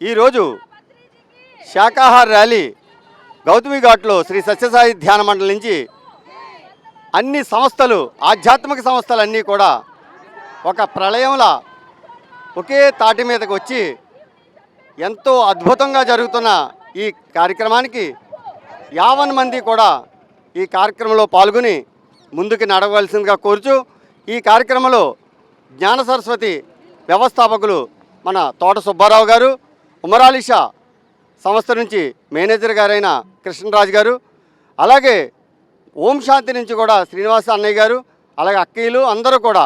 ఈరోజు శాకాహార ర్యాలీ గౌతమి ఘాట్లో శ్రీ సత్యసాయి ధ్యాన మండలి నుంచి అన్ని సంస్థలు, ఆధ్యాత్మిక సంస్థలన్నీ కూడా ఒక ప్రళయంలా ఒకే తాటి మీదకి వచ్చి ఎంతో అద్భుతంగా జరుగుతున్న ఈ కార్యక్రమానికి 50 మంది కూడా ఈ కార్యక్రమంలో పాల్గొని ముందుకు నడవలసిందిగా కోరుచు, ఈ కార్యక్రమంలో జ్ఞాన సరస్వతి వ్యవస్థాపకులు మన తోట సుబ్బారావు గారు, ఉమరాలిషా సంస్థ నుంచి మేనేజర్ గారైన కృష్ణరాజు గారు, అలాగే ఓం శాంతి నుంచి కూడా శ్రీనివాస అన్నయ్య గారు, అలాగే అక్కయ్యలు అందరూ కూడా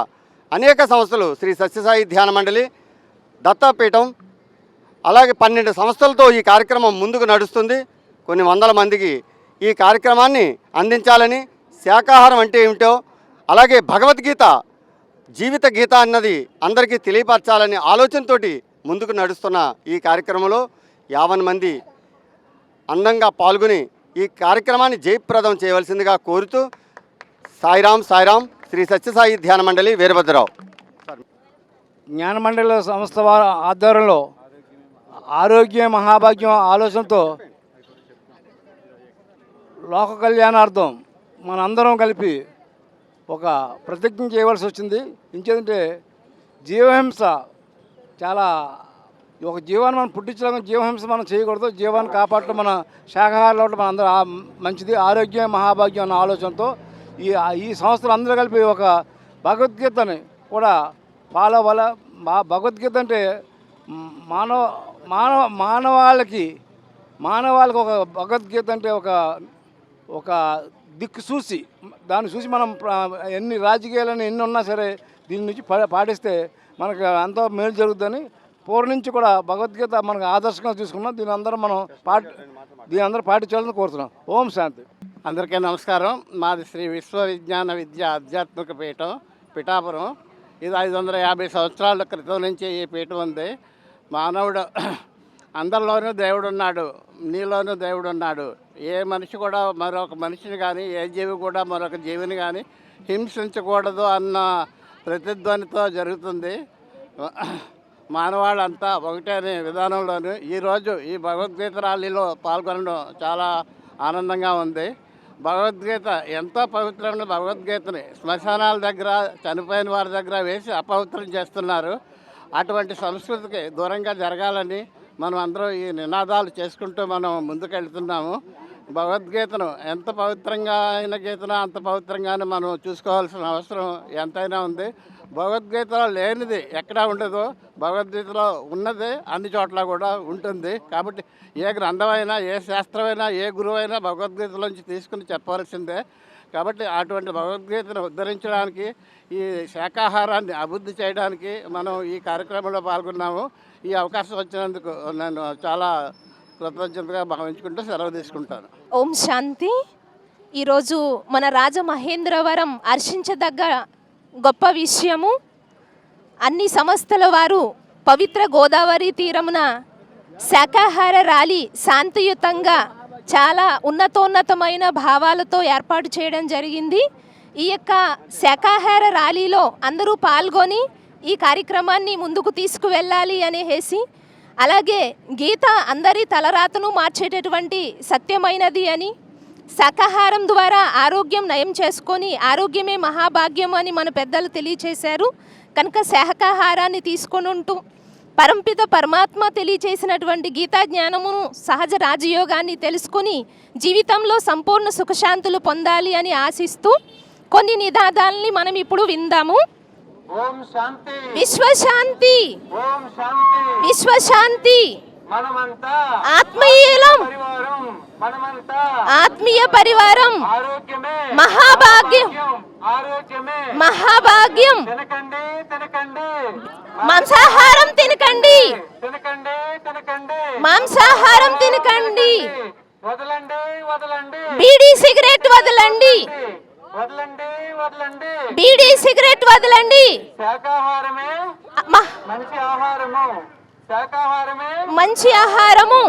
అనేక సంస్థలు, శ్రీ సత్యసాయి ధ్యాన మండలి, దత్తాపీఠం, అలాగే 12 సంస్థలతో ఈ కార్యక్రమం ముందుకు నడుస్తుంది. కొన్ని వందల మందికి ఈ కార్యక్రమాన్ని అందించాలని, శాకాహారం అంటే ఏమిటో, అలాగే భగవద్గీత జీవిత గీత అన్నది అందరికీ తెలియపరచాలనే ఆలోచనతోటి ముందుకు నడుస్తున్న ఈ కార్యక్రమంలో 50 మంది అందంగా పాల్గొని ఈ కార్యక్రమాన్ని జయప్రదం చేయవలసిందిగా కోరుతూ సాయిరాం సాయిరాం. శ్రీ సత్యసాయి ధ్యాన మండలి, వీరభద్రరావు. జ్ఞాన మండలి సంస్థ వారి ఆధ్వర్యంలో ఆరోగ్య మహాభాగ్యం ఆలోచనతో లోక కళ్యాణార్థం మనందరం కలిపి ఒక ప్రతిజ్ఞ చేయవలసి వచ్చింది. ఇంకేంటంటే జీవహింస చాలా, ఒక జీవాన్ని మనం పుట్టించడం, జీవహింస మనం చేయకూడదు, జీవాన్ని కాపాడటం మన శాకాహారంలో మన అందరూ మంచిది, ఆరోగ్యం మహాభాగ్యం అన్న ఆలోచనతో ఈ సంస్థలు అందరూ కలిపి ఒక భగవద్గీతని కూడా ఫాలో అవ్వాల. భగవద్గీత అంటే మానవాళికి ఒక భగవద్గీత అంటే ఒక దిక్కు చూసి, దాన్ని చూసి మనం ఎన్ని రాజకీయాలని ఎన్ని ఉన్నా సరే దీని నుంచి పాటిస్తే మనకు ఎంతో మేలు జరుగుతుందని పూర్వం నుంచి కూడా భగవద్గీత మనకు ఆదర్శంగా తీసుకున్నాం. దీని అందరూ పాటించాలని కోరుతున్నాం. ఓం శాంతి. అందరికీ నమస్కారం. మాది శ్రీ విశ్వవిజ్ఞాన విద్య ఆధ్యాత్మిక పీఠం పిఠాపురం. ఇది 550 సంవత్సరాల క్రితం నుంచి ఈ పీఠం ఉంది. మానవుడు అందరిలోనూ దేవుడు ఉన్నాడు, నీలోనూ దేవుడు ఉన్నాడు. ఏ మనిషి కూడా మరొక మనిషిని కానీ, ఏ జీవి కూడా మరొక జీవిని కానీ హింసించకూడదు అన్న ప్రతిధ్వనితో జరుగుతుంది. మానవాళ్ళంతా ఒకటే అనే విధానంలోనూ ఈరోజు ఈ భగవద్గీత ర్యాలీలో పాల్గొనడం చాలా ఆనందంగా ఉంది. భగవద్గీత ఎంతో పవిత్రమైన భగవద్గీతని శ్మశానాల దగ్గర, చనిపోయిన వారి దగ్గర వేసి అపవిత్రం చేస్తున్నారు. అటువంటి సంస్కృతికి దూరంగా జరగాలని మనం అందరూ ఈ నినాదాలు చేసుకుంటూ మనం ముందుకెళ్తున్నాము. భగవద్గీతను ఎంత పవిత్రంగా అయిన గీతను అంత పవిత్రంగానే మనం చూసుకోవాల్సిన అవసరం ఎంతైనా ఉంది. భగవద్గీతలో లేనిది ఎక్కడా ఉండదు, భగవద్గీతలో ఉన్నది అన్ని చోట్ల కూడా ఉంటుంది. కాబట్టి ఏ గ్రంథమైనా, ఏ శాస్త్రమైనా, ఏ గురువైనా భగవద్గీతలోంచి తీసుకుని చెప్పవలసిందే. కాబట్టి అటువంటి భగవద్గీతను ఉద్ధరించడానికి, ఈ శాకాహారాన్ని అభివృద్ధి చేయడానికి మనం ఈ కార్యక్రమంలో పాల్గొన్నాము. ఈ అవకాశం వచ్చినందుకు నేను చాలా కృతజ్ఞతగా భావించుకుంటూ సెలవు తీసుకుంటాను. ఓం శాంతి. ఈరోజు మన రాజమహేంద్రవరం హర్షించదగ్గ గొప్ప విషయము. అన్ని సంస్థల వారు పవిత్ర గోదావరి తీరమున శాకాహార ర్యాలీ శాంతియుతంగా చాలా ఉన్నతోన్నతమైన భావాలతో ఏర్పాటు చేయడం జరిగింది. ఈ యొక్క శాకాహార ర్యాలీలో అందరూ పాల్గొని ఈ కార్యక్రమాన్ని ముందుకు తీసుకువెళ్ళాలి అనేసి, అలాగే గీత అందరి తలరాతను మార్చేటటువంటి సత్యమైనది అని, శాకాహారం ద్వారా ఆరోగ్యం నయం చేసుకొని ఆరోగ్యమే మహాభాగ్యం అని మన పెద్దలు తెలియచేశారు. కనుక శాకాహారాన్ని తీసుకొని ఉంటూ పరంపిత పరమాత్మ తెలియచేసినటువంటి గీతా జ్ఞానమును, సహజ రాజయోగాన్ని తెలుసుకుని జీవితంలో సంపూర్ణ సుఖశాంతులు పొందాలి అని ఆశిస్తూ కొన్ని నినాదాలని మనం ఇప్పుడు విందాము. ఓం శాంతి, విశ్వశాంతి, ఓం శాంతి, విశ్వశాంతి, మనమంతా ఆత్మీయులం, పరివారం, మనమంతా ఆత్మీయ పరివారం, ఆరోగ్యమే మహాభాగ్యం, ఆరోగ్యమే మహాభాగ్యం. తినకండి, తినకండి, మాంసాహారం తినకండి, తినకండి, తినకండి, మాంసాహారం తినకండి, వదలండి, వదలండి, బీడీ సిగరెట్ వదలండి, వదలండి, వదలండి, బీడీ సిగరెట్ వదలండి. శాకాహారమే మంచి ఆహారము, శాకాహారమే మంచి ఆహారము.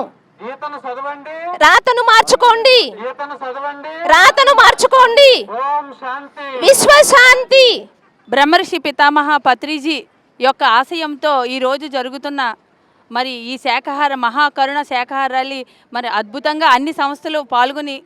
గీతను చదవండి, రాతను మార్చుకోండి, గీతను చదవండి, రాతను మార్చుకోండి. ఓం శాంతి, మరి ఈ శాకాహార మహాకరుణ శాకాహార ర్యాలీ మరి అద్భుతంగా అన్ని సంస్థలు పాల్గొని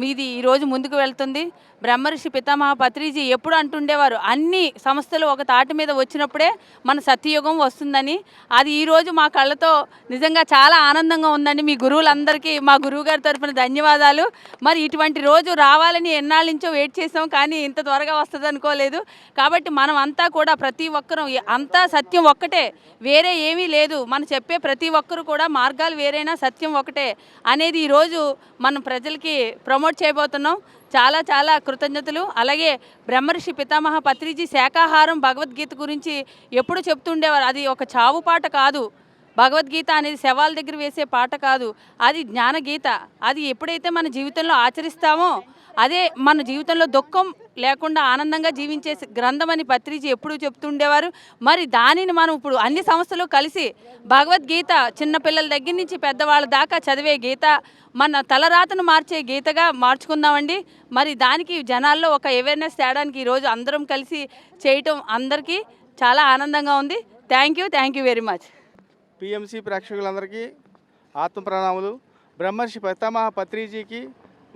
మీది ఈరోజు ముందుకు వెళ్తుంది. బ్రహ్మర్షి పితామహ పత్రిజీ ఎప్పుడు అంటుండేవారు, అన్ని సంస్థలు ఒక తాటి మీద వచ్చినప్పుడే మన సత్యయుగం వస్తుందని. అది ఈరోజు మా కళ్ళతో నిజంగా చాలా ఆనందంగా ఉందండి. మీ గురువులందరికీ మా గురువుగారి తరఫున ధన్యవాదాలు. మరి ఇటువంటి రోజు రావాలని ఎన్నాళ్ళ నుంచో వెయిట్ చేసాం, కానీ ఇంత త్వరగా వస్తుంది అనుకోలేదు. కాబట్టి మనం అంతా కూడా ప్రతి ఒక్కరూ అంతా సత్యం ఒక్కటే, వేరే ఏమీ లేదు. మనం చెప్పే ప్రతి ఒక్కరు కూడా మార్గాలు వేరైనా సత్యం ఒకటే అనేది ఈరోజు మనం ప్రజలకి ప్రమోట్ చేయబోతున్నాం. చాలా చాలా కృతజ్ఞతలు. అలాగే బ్రహ్మర్షి పితామహ పత్రిజీ శాకాహారం భగవద్గీత గురించి ఎప్పుడు చెప్తుండేవారు. అది ఒక చావు పాట కాదు, భగవద్గీత అనేది శవాల దగ్గర వేసే పాట కాదు, అది జ్ఞానగీత. అది ఎప్పుడైతే మన జీవితంలో ఆచరిస్తామో అదే మన జీవితంలో దుఃఖం లేకుండా ఆనందంగా జీవించే గ్రంథం అని పత్రిజీ ఎప్పుడూ చెప్తుండేవారు. మరి దానిని మనం ఇప్పుడు అన్ని సంస్థలు కలిసి భగవద్గీత చిన్నపిల్లల దగ్గర నుంచి పెద్దవాళ్ళ దాకా చదివే గీత, మన తలరాతను మార్చే గీతగా మార్చుకుందామండి. మరి దానికి జనాల్లో ఒక అవేర్నెస్ తేడానికి ఈరోజు అందరం కలిసి చేయటం అందరికీ చాలా ఆనందంగా ఉంది. Thank you very much. PMC ప్రేక్షకులందరికీ ఆత్మ ప్రణామాలు. బ్రహ్మర్షి పితామహ పత్రిజీకి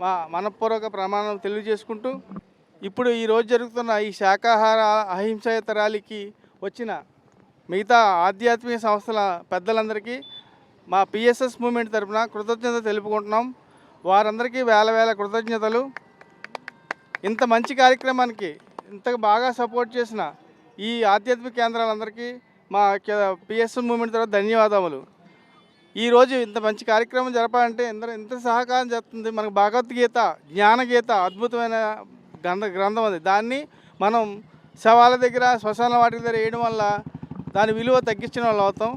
మా మనపూర్వక ప్రమాణం తెలియజేసుకుంటూ, ఇప్పుడు ఈరోజు జరుగుతున్న ఈ శాకాహార అహింసాయుత ర్యాలీకి వచ్చిన మిగతా ఆధ్యాత్మిక సంస్థల పెద్దలందరికీ మా పిఎస్ఎస్ మూవ్మెంట్ తరఫున కృతజ్ఞత తెలుపుకుంటున్నాం. వారందరికీ వేల కృతజ్ఞతలు. ఇంత మంచి కార్యక్రమానికి ఇంత బాగా సపోర్ట్ చేసిన ఈ ఆధ్యాత్మిక కేంద్రాలందరికీ మా పిఎస్ఎస్ మూవ్మెంట్ తరఫున ధన్యవాదములు. ఈరోజు ఇంత మంచి కార్యక్రమం జరపాలంటే ఇంత సహకారం చేస్తుంది మనకు భగవద్గీత, జ్ఞానగీత అద్భుతమైన గ్రంథం అది. దాన్ని మనం శవాల దగ్గర, శ్మశాన వాటి దగ్గర వేయడం వల్ల దాని విలువ తగ్గించిన వాళ్ళు అవుతాం.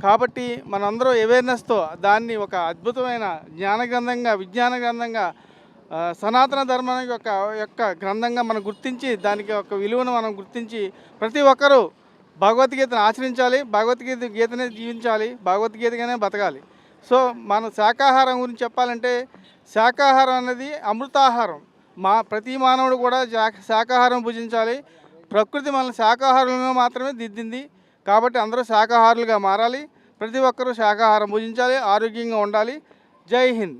కాబట్టి మనందరూ అవేర్నెస్తో దాన్ని ఒక అద్భుతమైన జ్ఞాన గ్రంథంగా, విజ్ఞాన గ్రంథంగా, సనాతన ధర్మం యొక్క గ్రంథంగా మనం గుర్తించి, దానికి ఒక విలువను మనం గుర్తించి ప్రతి ఒక్కరూ భగవద్గీతను ఆచరించాలి, భగవద్గీతనే జీవించాలి, భగవద్గీతగానే బతకాలి. సో మన శాకాహారం గురించి చెప్పాలంటే, శాకాహారం అనేది అమృతాహారం. ప్రతి మానవుడు కూడా శాకాహారం భుజించాలి. ప్రకృతి మన శాకాహారంలో మాత్రమే దిద్దింది. కాబట్టి అందరూ శాకాహారులుగా మారాలి. ప్రతి ఒక్కరూ శాకాహారం భుజించాలి, ఆరోగ్యంగా ఉండాలి. జై హింద్.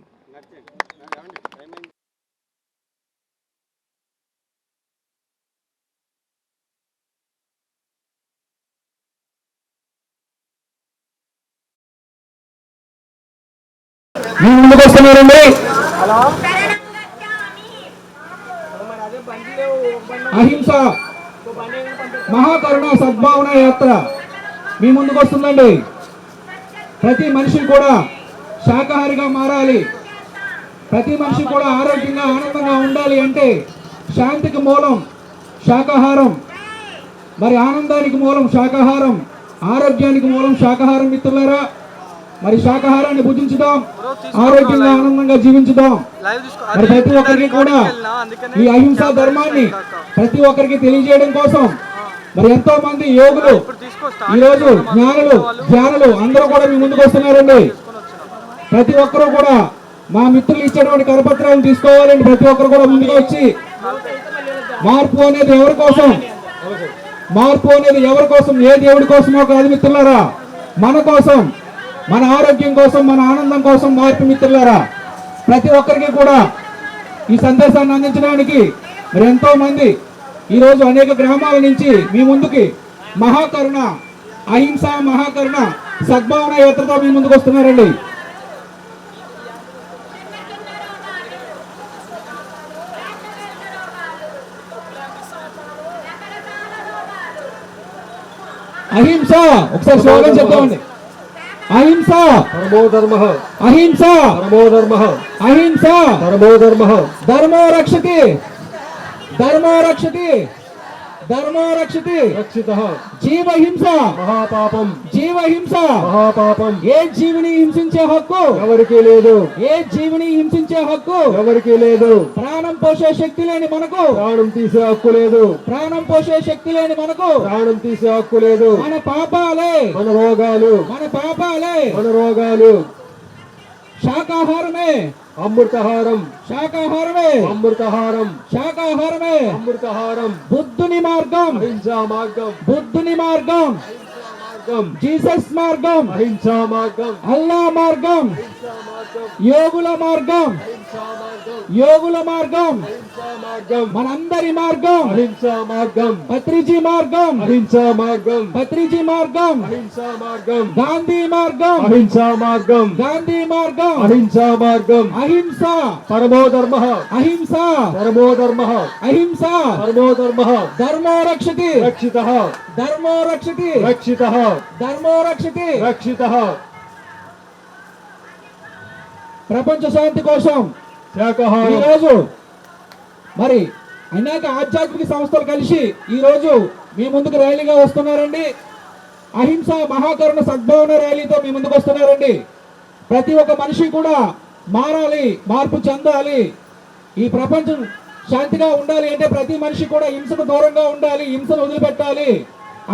మీ ముందుకు వస్తున్నారండి అహింస మహాకరుణ సద్భావన యాత్ర మీ ముందుకు వస్తుందండి. ప్రతి మనిషి కూడా శాకాహారిగా మారాలి, ప్రతి మనిషి కూడా ఆరోగ్యంగా ఆనందంగా ఉండాలి అంటే శాంతికి మూలం శాకాహారం, మరి ఆనందానికి మూలం శాకాహారం, ఆరోగ్యానికి మూలం శాకాహారం. మిత్రులారా, మరి శాకాహారాన్ని భుజించుదాం, ఆరోగ్యంగా ఆనందంగా జీవించుదాం. మరి ప్రతి ఒక్కరికి కూడా ఈ అహింసా ధర్మాన్ని ప్రతి ఒక్కరికి తెలియజేయడం కోసం మరి ఎంతో మంది యోగులు, ఈరోజు జ్ఞానులు, ధ్యానులు అందరూ కూడా మీ ముందుకు వస్తున్నారండి. ప్రతి ఒక్కరూ కూడా మా మిత్రులు ఇచ్చేటువంటి కరపత్రాలను తీసుకోవాలండి. ప్రతి ఒక్కరు కూడా ముందుకు వచ్చి మార్పు అనేది ఎవరి కోసం, మార్పు అనేది ఎవరి కోసం, ఏ దేవుడి కోసమో కాదు మిత్రులారా, మన కోసం, మన ఆరోగ్యం కోసం, మన ఆనందం కోసం మార్పు. మిత్రులారా, ప్రతి ఒక్కరికి కూడా ఈ సందేశాన్ని అందించడానికి మరి ఎంతో మంది ఈరోజు అనేక గ్రామాల నుంచి మీ ముందుకి మహాకరుణ అహింస మహాకరుణ సద్భావన యాత్రతో మీ ముందుకు వస్తున్నారండి. అహింస ఒకసారి స్లోగన్ చెప్తామండి. అహింస పరమో ధర్మ, అహింస పరమో ధర్మ, అహింస పరమో ధర్మ, ధర్మో రక్షతి, ధర్మో రక్షతి, ధర్మో రక్షతి, రక్షితః, జీవహింస మహాపాపం, జీవహింస మహాపాపం. ఏ జీవిని హింసించే హక్కు ఎవరికి లేదు, ఏ జీవిని హింసించే హక్కు ఎవరికి లేదు. ప్రాణం పోసే శక్తి లేని మనకు ప్రాణం తీసే హక్కు లేదు, ప్రాణం పోసే శక్తి లేని మనకు ప్రాణం తీసే హక్కు లేదు. మన పాపాలే మన రోగాలు, మన పాపాలే మన రోగాలు. శాకాహారమే అమృతహారం, శాకాహారమే అమృతహారం, శాకాహారమే అమృతహారం. బుద్ధుని మార్గం, అహింసా మార్గం, బుద్ధుని మార్గం, జీసస్ మార్గం, అహింసా మార్గం, అల్లా మార్గం, అహింసా మార్గం, యోగుల మార్గం, అహింసా మార్గం, యోగుల మార్గం, అహింసా మార్గం, మనందరి మార్గం, అహింసా మార్గం, పత్రిజీ మార్గం, అహింసా మార్గం, పత్రిజీ మార్గం, అహింసా మార్గం, గాంధీ మార్గం, అహింసా మార్గం, గాంధీ మార్గం, అహింసా మార్గం, అహింస, పరమో ధర్మ, అహింస, పరమో ధర్మ, అహింస, పరమో ధర్మ, ధర్మో రక్షతి, రక్షితః, ధర్మో రక్షతి, రక్షితః, ధర్మో రక్షతి. రక్షితః. ప్రపంచ శాంతి కోసం శాకాహారం, ఈరోజు మరి అనేక ఆధ్యాత్మిక సంస్థలు కలిసి ఈరోజు మీ ముందుకు ర్యాలీగా వస్తున్నారండి. అహింస మహాకరుణ సద్భావన ర్యాలీతో మీ ముందుకు వస్తున్నారండి. ప్రతి ఒక్క మనిషి కూడా మారాలి, మార్పు చెందాలి. ఈ ప్రపంచం శాంతిగా ఉండాలి అంటే ప్రతి మనిషి కూడా హింసకు దూరంగా ఉండాలి, హింసను వదిలిపెట్టాలి,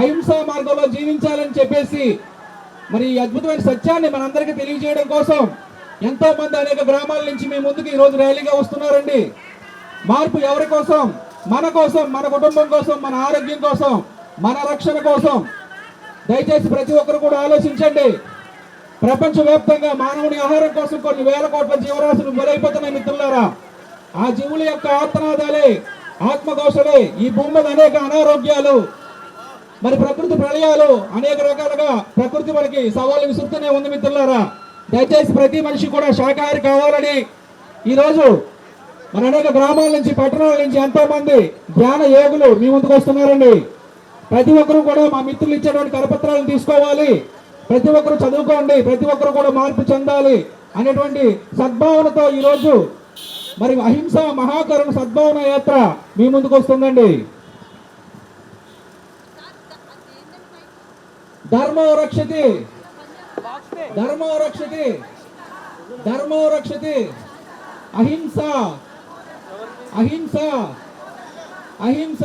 అహింసా మార్గంలో జీవించాలని చెప్పేసి మరి ఈ అద్భుతమైన సత్యాన్ని మనందరికీ తెలియజేయడం కోసం ఎంతో మంది అనేక గ్రామాల నుంచి మీ ముందుకు ఈ రోజు ర్యాలీగా వస్తున్నారండి. మార్పు ఎవరి కోసం? మన కోసం, మన కుటుంబం కోసం, మన ఆరోగ్యం కోసం, మన రక్షణ కోసం. దయచేసి ప్రతి ఒక్కరు కూడా ఆలోచించండి. ప్రపంచవ్యాప్తంగా మానవుని ఆహారం కోసం కొన్ని వేల కోట్ల జీవరాశులు బలైపోతున్నాయి మిత్రులారా. ఆ జీవుల యొక్క ఆత్మనాదాలే, ఆత్మఘోషలే ఈ భూమి మీద అనేక అనారోగ్యాలు, మరి ప్రకృతి ప్రళయాలు, అనేక రకాలుగా ప్రకృతి మనకి సవాళ్ళు విసురుతూనే ఉంది మిత్రులారా. దయచేసి ప్రతి మనిషి కూడా శాకాహారి కావాలని ఈరోజు మన అనేక గ్రామాల నుంచి, పట్టణాల నుంచి ఎంతో మంది ధ్యాన యోగులు మీ ముందుకు వస్తున్నారండి. ప్రతి ఒక్కరూ కూడా మా మిత్రులు ఇచ్చేటువంటి కరపత్రాలను తీసుకోవాలి, ప్రతి ఒక్కరూ చదువుకోండి, ప్రతి ఒక్కరూ కూడా మార్పు చెందాలి అనేటువంటి సద్భావనతో ఈరోజు మరి అహింస మహాకరుణ సద్భావన యాత్ర మీ ముందుకు వస్తుందండి. ధర్మో రక్షతి, ధర్మో రక్షతి, ధర్మో రక్షతి. అహింస, అహింస, అహింస,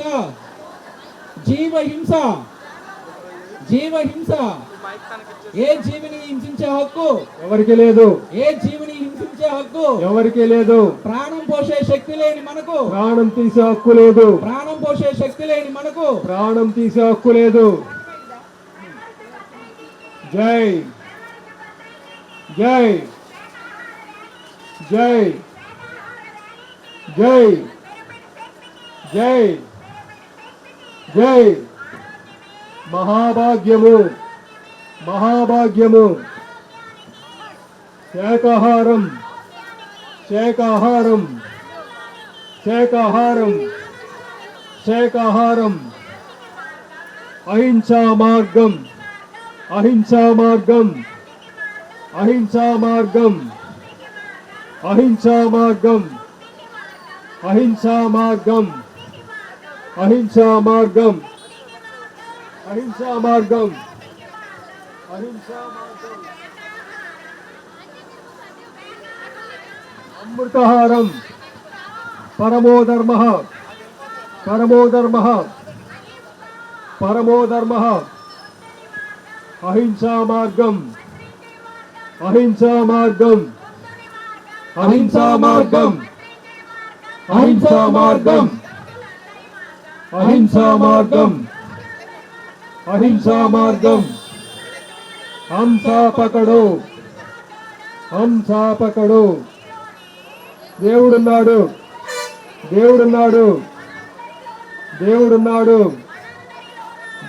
జీవహింస, జీవహింస. ఏ జీవిని హింసించే హక్కు ఎవరికి లేదు, ఏ జీవిని హింసించే హక్కు ఎవరికి లేదు. ప్రాణం పోసే శక్తి లేని మనకు, ప్రాణం తీసే హక్కు లేదు, ప్రాణం పోసే శక్తి లేని మనకు ప్రాణం తీసే హక్కు లేదు. జై జై జై జై జై జై. మహాభాగ్యము, మహాభాగ్యము. శాకాహారం, శాకాహారం, శాకాహారం, శాకాహారం. అహింసా మార్గం, అహింసా మార్గం, అహింసా మార్గం, అహింసా మార్గం, అహింసా మార్గం, అహింసా మార్గం, అహింసా మార్గం, అహింసా మార్గం. అమృతహారం, పరమో ధర్మ, పరమో ధర్మ, పరమో ధర్మ. అహింసా మార్గం, అహింసా మార్గం, అహింసా మార్గం, అహింసా మార్గం, అహింసా మార్గం, అహింసా మార్గం. హంసా పకడు, హంసా పకడు. దేవుడున్నాడు, దేవుడున్నాడు, దేవుడున్నాడు,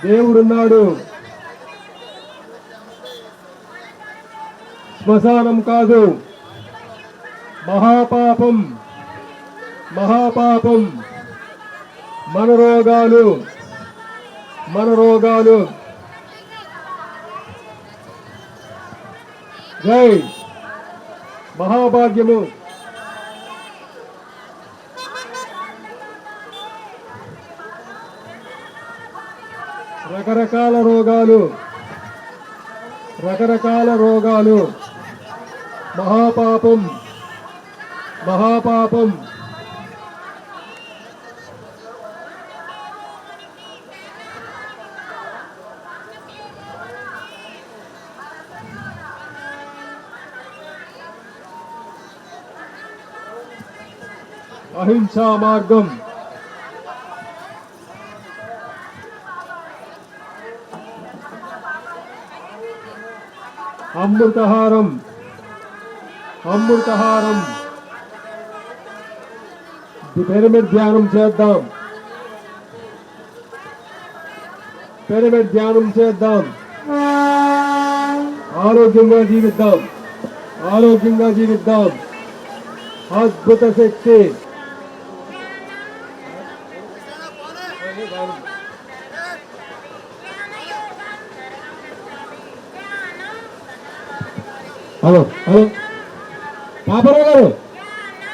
దేవుడున్నాడు. శ్మశానం కాదు, మహాపాపం, మహాపాపం. మనరోగాలు, మనరోగాలు. జై మహాభాగ్యము. రకరకాల రోగాలు, రకరకాల రోగాలు. మహాపాపం, మహాపాపం. అహింసా మార్గం. అమృతహారం అమృతహారం పిరమిడ్ ధ్యానం చేద్దాం. పిరమిడ్ ధ్యానం చేద్దాం. ఆరోగ్యంగా జీవిద్దాం. ఆరోగ్యంగా జీవిద్దాం. అద్భుత శక్తి. హలో హలో పాపారావు గారు,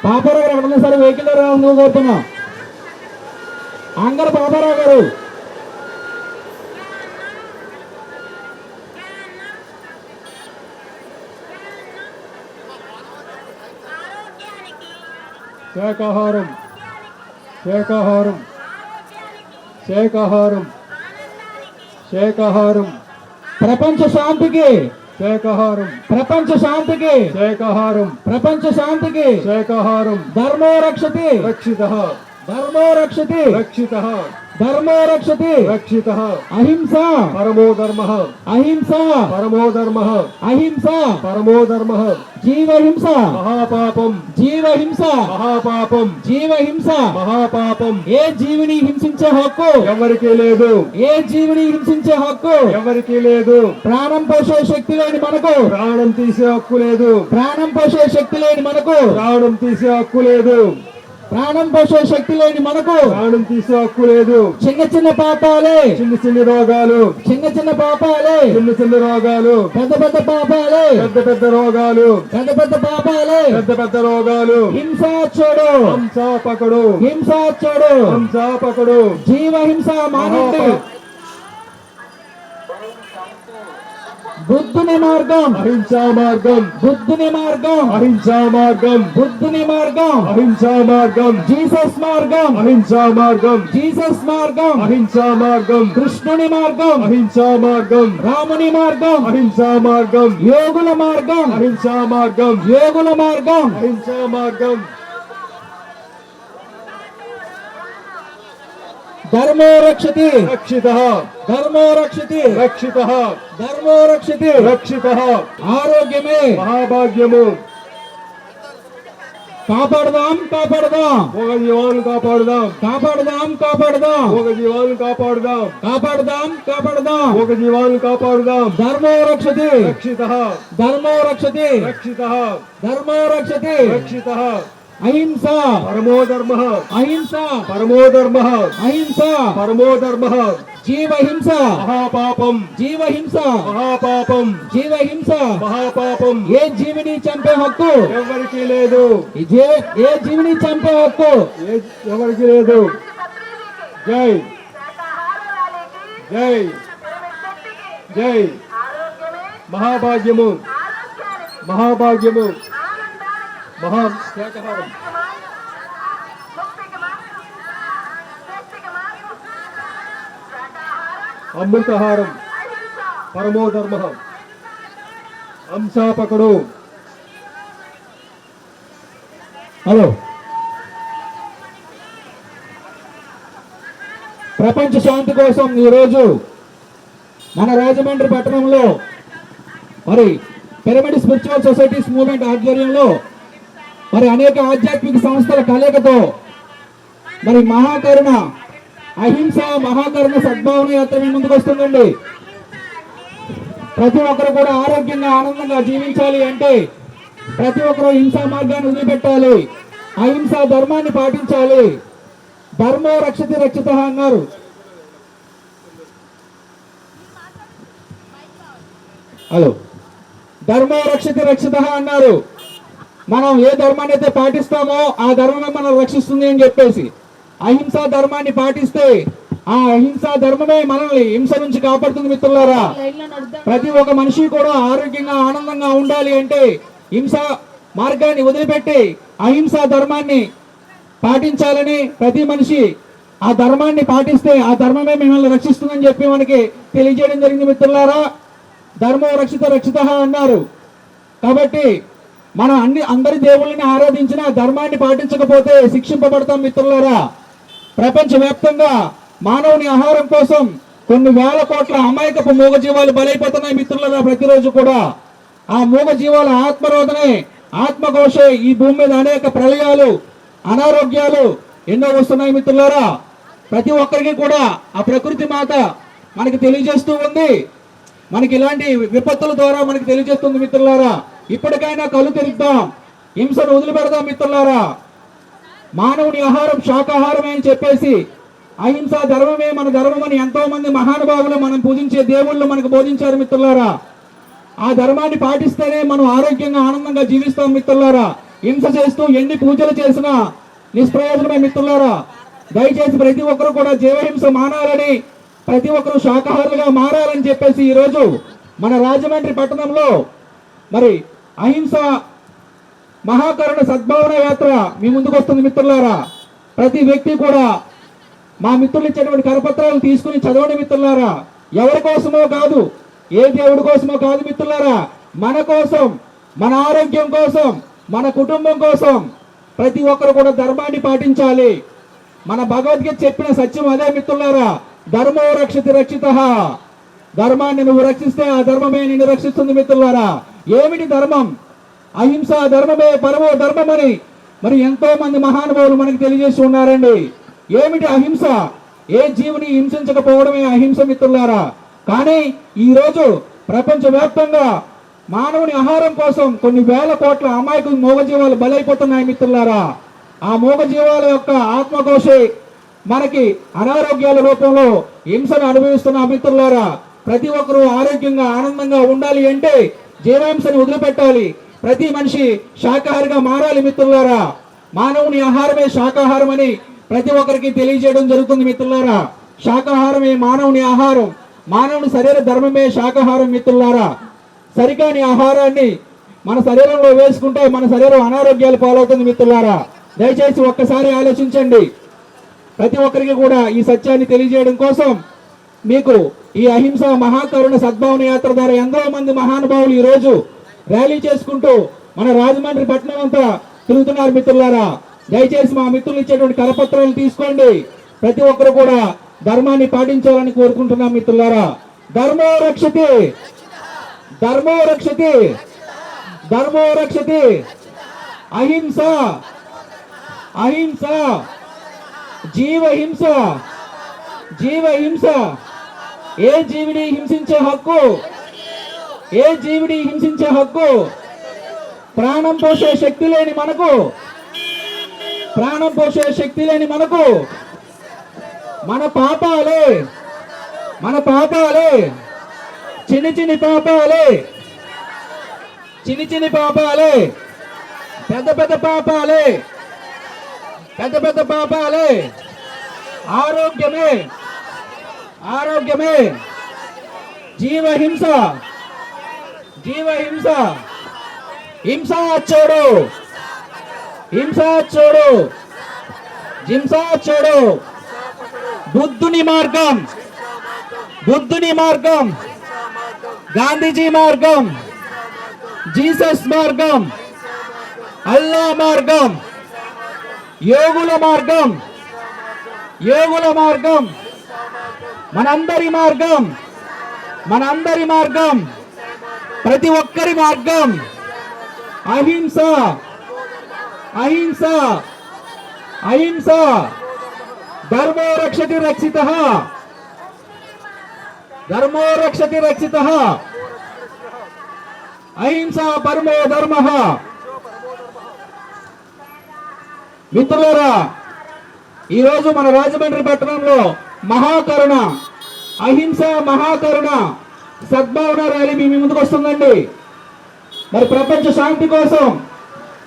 పాపారావు గారు ఎక్కడ సార్ వెహికల్ రావాలని కోరుతున్నా. అంగర పాపారావు గారు. శాకాహారం శాకాహారం శాకాహారం శాకాహారం ప్రపంచ శాంతికి శాకాహారం ప్రపంచ శాంతికి శాకాహారం ప్రపంచ శాంతికి శాకాహారం ధర్మో రక్షతి రక్షితః ధర్మో రక్షతి రక్షితః ధర్మో రక్షతి రక్షితః అహింస పరమో ధర్మః అహింస పరమో ధర్మః అహింస పరమో ధర్మః జీవహింస మహాపాపం జీవహింస మహాపాపం జీవహింస మహాపాపం ఏ జీవిని హింసించే హక్కు ఎవరికీ లేదు. ఏ జీవిని హింసించే హక్కు ఎవరికీ లేదు. ప్రాణం పోసే శక్తి లేని మనకు ప్రాణం తీసే హక్కు లేదు. ప్రాణం పోసే శక్తి లేని మనకు ప్రాణం తీసే హక్కు లేదు. ప్రాణం పోసే శక్తి లేని మనకు ప్రాణం తీసే హక్కు లేదు. చిన్న చిన్న పాపాలే చిన్న చిన్న రోగాలు. చిన్న చిన్న పాపాలే చిన్న చిన్న రోగాలు. పెద్ద పెద్ద పాపాలే పెద్ద పెద్ద రోగాలు. పెద్ద పెద్ద పాపాలే పెద్ద పెద్ద రోగాలు. హింసాచుడు హింసాపకుడు హింసాచుడు హింసాపకుడు జీవహింస మానండి. బుద్ధుని మార్గం అహింసా మార్గం. బుద్ధుని మార్గం అహింసా మార్గం. బుద్ధుని మార్గం అహింసా మార్గం. జీసస్ మార్గం అహింసా మార్గం. జీసస్ మార్గం అహింసా మార్గం. కృష్ణుని మార్గం అహింసా మార్గం. రాముని మార్గం అహింసా మార్గం. యోగుల మార్గం అహింసా మార్గం. యోగుల మార్గం అహింసా మార్గం. ధర్మో రక్షతి రక్షితః ధర్మో రక్షతి రక్షితః ధర్మో రక్షతి రక్షితః ఆరోగ్యమే మహాభాగ్యము. కాపాడదాం కాపాడదాం ఒక జీవాలను కాపాడదాం. కాపాడదాం కాపాడదాం ఒక జీవాలను కాపాడదాం. కాపాడదాం కాపాడదాం ఒక జీవాలను కాపాడదాం. ధర్మో రక్షతి రక్షితః ధర్మో రక్షతి రక్షితః ధర్మో రక్షతి రక్షితః అహింస పరమో ధర్మః. అహింస పరమో ధర్మః. అహింస పరమో ధర్మః. జీవహింస మహాపాపం. జీవహింస మహాపాపం. జీవహింస మహాపాపం. ఏ జీవిని చంపే హక్కు ఎవరికి లేదు. ఏ జీవిని చంపే హక్కు ఎవరికి లేదు. జై జై జై మహాభాగ్యము మహాభాగ్యము మహా శాకాహారం అమృతహారం పరమో ధర్మః హంసాపకుడు. హలో ప్రపంచ శాంతి కోసం ఈరోజు మన రాజమండ్రి పట్టణంలో మరి పిరమిడ్ స్పిరిచువల్ సొసైటీస్ మూవ్మెంట్ ఆధ్వర్యంలో మరి అనేక ఆధ్యాత్మిక సంస్థల కలయికతో మరి మహాకరుణ అహింస మహాకరుణ సద్భావన యాత్ర మీ ముందుకు వస్తుందండి. ప్రతి ఒక్కరు కూడా ఆరోగ్యంగా ఆనందంగా జీవించాలి అంటే ప్రతి ఒక్కరు హింసా మార్గాన్ని వదిలిపెట్టాలి. అహింసా ధర్మాన్ని పాటించాలి. ధర్మో రక్షతి రక్షితః అన్నారు. హలో ధర్మో రక్షతి రక్షితః అన్నారు. మనం ఏ ధర్మాన్ని అయితే పాటిస్తామో ఆ ధర్మమే మనం రక్షిస్తుంది అని చెప్పేసి అహింసా ధర్మాన్ని పాటిస్తే ఆ అహింసా ధర్మమే మనల్ని హింస నుంచి కాపాడుతుంది. మిత్రులారా, ప్రతి ఒక్క మనిషి కూడా ఆరోగ్యంగా ఆనందంగా ఉండాలి అంటే హింసా మార్గాన్ని వదిలిపెట్టి అహింసా ధర్మాన్ని పాటించాలని ప్రతి మనిషి ఆ ధర్మాన్ని పాటిస్తే ఆ ధర్మమే మిమ్మల్ని రక్షిస్తుందని చెప్పి మనకి తెలియజేయడం జరిగింది. మిత్రులారా, ధర్మో రక్షిత రక్షితః అన్నారు. కాబట్టి మనం అందరి దేవుళ్ళని ఆరాధించిన ధర్మాన్ని పాటించకపోతే శిక్షింపబడతాం. మిత్రులారా, ప్రపంచవ్యాప్తంగా మానవుని ఆహారం కోసం కొన్ని వేల కోట్ల అమాయకపు మూగజీవాలు బలైపోతున్నాయి. మిత్రులారా, ప్రతిరోజు కూడా ఆ మూగ జీవాల ఆత్మరోధనే ఆత్మఘోషే ఈ భూమి మీద అనేక ప్రళయాలు అనారోగ్యాలు ఎన్నో వస్తున్నాయి మిత్రులారా. ప్రతి ఒక్కరికి కూడా ఆ ప్రకృతి మాత మనకి తెలియజేస్తూ ఉంది. మనకి ఇలాంటి విపత్తుల ద్వారా మనకి తెలియజేస్తుంది మిత్రులారా. ఇప్పటికైనా కళ్ళు తెరుద్దాం, హింసను వదిలిపెడదాం మిత్రులారా. మానవుని ఆహారం శాకాహారమే అని చెప్పేసి అహింస ధర్మమే మన ధర్మమని ఎంతో మంది మహానుభావులు మనం పూజించే దేవుళ్ళు మనకు బోధించారు మిత్రులారా. ఆ ధర్మాన్ని పాటిస్తేనే మనం ఆరోగ్యంగా ఆనందంగా జీవిస్తాం మిత్రులారా. హింస చేస్తూ ఎన్ని పూజలు చేసినా నిష్ప్రయోజనమే మిత్రులారా. దయచేసి ప్రతి ఒక్కరు కూడా జీవహింస మానాలని, ప్రతి ఒక్కరు శాకాహారులుగా మారాలని చెప్పేసి ఈరోజు మన రాజమండ్రి పట్టణంలో మరి అహింస మహాకరుణ సద్భావన యాత్ర మీ ముందుకు వస్తుంది మిత్రులారా. ప్రతి వ్యక్తి కూడా మా మిత్రులు ఇచ్చేటువంటి కరపత్రాలు తీసుకుని చదవండి మిత్రులారా. ఎవరి కోసమో కాదు, ఏ దేవుడి కోసమో కాదు మిత్రులారా, మన కోసం, మన ఆరోగ్యం కోసం, మన కుటుంబం కోసం ప్రతి ఒక్కరు కూడా ధర్మాన్ని పాటించాలి. మన భగవద్గీత చెప్పిన సత్యం అదే మిత్రులారా. ధర్మో రక్షతి రక్షితః. ధర్మాన్ని నువ్వు రక్షిస్తే ఆ ధర్మమే నిన్ను రక్షిస్తుంది మిత్రులారా. ఏమిటి ధర్మం? అహింస ధర్మమే పరమో ధర్మమని మరి ఎంతో మంది మహానుభావులు మనకి తెలియజేసి ఉన్నారండి. ఏమిటి అహింస? ఏ జీవుని హింసించకపోవడమే అహింస మిత్రులారా. కానీ ఈరోజు ప్రపంచవ్యాప్తంగా మానవుని ఆహారం కోసం కొన్ని వేల కోట్ల అమాయకులు మూగజీవాలు బలైపోతున్నాయి మిత్రులారా. ఆ మూగజీవాల యొక్క ఆత్మకోశే మనకి అనారోగ్యాల రూపంలో హింసను అనుభవిస్తున్న మిత్రులారా. ప్రతి ఒక్కరూ ఆరోగ్యంగా ఆనందంగా ఉండాలి అంటే జీవహింసని వదిలిపెట్టాలి. ప్రతి మనిషి శాకాహారిగా మారాలి మిత్రులారా. మానవుని ఆహారమే శాకాహారం అని ప్రతి ఒక్కరికి తెలియజేయడం జరుగుతుంది మిత్రులారా. శాకాహారమే మానవుని ఆహారం, మానవుని శరీర ధర్మమే శాకాహారం మిత్రులారా. సరికాని ఆహారాన్ని మన శరీరంలో వేసుకుంటే మన శరీరం అనారోగ్యాలు పాలవుతుంది మిత్రులారా. దయచేసి ఒక్కసారి ఆలోచించండి. ప్రతి ఒక్కరికి కూడా ఈ సత్యాన్ని తెలియజేయడం కోసం మీకు ఈ అహింస మహాకరుణ సద్భావన యాత్ర ద్వారా ఎంతో మంది మహానుభావులు ఈ రోజు ర్యాలీ చేసుకుంటూ మన రాజమండ్రి పట్టణం అంతా తిరుగుతున్నారు మిత్రులారా. దయచేసి మా మిత్రులు ఇచ్చేటువంటి కరపత్రాలను తీసుకోండి. ప్రతి ఒక్కరు కూడా ధర్మాన్ని పాటించాలని కోరుకుంటున్నాం మిత్రులారా. ధర్మో రక్షతి, ధర్మో రక్షతి, ధర్మో రక్షతి. అహింస, అహింస, జీవహింస, జీవహింస. ఏ జీవిని హింసించే హక్కు, ఏ జీవిని హింసించే హక్కు ప్రాణం పోసే శక్తి లేని మనకు, ప్రాణం పోసే శక్తి లేని మనకు మన పాపాలే, మన పాపాలే, చిన్ని చిన్ని పాపాలే, చిన్ని చిన్ని పాపాలే, పెద్ద పెద్ద పాపాలే, పెద్ద పెద్ద పాపాలే. ఆరోగ్యమే, ఆరోగ్యమే. జీవహింస, జీవహింస. హింస చూడు, హింస చూడు, హింస చూడు. బుద్ధుని మార్గం, బుద్ధుని మార్గం, గాంధీజీ మార్గం, జీసస్ మార్గం, అల్లా మార్గం, యోగుల మార్గం, యోగుల మార్గం, మనందరి మార్గం, మనందరి మార్గం, ప్రతి ఒక్కరి మార్గం. అహింస, అహింస, అహింస. ధర్మో రక్షతి రక్షితః, ధర్మో రక్షతి రక్షితః. అహింస పరమో ధర్మః. మిత్రులారా, ఈరోజు మన రాజమండ్రి పట్టణంలో మహాకరుణ, అహింస మహాకరుణ సద్భావన ర్యాలీ మీ ముందుకు వస్తుందండి. మరి ప్రపంచ శాంతి కోసం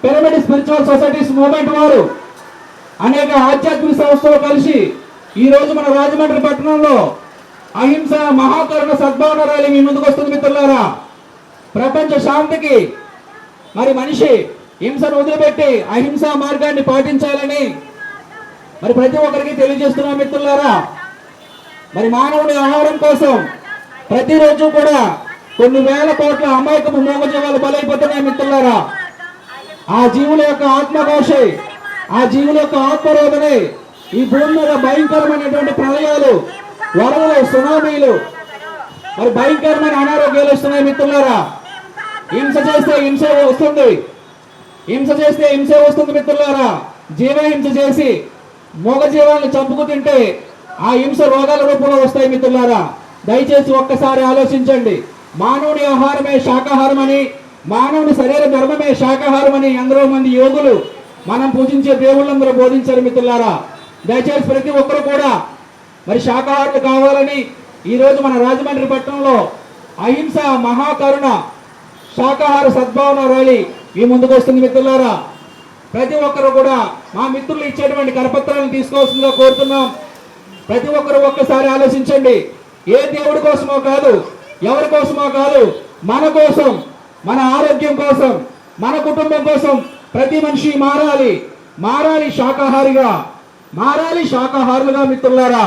పిరమిడ్ స్పిరిచువల్ సొసైటీస్ మూవ్మెంట్ వారు అనేక ఆధ్యాత్మిక సంస్థలు కలిసి ఈరోజు మన రాజమండ్రి పట్టణంలో అహింస మహాకరుణ సద్భావన ర్యాలీ మీ ముందుకు వస్తుంది మిత్రులారా. ప్రపంచ శాంతికి మరి మనిషి హింసను వదిలిపెట్టి అహింస మార్గాన్ని పాటించాలని మరి ప్రతి ఒక్కరికి తెలియజేస్తున్నాం మిత్రులారా. మరి మానవుని ఆహారం కోసం ప్రతిరోజు కూడా కొన్ని వేల కోట్ల అమాయకపు మూగజీవాలు బలైపోతున్నాయి మిత్రులారా. ఆ జీవుల యొక్క ఆత్మఘోషే, ఆ జీవుల యొక్క ఆత్మరోధనే ఈ భూమి మీద భయంకరమైనటువంటి ప్రళయాలు, వరదలు, సునామీలు, మరి భయంకరమైన అనారోగ్యాలు వస్తున్నాయి మిత్రులారా. హింస చేస్తే హింస వస్తుంది, హింస చేస్తే హింస వస్తుంది మిత్రులారా. జీవహింస చేసి మూగ జీవాలను చంపుకు తింటే ఆ హింస రోగాల రూపంలో వస్తాయి మిత్రులారా. దయచేసి ఒక్కసారి ఆలోచించండి. మానవుని ఆహారమే శాకాహారం అని, మానవుని శరీర ధర్మమే శాకాహారం అని ఎందరో మంది యోగులు మనం పూజించే దేవుళ్ళందరూ బోధించారు మిత్రులారా. దయచేసి ప్రతి ఒక్కరు కూడా మరి శాకాహారులు కావాలని ఈరోజు మన రాజమండ్రి పట్టణంలో అహింస మహాకరుణ శాకాహార సద్భావన ర్యాలీ ఈ ముందుకు వస్తుంది మిత్రులారా. ప్రతి ఒక్కరు కూడా మా మిత్రులు ఇచ్చేటువంటి కరపత్రాలను తీసుకోవాల్సిందిగా కోరుతున్నాం. ప్రతి ఒక్కరు ఒక్కసారి ఆలోచించండి. ఏ దేవుడి కోసమో కాదు, ఎవరి కోసమో కాదు, మన కోసం, మన ఆరోగ్యం కోసం, మన కుటుంబం కోసం ప్రతి మనిషి మారాలి. మారాలి శాకాహారిగా, మారాలి శాకాహారులుగా మిత్రులారా.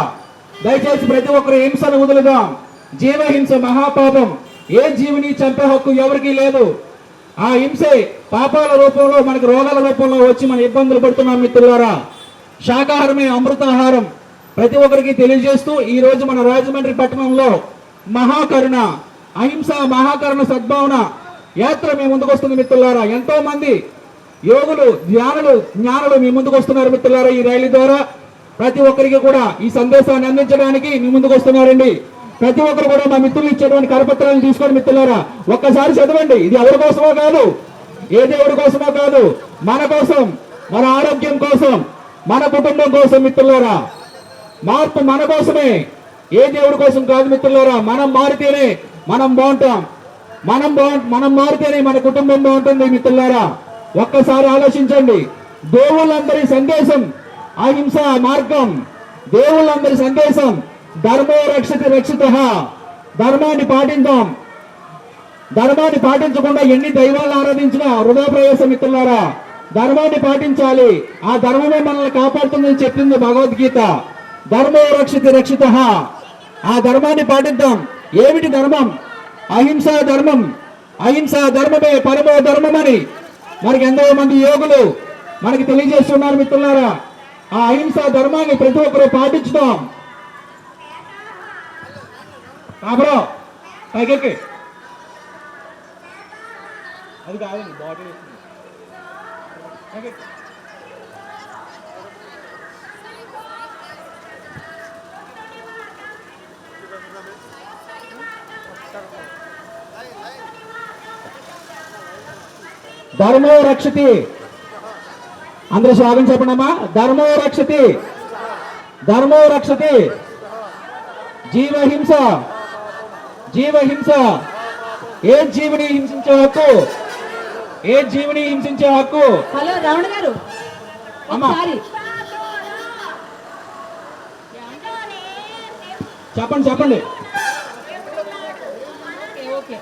దయచేసి ప్రతి ఒక్కరు హింసను వదులుదాం. జీవహింస మహాపాపం. ఏ జీవిని చంపే హక్కు ఎవరికీ లేదు. ఆ హింసే పాపాల రూపంలో మనకు రోగాల రూపంలో వచ్చి మన ఇబ్బందులు పడుతున్నాం మిత్రులారా. శాకాహారమే అమృతాహారం ప్రతి ఒక్కరికి తెలియజేస్తూ ఈ రోజు మన రాజమండ్రి పట్టణంలో మహాకరుణ అహింస మహాకరుణ సద్భావన యాత్ర మీ ముందుకు వస్తుంది మిత్రులారా. ఎంతో మంది యోగులు, జ్ఞానులు మీ ముందుకు వస్తున్నారు మిత్రులారా. ఈ ర్యాలీ ద్వారా ప్రతి ఒక్కరికి కూడా ఈ సందేశాన్ని అందించడానికి మీ ముందుకు వస్తున్నారండి. ప్రతి ఒక్కరు కూడా మా మిత్రులు ఇచ్చేటువంటి కరపత్రాలను తీసుకొని మిత్రులారా ఒక్కసారి చదవండి. ఇది ఎవరి కోసమో కాదు, ఏ దేవుడి కోసమో కాదు, మన కోసం, మన ఆరోగ్యం కోసం, మన కుటుంబం కోసం మిత్రులారా. మార్పు మన కోసమే, ఏ దేవుడి కోసం కాదు మిత్రులారా. మనం మారితేనే మనం బాగుంటాం, మనం మారితేనే మన కుటుంబం బాగుంటుంది మిత్రులారా. ఒక్కసారి ఆలోచించండి. దేవుళ్ళందరి సందేశం అహింస మార్గం. దేవుళ్ళందరి సందేశం ధర్మో రక్షతి రక్షితః. ధర్మాన్ని పాటిద్దాం. ధర్మాన్ని పాటించకుండా ఎన్ని దైవాలను ఆరాధించినా వృధా ప్రయాసం మిత్రులారా. ధర్మాన్ని పాటించాలి. ఆ ధర్మమే మనల్ని కాపాడుతుందని చెప్పింది భగవద్గీత. ధర్మో రక్షతి రక్షితః. ఆ ధర్మాన్ని పాటిద్దాం. ఏమిటి ధర్మం? అహింసా ధర్మం. అహింసా ధర్మమే పరమో ధర్మమని మనకి ఎంతో మంది యోగులు మనకి తెలియజేస్తున్నారు మిత్రులారా. ఆ అహింసా ధర్మాన్ని ప్రతి ఒక్కరూ పాటించుదాం. బ్రో పైకి అది కాదండి బాటిల్ ధర్మో రక్షతి. అందరూ స్వాగతం చెప్పండమ్మా. ధర్మో రక్షతి, ధర్మో రక్షతి. జీవహింస, జీవహింస. ఏ జీవిని హింసించే హక్కు, ఏ జీవిని హింసించే హక్కు. హలో రమణ గారు, అమ్మా చెప్పండి చెప్పండి. ఓకే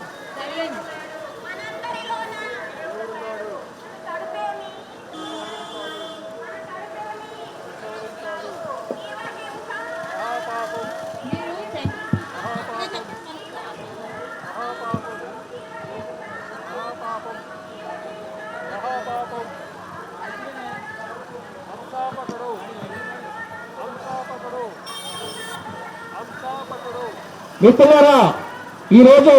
మిత్రులారా, ఈరోజు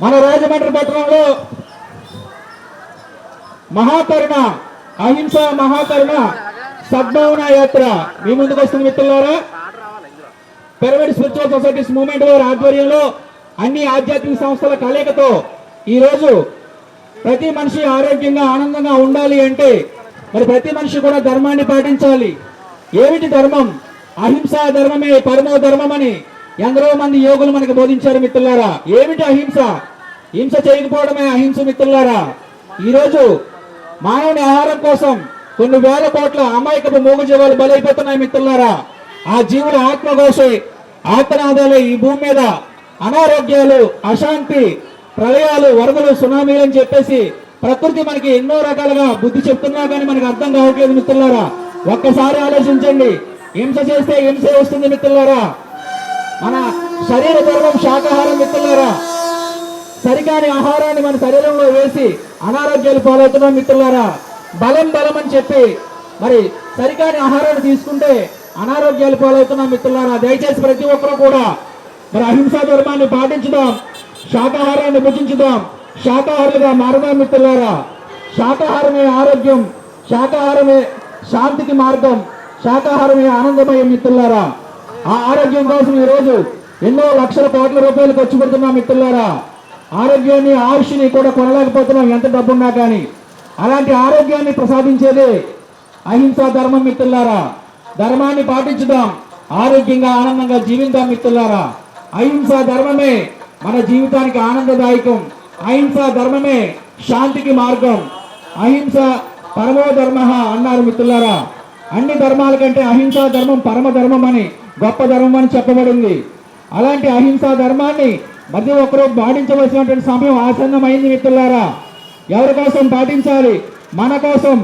మన రాజమండ్రి పట్టణంలో మహాకరుణ అహింస మహాకరుణ సద్భావన యాత్ర మీ ముందుకు వస్తుంది మిత్రులారా. పిరమిడ్ స్పిరిచువల్ సొసైటీస్ మూవ్మెంట్ వారి ఆధ్వర్యంలో అన్ని ఆధ్యాత్మిక సంస్థల కలయికతో ఈరోజు ప్రతి మనిషి ఆరోగ్యంగా ఆనందంగా ఉండాలి అంటే మరి ప్రతి మనిషి కూడా ధర్మాన్ని పాటించాలి. ఏమిటి ధర్మం? అహింసా ధర్మమే పరమో ధర్మమని ఎందరో మంది యోగులు మనకు బోధించారు మిత్రులారా. ఏమిటి అహింస? హింస చేయకపోవడమే అహింస మిత్రులారా. ఈరోజు మానవుని ఆహారం కోసం కొన్ని వేల కోట్ల అమాయకపు మూగజీవాలు బలైపోతున్నాయి మిత్రులారా. ఆ జీవుల ఆత్మఘోషే ఆత్మనాదాలే ఈ భూమి మీద అనారోగ్యాలు, అశాంతి, ప్రళయాలు, వరదలు, సునామీలు అని చెప్పేసి ప్రకృతి మనకి ఎన్నో రకాలుగా బుద్ధి చెప్తున్నా కానీ మనకు అర్థం కావట్లేదు మిత్రులారా. ఒక్కసారి ఆలోచించండి. హింస చేస్తే హింసే వస్తుంది మిత్రులారా. మన శరీర ధర్మం శాకాహారం మిత్రులారా. సరికాని ఆహారాన్ని మన శరీరంలో వేసి అనారోగ్యాలు పాలవుతున్నాం మిత్రులారా. బలం బలం అని చెప్పి మరి సరికాని ఆహారాన్ని తీసుకుంటే అనారోగ్యాలు పాలవుతున్నాం మిత్రులారా. దయచేసి ప్రతి ఒక్కరూ కూడా మరి అహింసా ధర్మాన్ని పాటించుదాం, శాకాహారాన్ని భుజించుదాం. శాకాహారులుగా మారదాం మిత్రులారా. శాకాహారమే ఆరోగ్యం, శాకాహారమే శాంతికి మార్గం, శాకాహారమే ఆనందమయం మిత్రులారా. ఆ ఆరోగ్యం కోసం ఈరోజు ఎన్నో లక్షల కోట్ల రూపాయలు ఖర్చు పెడుతున్నాం మిత్రులారా. ఆరోగ్యాన్ని ఆయుష్ని కూడా కొనలేకపోతున్నాం ఎంత డబ్బున్నా కానీ. అలాంటి ఆరోగ్యాన్ని ప్రసాదించేదే అహింసా ధర్మం మిత్రులారా. ధర్మాన్ని పాటించుదాం, ఆరోగ్యంగా ఆనందంగా జీవిద్దాం మిత్రులారా. అహింసా ధర్మమే మన జీవితానికి ఆనందదాయకం, అహింసా ధర్మమే శాంతికి మార్గం. అహింస పరమో ధర్మ అన్నారు మిత్రులారా. అన్ని ధర్మాల కంటే అహింసా ధర్మం పరమ ధర్మం అని, గొప్ప ధర్మం అని చెప్పబడింది. అలాంటి అహింసా ధర్మాన్ని ప్రతి ఒక్కరూ పాటించవలసినటువంటి సమయం ఆసన్నమైంది మిత్రులారా. ఎవరి కోసం పాటించాలి? మన కోసం,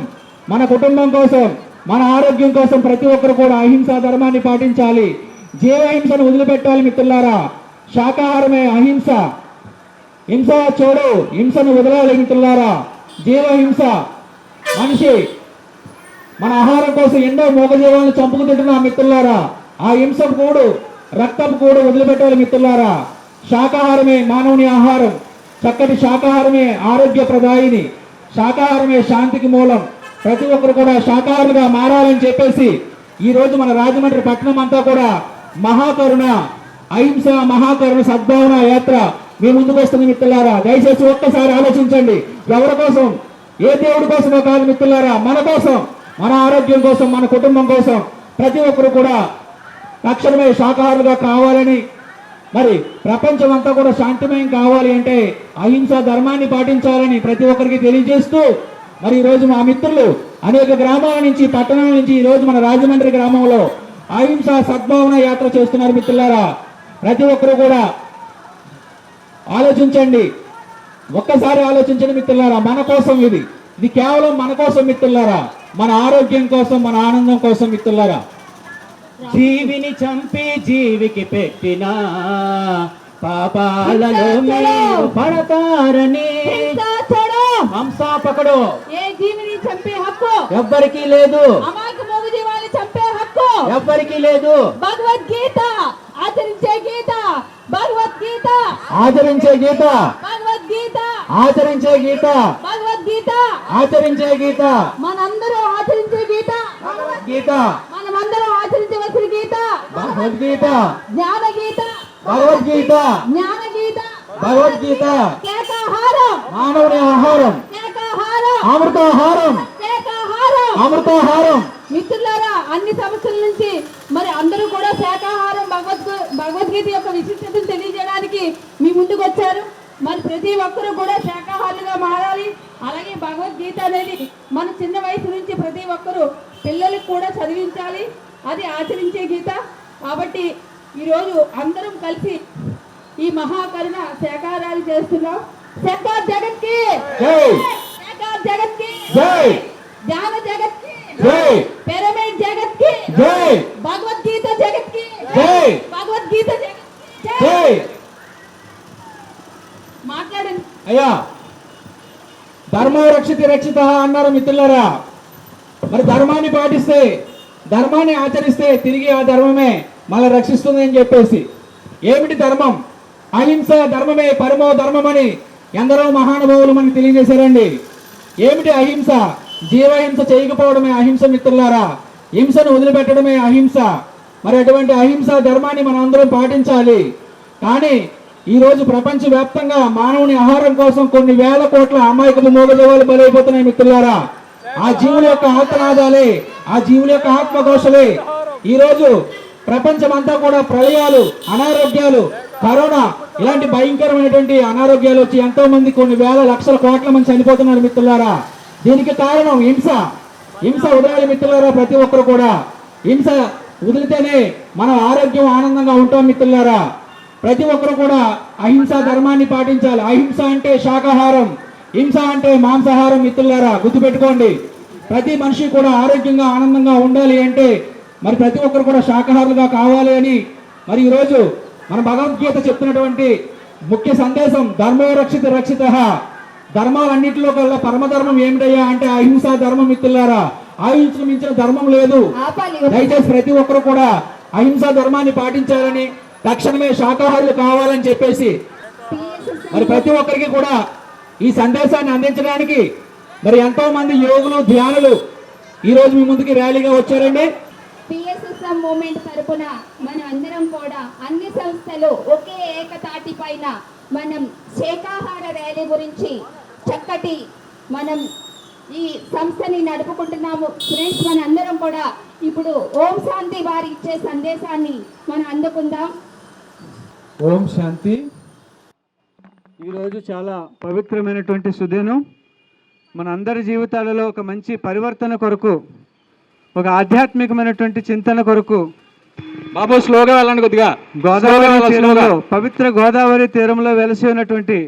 మన కుటుంబం కోసం, మన ఆరోగ్యం కోసం ప్రతి ఒక్కరు కూడా అహింసా ధర్మాన్ని పాటించాలి. జీవహింసను వదిలిపెట్టాలి మిత్రులారా. శాకాహారమే అహింస. హింస చూడు, హింసను వదలాలి మిత్రులారా. జీవహింస, మనిషి మన ఆహారం కోసం ఎన్నో మూగజీవాలను చంపుకు తింటున్నాం మిత్రులారా. ఆ హింసపు కూడు, రక్తపు కూడు వదిలిపెట్టాలి మిత్రులారా. శాకాహారమే మానవుని ఆహారం. చక్కటి శాకాహారమే ఆరోగ్య ప్రదాయిని, శాకాహారమే శాంతికి మూలం. ప్రతి ఒక్కరు కూడా శాకాహారులుగా మారాలని చెప్పేసి ఈరోజు మన రాజమండ్రి పట్టణం అంతా కూడా మహాకరుణ, అహింస మహాకరుణ సద్భావన యాత్ర మీ ముందుకు వస్తుంది మిత్రులారా. దయచేసి ఒక్కసారి ఆలోచించండి. ఎవరి కోసం, ఏ దేవుడి కోసమో కాదు మిత్రులారా, మన కోసం, మన ఆరోగ్యం కోసం, మన కుటుంబం కోసం ప్రతి ఒక్కరు కూడా తక్షణమే శాకాహారులుగా కావాలని, మరి ప్రపంచం అంతా కూడా శాంతిమయం కావాలి అంటే అహింసా ధర్మాన్ని పాటించాలని ప్రతి ఒక్కరికి తెలియజేస్తూ, మరి ఈరోజు మా మిత్రులు అనేక గ్రామాల నుంచి, పట్టణాల నుంచి ఈరోజు మన రాజమండ్రి గ్రామంలో అహింసా సద్భావన యాత్ర చేస్తున్నారు మిత్రులారా. ప్రతి ఒక్కరు కూడా ఆలోచించండి, ఒక్కసారి ఆలోచించండి మిత్రులారా. మన కోసం ఇది కేవలం మన కోసం మిత్రులారా, మన ఆరోగ్యం కోసం, మన ఆనందం కోసం మిత్రులారా. జీవిని చంపి జీవికి పెట్టిన పాపాలలో మీరు పడతారని హంసా పకడు. ఏ జీవిని చంపే హక్కు ఎవ్వరికీ లేదు, అమాయక మూగజీవాన్ని చంపే హక్కు ఎవ్వరికీ లేదు. భగవద్గీత ఆచరించే గీత, భగవద్గీత ఆచరించే గీత, భగవద్గీత ఆచరించే గీత, భగవద్గీత ఆచరించే గీత, మనందరూ ఆచరించే గీత, గీత, మనమందరం ఆచరించవలసిన గీత, భగవద్గీత, జ్ఞాన గీత, భగవద్గీత, జ్ఞాన గీత, భగవద్గీత. శాకాహారం మానవుని ఆహారం, శాకాహారం, అమృతాహారం, శాకాహారం, అమృతాహారం. మిత్రులారా, అన్ని సమస్యల నుంచి మరి అందరూ కూడా శాకాహారం భగవద్గీత యొక్క విశిష్టతను తెలియజేయడానికి మీ ముందుకు వచ్చారు. మరి ప్రతి ఒక్కరూ కూడా శాకాహారులుగా మారాలి. అలాగే భగవద్గీత అనేది మన చిన్న వయసు నుంచి ప్రతి ఒక్కరూ పిల్లలకు కూడా చదివించాలి. అది ఆచరించే గీత. కాబట్టి ఈరోజు అందరం కలిసి ఈ మహాకరుణ శాకాహారాలు చేస్తున్నాం. శాఖాహార జగత్కి జై, శాఖాహార జగత్కి జై, జ్ఞాన జగత్కి జై, పిరమిడ్ జగత్కి జై, భగవద్గీత జగత్కి జై, భగవద్గీత జగత్కి జై. మాట్లాడండి అయ్యా, ధర్మో రక్షిత రక్షిత అన్నారు మిత్రులారా. మరి ధర్మాన్ని పాటిస్తే, ధర్మాన్ని ఆచరిస్తే తిరిగి ఆ ధర్మమే మనల్ని రక్షిస్తుంది అని చెప్పేసి. ఏమిటి ధర్మం? అహింస ధర్మమే పరమో ధర్మమని ఎందరో మహానుభావులు మనకు తెలియజేశారండి. ఏమిటి అహింస? జీవహింస చేయకపోవడమే అహింస మిత్రులారా. హింసను వదిలిపెట్టడమే అహింస. మరి అటువంటి అహింస ధర్మాన్ని మనం అందరం పాటించాలి. కానీ ఈరోజు ప్రపంచవ్యాప్తంగా మానవుని ఆహారం కోసం కొన్ని వేల కోట్ల అమాయకపు మూగజీవాలు బలైపోతున్నాయి మిత్రులారా. ఆ జీవుల యొక్క ఆత్మనాదాలే, ఆ జీవుల యొక్క ఆత్మఘోషలే ఈరోజు ప్రపంచమంతా కూడా ప్రళయాలు, అనారోగ్యాలు, కరోనా ఇలాంటి భయంకరమైనటువంటి అనారోగ్యాలు వచ్చి ఎంతో మంది కొన్ని వేల లక్షల కోట్ల మంది చనిపోతున్నారు మిత్రులారా. దీనికి కారణం హింస. హింస వదలాలి మిత్రులారా. ప్రతి ఒక్కరు కూడా హింస వదిలితేనే మనం ఆరోగ్యం, ఆనందంగా ఉంటాం మిత్రులారా. ప్రతి ఒక్కరు కూడా అహింసా ధర్మాన్ని పాటించాలి. అహింస అంటే శాకాహారం, హింస అంటే మాంసాహారం మిత్రులారా. గుర్తుపెట్టుకోండి. ప్రతి మనిషి కూడా ఆరోగ్యంగా, ఆనందంగా ఉండాలి అంటే మరి ప్రతి ఒక్కరు కూడా శాకాహారులుగా కావాలి అని మరి ఈరోజు మన భగవద్గీత చెప్తున్నటువంటి ముఖ్య సందేశం ధర్మో రక్షిత రక్షిత. ధర్మాలన్నింటిలో కల్లా పరమధర్మం ఏమిటయ్యా అంటే అహింసా ధర్మం మిత్రులారా. అహింసను మించిన ధర్మం లేదు. దయచేసి ప్రతి ఒక్కరు కూడా అహింసా ధర్మాన్ని పాటించాలని, తక్షణమే శాకాహారులు కావాలని చెప్పేసి మరి ప్రతి ఒక్కరికి కూడా ఈ సందేశాన్ని అందించడానికి మరి ఎంతో మంది యోగులు ధ్యానులు ఈరోజు మీ ముందుకి ర్యాలీగా వచ్చారండి. పిఎస్ఎస్ఎం మూమెంట్ తరపున మనం అందరం కూడా అన్ని సంస్థలు ఒకే ఏకతాటి పైన మనం శాకాహార ర్యాలీ గురించి చక్కటి మనం ఈ సంస్థని నడుపుకుంటున్నాము. ఫ్రెండ్స్, మన అందరం కూడా ఇప్పుడు ఓం శాంతి వారి ఇచ్చే సందేశాన్ని మనం అందుకుందాం. ఓం శాంతి. ఈరోజు చాలా పవిత్రమైనటువంటి సుదినం. మన అందరి జీవితాలలో ఒక మంచి పరివర్తన కొరకు, ఒక ఆధ్యాత్మికమైనటువంటి చింతన కొరకు బాబు స్లోగా వెళ్ళండి కొద్దిగా. గోదావరి తీరంలో, పవిత్ర గోదావరి తీరంలో వెలసి ఉన్నటువంటి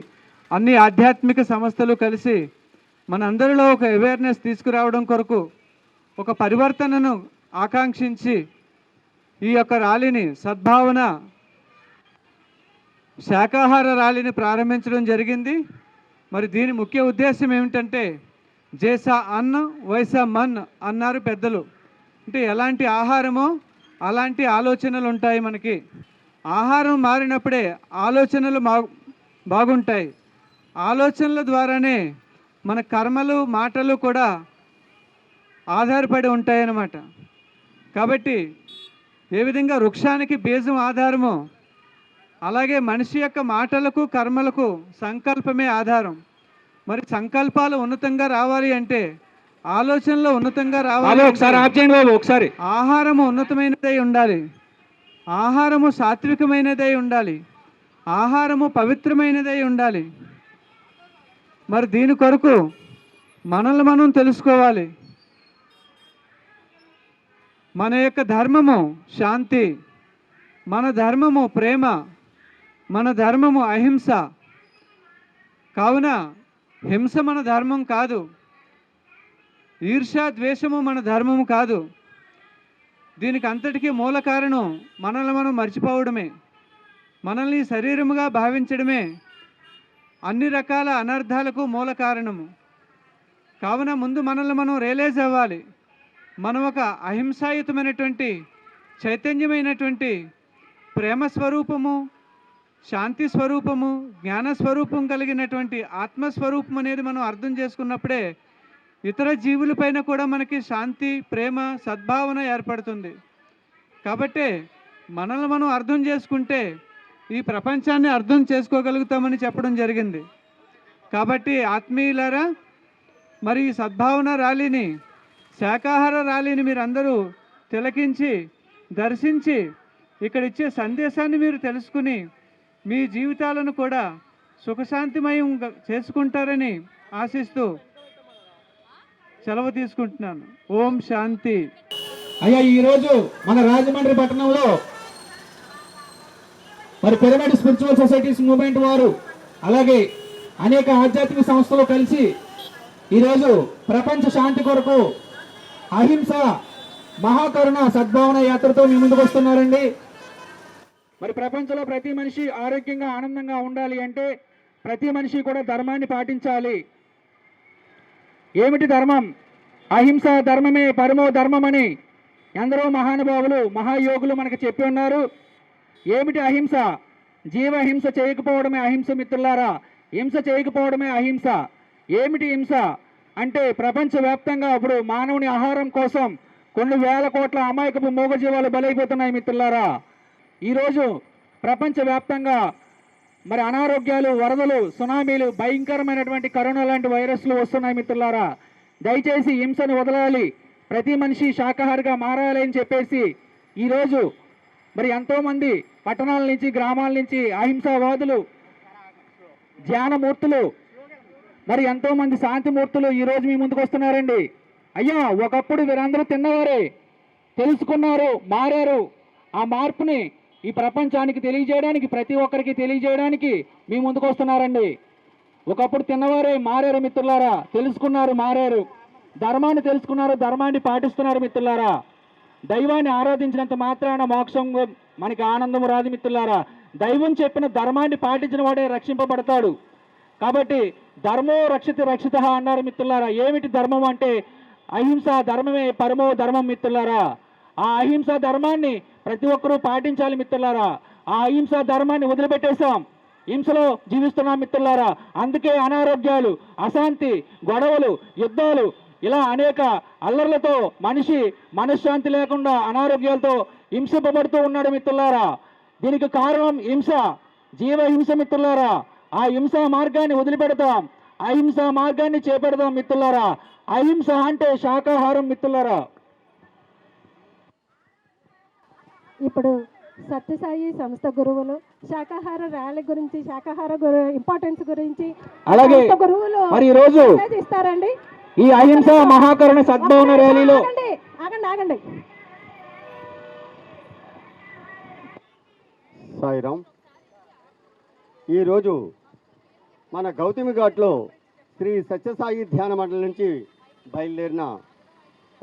అన్ని ఆధ్యాత్మిక సంస్థలు కలిసి మన అందరిలో ఒక అవేర్నెస్ తీసుకురావడం కొరకు, ఒక పరివర్తనను ఆకాంక్షించి ఈ యొక్క ర్యాలీని, సద్భావన శాకాహార ర్యాలీని ప్రారంభించడం జరిగింది. మరి దీని ముఖ్య ఉద్దేశం ఏమిటంటే, జైసా అన్న వైసా మన్ అన్నారు పెద్దలు. అంటే ఎలాంటి ఆహారమో అలాంటి ఆలోచనలు ఉంటాయి మనకి. ఆహారం మారినప్పుడే ఆలోచనలు బాగుంటాయి. ఆలోచనల ద్వారానే మన కర్మలు, మాటలు కూడా ఆధారపడి ఉంటాయన్నమాట. కాబట్టి ఏ విధంగా వృక్షానికి బీజం ఆధారమో, అలాగే మనిషి యొక్క మాటలకు, కర్మలకు సంకల్పమే ఆధారం. మరి సంకల్పాలు ఉన్నతంగా రావాలి అంటే, ఆలోచనలు ఉన్నతంగా రావాలి. ఒకసారి ఆప్ చేయండి బాబు. ఒకసారి ఆహారము ఉన్నతమైనదై ఉండాలి. ఆహారము సాత్వికమైనదై ఉండాలి. ఆహారము పవిత్రమైనదై ఉండాలి. మరి దీని కొరకు మనల్ని మనం తెలుసుకోవాలి. మన యొక్క ధర్మము శాంతి, మన ధర్మము ప్రేమ, మన ధర్మము అహింస. కావున హింస మన ధర్మం కాదు, ఈర్ష్య ద్వేషము మన ధర్మము కాదు. దీనికి అంతటికీ మూల కారణం మనల్ని మనం మర్చిపోవడమే, మనల్ని శరీరముగా భావించడమే అన్ని రకాల అనర్థాలకు మూల కారణము. కావున ముందు మనల్ని మనం రియలైజ్ అవ్వాలి. మనం ఒక అహింసాయుతమైనటువంటి, చైతన్యమైనటువంటి ప్రేమ స్వరూపము, శాంతి స్వరూపము, జ్ఞాన స్వరూపం కలిగినటువంటి ఆత్మస్వరూపం అనేది మనం అర్థం చేసుకున్నప్పుడే ఇతర జీవులపైన కూడా మనకి శాంతి, ప్రేమ, సద్భావన ఏర్పడుతుంది. కాబట్టి మనల్ని మనం అర్థం చేసుకుంటే ఈ ప్రపంచాన్ని అర్థం చేసుకోగలుగుతామని చెప్పడం జరిగింది. కాబట్టి ఆత్మీయులారా, మరి ఈ సద్భావన ర్యాలీని, శాకాహార ర్యాలీని మీరందరూ తిలకించి, దర్శించి, ఇక్కడ ఇచ్చే సందేశాన్ని మీరు తెలుసుకుని మీ జీవితాలను కూడా సుఖశాంతిమయం చేసుకుంటారని ఆశిస్తూ సెలవు తీసుకుంటున్నాను. ఓం శాంతి. అయ్యా, ఈరోజు మన రాజమండ్రి పట్టణంలో మరి పిరమిడ్ స్పిరిచువల్ సొసైటీస్ మూవ్మెంట్ వారు, అలాగే అనేక ఆధ్యాత్మిక సంస్థలు కలిసి ఈరోజు ప్రపంచ శాంతి కొరకు అహింస, మహాకరుణ, సద్భావన యాత్రతో మీ ముందుకు వస్తున్నారండి. మరి ప్రపంచంలో ప్రతి మనిషి ఆరోగ్యంగా, ఆనందంగా ఉండాలి అంటే ప్రతి మనిషి కూడా ధర్మాన్ని పాటించాలి. ఏమిటి ధర్మం? అహింస ధర్మమే పరమో ధర్మమని ఎందరో మహానుభావులు, మహాయోగులు మనకు చెప్పి ఉన్నారు. ఏమిటి అహింస? జీవహింస చేయకపోవడమే అహింస మిత్రులారా. హింస చేయకపోవడమే అహింస. ఏమిటి హింస అంటే, ప్రపంచవ్యాప్తంగా ఇప్పుడు మానవుని ఆహారం కోసం కొన్ని వేల కోట్ల అమాయకపు మూగజీవాలు బలైపోతున్నాయి మిత్రులారా. ఈరోజు ప్రపంచవ్యాప్తంగా మరి అనారోగ్యాలు, వరదలు, సునామీలు, భయంకరమైనటువంటి కరోనా లాంటి వైరస్లు వస్తున్నాయి మిత్రులారా. దయచేసి హింసను వదలాలి, ప్రతి మనిషి శాకాహారిగా మారాలి అని చెప్పేసి ఈరోజు మరి ఎంతోమంది పట్టణాల నుంచి, గ్రామాల నుంచి అహింసావాదులు, ధ్యానమూర్తులు, మరి ఎంతోమంది శాంతిమూర్తులు ఈరోజు మీ ముందుకు వస్తున్నారండి. అయ్యా, ఒకప్పుడు వీరందరూ తిన్నవారే, తెలుసుకున్నారు, మారారు. ఆ మార్పుని ఈ ప్రపంచానికి తెలియజేయడానికి, ప్రతి ఒక్కరికి తెలియజేయడానికి మీ ముందుకు వస్తున్నారండి. ఒకప్పుడు తిన్నవారే మారారు మిత్రులారా, తెలుసుకున్నారు, మారారు, ధర్మాన్ని తెలుసుకున్నారు, ధర్మాన్ని పాటిస్తున్నారు మిత్రులారా. దైవాన్ని ఆరాధించినంత మాత్రాన మోక్షం మనకి ఆనందం రాదు మిత్రులారా. దైవం చెప్పిన ధర్మాన్ని పాటించిన వాడే రక్షింపబడతాడు. కాబట్టి ధర్మో రక్షిత రక్షిత అన్నారు మిత్రులారా. ఏమిటి ధర్మం అంటే, అహింస ధర్మమే పరమో ధర్మం మిత్రులారా. ఆ అహింస ధర్మాన్ని ప్రతి ఒక్కరూ పాటించాలి మిత్రులారా. ఆ అహింస ధర్మాన్ని వదిలిపెట్టేశాం. హింసలో జీవిస్తున్నాం మిత్రులారా. అందుకే అనారోగ్యాలు, అశాంతి, గొడవలు, యుద్ధాలు ఇలా అనేక అల్లర్లతో మనిషి మనశ్శాంతి లేకుండా అనారోగ్యాలతో హింసింపబడుతూ ఉన్నాడు మిత్రులారా. దీనికి కారణం హింస, జీవహింస మిత్రులారా. ఆ హింసా మార్గాన్ని వదిలిపెడతాం, అహింసా మార్గాన్ని చేపడదాం మిత్రులారా. అహింస అంటే శాకాహారం మిత్రులారా. ఇప్పుడు సత్యసాయి సంస్థ గురువులు శాకాహార ర్యాలీ గురించి, శాకాహార ఇంపార్టెన్స్ గురించి అలాగే గురువులు మరి ఈ రోజు ఇస్తారండి. ఈ అహింస మహాకరుణ సద్భావన ర్యాలీలో ఆగండి. సాయిరామ్. ఈరోజు మన గౌతమి ఘాట్లో శ్రీ సత్యసాయి ధ్యాన మండలి నుంచి బయలుదేరిన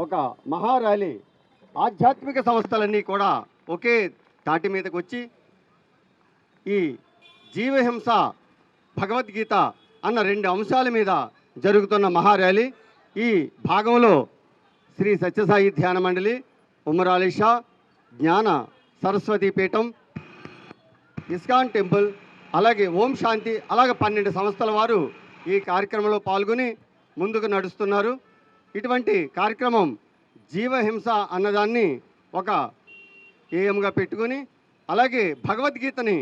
ఒక మహా ర్యాలీ ఆధ్యాత్మిక సంస్థలన్నీ కూడా ఒకే తాటి మీదకి వచ్చి ఈ జీవహింస, భగవద్గీత అన్న 2 అంశాల మీద జరుగుతున్న మహా ర్యాలీ. ఈ భాగంలో శ్రీ సత్యసాయి ధ్యాన మండలి, ఉమరాలిషా, జ్ఞాన సరస్వతి పీఠం, ఇస్కాన్ టెంపుల్, అలాగే ఓం శాంతి, అలాగే 12 సంస్థల వారు ఈ కార్యక్రమంలో పాల్గొని ముందుకు నడుస్తున్నారు. ఇటువంటి కార్యక్రమం జీవహింస అన్నదాన్ని ఒక ఏయంగా పెట్టుకొని, అలాగే భగవద్గీతని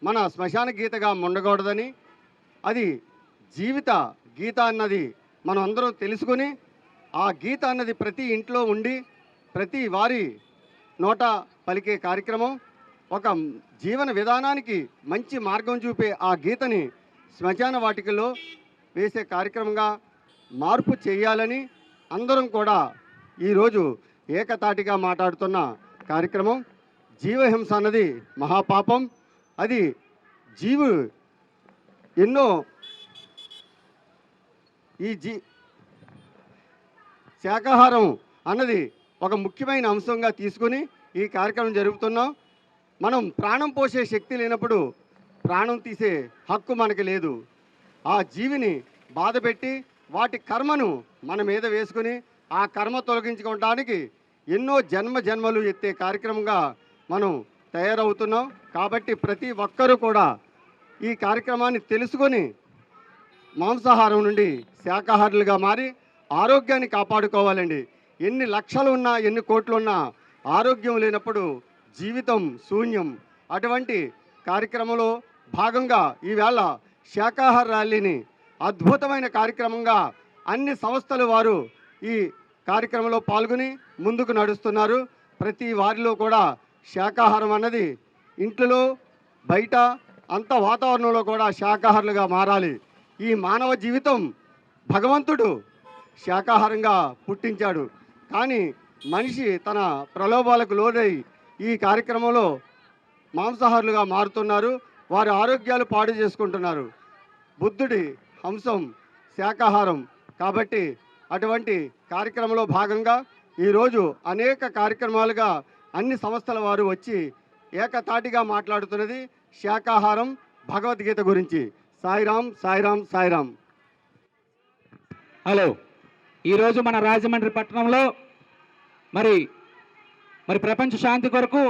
మన శ్మశాన గీతగా ఉండకూడదని, అది జీవిత గీత అన్నది మనం అందరం తెలుసుకొని, ఆ గీత అన్నది ప్రతి ఇంట్లో ఉండి ప్రతి వారి నోట పలికే కార్యక్రమం, ఒక జీవన విధానానికి మంచి మార్గం చూపే ఆ గీతని శ్మశాన వాటికలో వేసే కార్యక్రమంగా మార్పు చేయాలని అందరం కూడా ఈరోజు ఏకతాటిగా మాట్లాడుతున్న కార్యక్రమం. జీవహింస అన్నది మహాపాపం. అది ఎన్నో శాకాహారం అన్నది ఒక ముఖ్యమైన అంశంగా తీసుకుని ఈ కార్యక్రమం జరుపుతున్నాం. మనం ప్రాణం పోసే శక్తి లేనప్పుడు ప్రాణం తీసే హక్కు మనకి లేదు. ఆ జీవిని బాధపెట్టి వాటి కర్మను మన మీద వేసుకుని ఆ కర్మ తొలగించుకోవడానికి ఎన్నో జన్మలు ఎత్తే కార్యక్రమంగా మనం తయారవుతున్నాం. కాబట్టి ప్రతి ఒక్కరూ కూడా ఈ కార్యక్రమాన్ని తెలుసుకొని మాంసాహారం నుండి శాకాహారులుగా మారి ఆరోగ్యాన్ని కాపాడుకోవాలండి. ఎన్ని లక్షలు ఉన్నా, ఎన్ని కోట్లు ఉన్నా ఆరోగ్యం లేనప్పుడు జీవితం శూన్యం. అటువంటి కార్యక్రమంలో భాగంగా ఈవేళ శాకాహార ర్యాలీని అద్భుతమైన కార్యక్రమంగా అన్ని సంస్థల వారు ఈ కార్యక్రమంలో పాల్గొని ముందుకు నడుస్తున్నారు. ప్రతి వారిలో కూడా శాకాహారం అన్నది ఇంట్లో బయట అంత వాతావరణంలో కూడా శాకాహారులుగా మారాలి. ఈ మానవ జీవితం భగవంతుడు శాకాహారంగా పుట్టించాడు. కానీ మనిషి తన ప్రలోభాలకు లోనై ఈ కార్యక్రమంలో మాంసాహారులుగా మారుతున్నారు. వారి ఆరోగ్యాలు పాడు చేసుకుంటున్నారు. బుద్ధుడి అంశం శాకాహారం. కాబట్టి అటువంటి కార్యక్రమంలో భాగంగా ఈరోజు అనేక కార్యక్రమాలుగా అన్ని సంస్థల వారు వచ్చి ఏకతాటిగా మాట్లాడుతున్నది శాకాహారం, భగవద్గీత గురించి. సాయిరామ్, సాయిరామ్, సాయిరామ్. హలో, ఈరోజు మన రాజమండ్రి పట్టణంలో మరి ప్రపంచ శాంతి కొరకు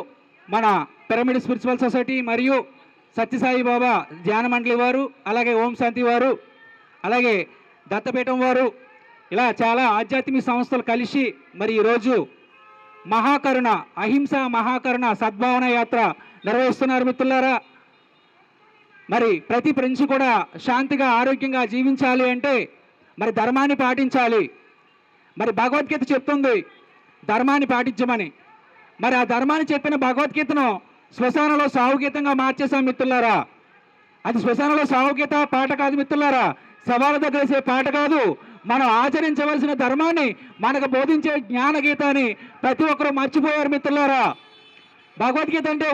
మన పిరమిడ్ స్పిరిచువల్ సొసైటీ మరియు సత్యసాయి బాబా ధ్యాన మండలి వారు, అలాగే ఓం శాంతి వారు, అలాగే దత్తపీఠం వారు, ఇలా చాలా ఆధ్యాత్మిక సంస్థలు కలిసి మరి ఈరోజు మహాకరుణ, అహింస మహాకరుణ సద్భావన యాత్ర నిర్వహిస్తున్నారు మిత్రులారా. మరి ప్రతి మనిషి కూడా శాంతిగా ఆరోగ్యంగా జీవించాలి అంటే మరి ధర్మాన్ని పాటించాలి. మరి భగవద్గీత చెప్తుంది ధర్మాన్ని పాటించమని. మరి ఆ ధర్మాన్ని చెప్పిన భగవద్గీతను శ్మశానంలో సావుగీతంగా మార్చేశాం మిత్రులారా. అది శ్మశానంలో సావుగీత పాట కాదు మిత్రులారా, సవాళ్ళ దగ్గర వేసే పాట కాదు. మనం ఆచరించవలసిన ధర్మాన్ని మనకు బోధించే జ్ఞానగీత అని ప్రతి ఒక్కరూ మర్చిపోయారు మిత్రులారా. భగవద్గీత అంటే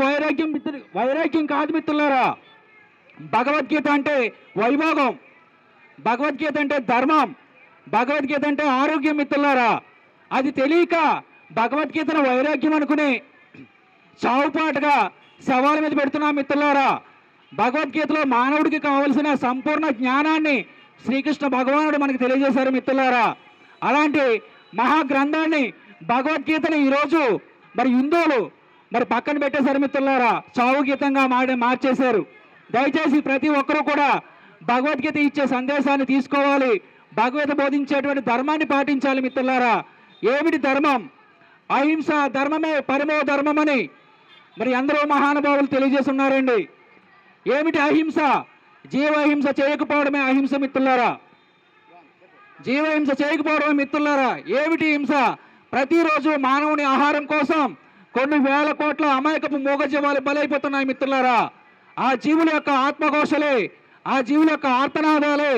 వైరాగ్యం కాదు మిత్రులారా. భగవద్గీత అంటే వైభోగం, భగవద్గీత అంటే ధర్మం, భగవద్గీత అంటే ఆరోగ్యం మిత్రులారా. అది తెలియక భగవద్గీతను వైరాగ్యం అనుకుని చావుపాటుగా శవాల మీద పెడుతున్నాం మిత్రులారా. భగవద్గీతలో మానవుడికి కావలసిన సంపూర్ణ జ్ఞానాన్ని శ్రీకృష్ణ భగవానుడు మనకు తెలియజేశారు మిత్రులారా. అలాంటి మహాగ్రంథాన్ని భగవద్గీతని ఈరోజు మరి హిందువులు మరి పక్కన పెట్టేశారు మిత్రులారా. చావు గీతంగా మార్చేశారు. దయచేసి ప్రతి ఒక్కరూ కూడా భగవద్గీత ఇచ్చే సందేశాన్ని తీసుకోవాలి. భగవద్గీత బోధించేటువంటి ధర్మాన్ని పాటించాలి మిత్రులారా. ఏమిటి ధర్మం? అహింస ధర్మమే పరమో ధర్మమని మరి అందరూ మహానుభావులు తెలియజేస్తున్నారండి. ఏమిటి అహింస? జీవహింస చేయకపోవడమే అహింస మిత్రులారా. జీవహింస చేయకపోవడమే మిత్రులారా. ఏమిటి హింస? ప్రతిరోజు మానవుని ఆహారం కోసం కొన్ని వేల కోట్ల అమాయకపు మూగజీవాలు బలైపోతున్నాయి మిత్రులారా. ఆ జీవుల యొక్క ఆత్మఘోషలే, ఆ జీవుల యొక్క ఆర్తనాదాలే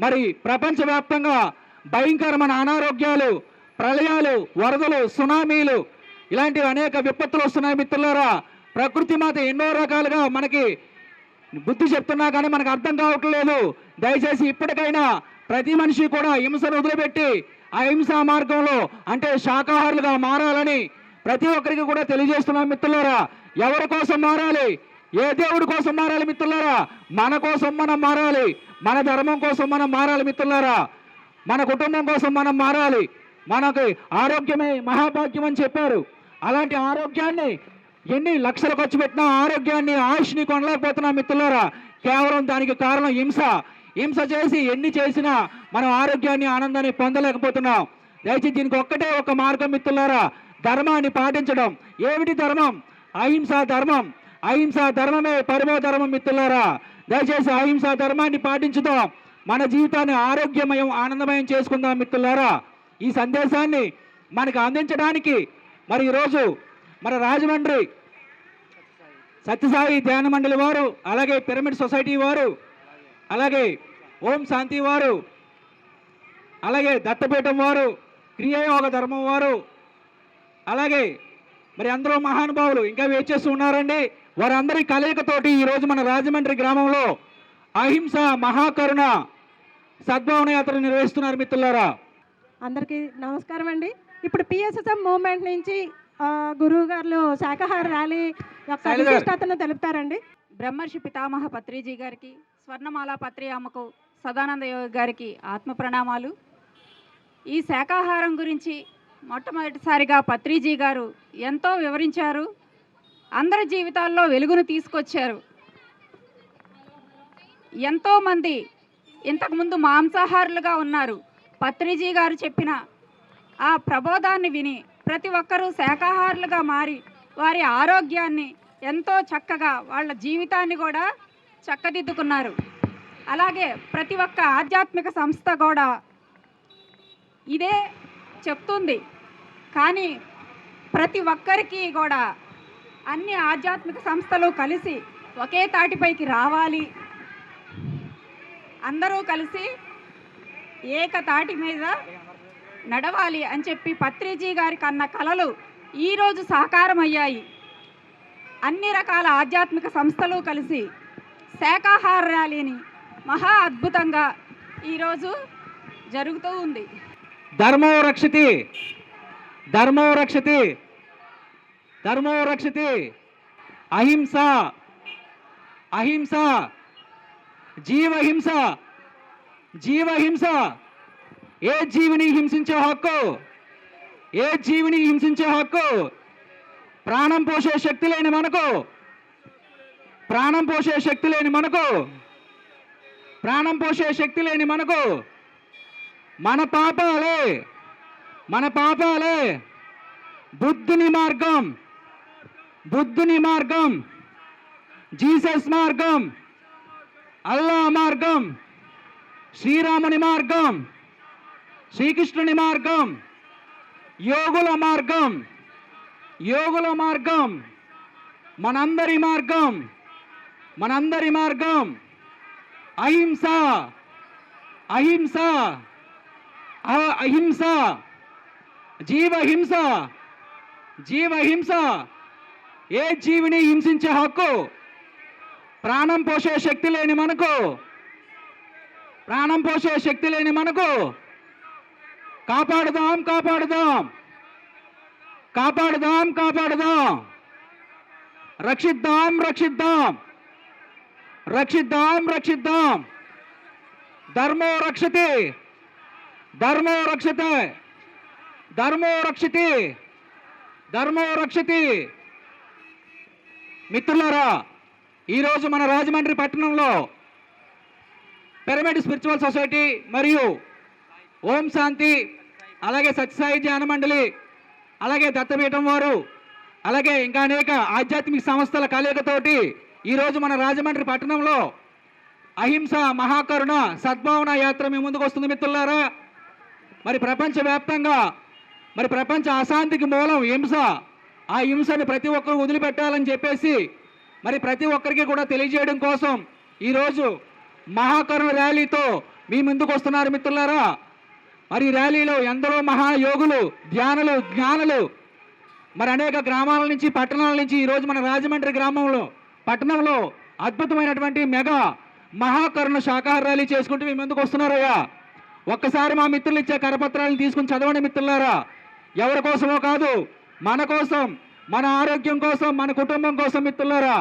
మరి ప్రపంచవ్యాప్తంగా భయంకరమైన అనారోగ్యాలు, ప్రళయాలు, వరదలు, సునామీలు ఇలాంటివి అనేక విపత్తులు వస్తున్నాయి మిత్రులారా. ప్రకృతి మాత ఎన్నో రకాలుగా మనకి బుద్ధి చెప్తున్నా కానీ మనకు అర్థం కావట్లేదు. దయచేసి ఇప్పటికైనా ప్రతి మనిషి కూడా హింసను వదిలిపెట్టి అహింసా మార్గంలో అంటే శాకాహారులుగా మారాలని ప్రతి ఒక్కరికి కూడా తెలియజేస్తున్నాం మిత్రులారా. ఎవరి కోసం మారాలి? ఏ దేవుడి కోసం మారాలి మిత్రులారా? మన కోసం మనం మారాలి. మన ధర్మం కోసం మనం మారాలి మిత్రులారా. మన కుటుంబం కోసం మనం మారాలి. మనకి ఆరోగ్యమే మహాభాగ్యం అని చెప్పారు. అలాంటి ఆరోగ్యాన్ని ఎన్ని లక్షలు ఖర్చు పెట్టినా ఆరోగ్యాన్ని, ఆయుష్ని కొనలేకపోతున్నాం మిత్రులారా. కేవలం దానికి కారణం హింస. హింస చేసి ఎన్ని చేసినా మనం ఆరోగ్యాన్ని, ఆనందాన్ని పొందలేకపోతున్నాం. దయచేసి దీనికి ఒక్కటే ఒక మార్గం మిత్రులారా, ధర్మాన్ని పాటించడం. ఏమిటి ధర్మం? అహింసా ధర్మం. అహింసా ధర్మమే పరమో ధర్మం మిత్రులారా. దయచేసి అహింసా ధర్మాన్ని పాటించుదాం. మన జీవితాన్ని ఆరోగ్యమయం, ఆనందమయం చేసుకుందాం మిత్రులారా. ఈ సందేశాన్ని మనకు అందించడానికి మరి ఈరోజు మన రాజమండ్రి సత్యసాయి ధ్యాన మండలి వారు, అలాగే పిరమిడ్ సొసైటీ వారు, అలాగే ఓం శాంతి వారు, అలాగే దత్తపీఠం వారు, క్రియాయోగ ధర్మం వారు, అలాగే మరి అందరూ మహానుభావులు ఇంకా వెయిట్ చేస్తూ ఉన్నారండి. వారందరి కలయికతోటి ఈరోజు మన రాజమండ్రి గ్రామంలో అహింస మహాకరుణ సద్భావన యాత్ర నిర్వహిస్తున్నారు మిత్రులారా. అందరికీ నమస్కారం అండి. ఇప్పుడు పిఎస్ఎస్ఎం మూవ్మెంట్ నుంచి గురువు గారు శాకాహార ర్యాలీ యొక్క విశిష్టతను తెలుపుతారండి. బ్రహ్మర్షి పితామహ పత్రిజీ గారికి, స్వర్ణమాల పత్రి అమ్మకు, సదానంద యోగి గారికి ఆత్మ ప్రణామాలు. ఈ శాకాహారం గురించి మొట్టమొదటిసారిగా పత్రిజీ గారు ఎంతో వివరించారు. అందరి జీవితాల్లో వెలుగును తీసుకొచ్చారు. ఎంతోమంది ఇంతకుముందు మాంసాహారులుగా ఉన్నారు. పత్రిజీ గారు చెప్పిన ఆ ప్రబోధాన్ని విని ప్రతి ఒక్కరూ శాకాహారులుగా మారి వారి ఆరోగ్యాన్ని ఎంతో చక్కగా వాళ్ళ జీవితాన్ని కూడా చక్కదిద్దుకున్నారు. అలాగే ప్రతి ఒక్క ఆధ్యాత్మిక సంస్థ కూడా ఇదే చెప్తుంది. కానీ ప్రతి ఒక్కరికి కూడా అన్ని ఆధ్యాత్మిక సంస్థలు కలిసి ఒకే తాటిపైకి రావాలి, అందరూ కలిసి ఏకతాటి మీద నడవాలి అని చెప్పి పత్రిజీ గారి కన్న కలలు ఈరోజు సాకారం అయ్యాయి. అన్ని రకాల ఆధ్యాత్మిక సంస్థలు కలిసి శాకాహార ర్యాలీని మహా అద్భుతంగా ఈరోజు జరుగుతూ ఉంది. ధర్మో రక్షతి, ధర్మో రక్షతి, ధర్మో రక్షతి. అహింస, అహింస, జీవహింస, జీవహింస. ఏ జీవిని హింసించే హక్కు, ఏ జీవిని హింసించే హక్కు ప్రాణం పోసే శక్తి లేని మనకు, ప్రాణం పోసే శక్తి లేని మనకు, ప్రాణం పోసే శక్తి లేని మనకు మన పాపాలే, మన పాపాలే బుద్ధుని మార్గం, బుద్ధుని మార్గం, జీసస్ మార్గం, అల్లా మార్గం, శ్రీరాముని మార్గం, శ్రీకృష్ణుని మార్గం, యోగుల మార్గం, యోగుల మార్గం, మనందరి మార్గం, మనందరి మార్గం. అహింస, అహింస, అహింస, జీవహింస, జీవహింస. ఏ జీవిని హింసించే హక్కు ప్రాణం పోసే శక్తి లేని మనకు, ప్రాణం పోసే శక్తి లేని మనకు కాపాడుదాం, కాపాడుదాం, కాపాడుదాం, కాపాడుదాం, రక్షిద్దాం, రక్షిద్దాం, రక్షిద్దాం, రక్షిద్దాం. ధర్మో రక్షతి, ధర్మో రక్షతే, ధర్మో రక్షతి, ధర్మో రక్షతి. మిత్రులారా, ఈరోజు మన రాజమండ్రి పట్టణంలో పిరమిడ్ స్పిరిచువల్ సొసైటీ మరియు ఓం శాంతి, అలాగే సత్యసాయి ధ్యాన మండలి, అలాగే దత్తపీఠం వారు, అలాగే ఇంకా అనేక ఆధ్యాత్మిక సంస్థల కలయికతోటి ఈరోజు మన రాజమండ్రి పట్టణంలో అహింస మహాకరుణ సద్భావన యాత్ర మీ ముందుకు వస్తుంది మిత్రులారా. మరి ప్రపంచవ్యాప్తంగా మరి ప్రపంచ అశాంతికి మూలం హింస. ఆ హింసని ప్రతి ఒక్కరు వదిలిపెట్టాలని చెప్పేసి మరి ప్రతి ఒక్కరికి కూడా తెలియజేయడం కోసం ఈరోజు మహాకరుణ ర్యాలీతో మీ ముందుకు వస్తున్నారు మిత్రులారా. మరి ఈ ర్యాలీలో ఎందరో మహాయోగులు, ధ్యానులు, జ్ఞానులు మరి అనేక గ్రామాల నుంచి, పట్టణాల నుంచి ఈరోజు మన రాజమండ్రి పట్టణంలో అద్భుతమైనటువంటి మెగా మహాకరుణ శాకాహార ర్యాలీ చేసుకుంటూ మీ ముందుకు వస్తున్నారయ్యా. ఒక్కసారి మా మిత్రులు ఇచ్చే కరపత్రాలను తీసుకుని చదవండి మిత్రులారా. ఎవరి కోసమో కాదు, మన కోసం, మన ఆరోగ్యం కోసం, మన కుటుంబం కోసం మిత్రులారా.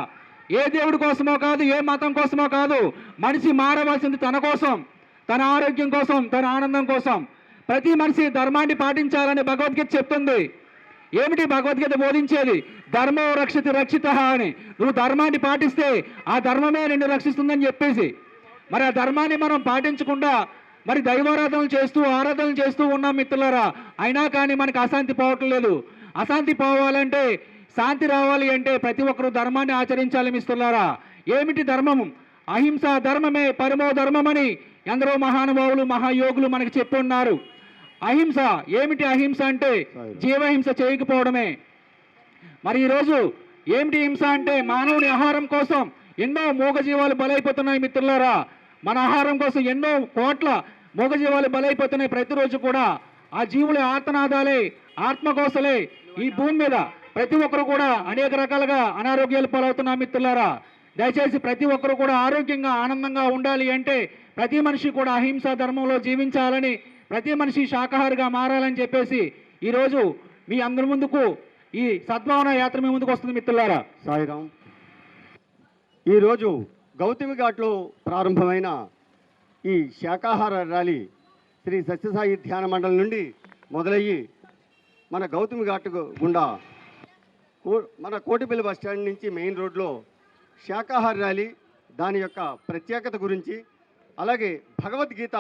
ఏ దేవుడి కోసమో కాదు, ఏ మతం కోసమో కాదు, మనిషి మారవలసింది తన కోసం, తన ఆరోగ్యం కోసం, తన ఆనందం కోసం. ప్రతి మనిషి ధర్మాన్ని పాటించాలని భగవద్గీత చెప్తుంది. ఏమిటి భగవద్గీత బోధించేది? ధర్మో రక్షిత రక్షిత అని. నువ్వు ధర్మాన్ని పాటిస్తే ఆ ధర్మమే నిన్ను రక్షిస్తుందని చెప్పేసి మరి ఆ ధర్మాన్ని మనం పాటించకుండా మరి దైవారాధనలు చేస్తూ ఉన్నాం మిత్రులారా. అయినా కానీ మనకు అశాంతి పోవటం లేదు. అశాంతి పోవాలంటే, శాంతి రావాలి అంటే ప్రతి ఒక్కరూ ధర్మాన్ని ఆచరించాలి మిత్రులారా. ఏమిటి ధర్మం? అహింస ధర్మమే పరమో ధర్మమని ఎందరో మహానుభావులు, మహాయోగులు మనకు చెప్పి ఉన్నారు. అహింస ఏమిటి? అహింస అంటే జీవహింస చేయకపోవడమే. మరి ఈరోజు ఏమిటి హింస అంటే మానవుని ఆహారం కోసం ఎన్నో మూగజీవాలు బలైపోతున్నాయి మిత్రులారా. మన ఆహారం కోసం ఎన్నో కోట్ల మూగజీవాలు బలైపోతున్నాయి ప్రతిరోజు కూడా. ఆ జీవుల ఆర్తనాదాలే, ఆత్మకోసలే ఈ భూమి మీద ప్రతి ఒక్కరు కూడా అనేక రకాలుగా అనారోగ్యాలు పాలవుతున్నారు మిత్రులారా. దయచేసి ప్రతి ఒక్కరు కూడా ఆరోగ్యంగా, ఆనందంగా ఉండాలి అంటే ప్రతి మనిషి కూడా అహింసా ధర్మంలో జీవించాలని, ప్రతి మనిషి శాకాహారిగా మారాలని చెప్పేసి ఈరోజు మీ అందరి ముందుకు ఈ సద్భావన యాత్ర మీ ముందుకు వస్తుంది మిత్రులారా. సాయిరాం. ఈరోజు గౌతమి ఘాట్లో ప్రారంభమైన ఈ శాకాహార ర్యాలీ శ్రీ సత్యసాయి ధ్యాన మండలి నుండి మొదలయ్యి మన గౌతమి ఘాట్ గుండా మన కోటిపల్లి బస్ స్టాండ్ నుంచి మెయిన్ రోడ్లో శాకాహార ర్యాలీ, దాని యొక్క ప్రత్యేకత గురించి, అలాగే భగవద్గీత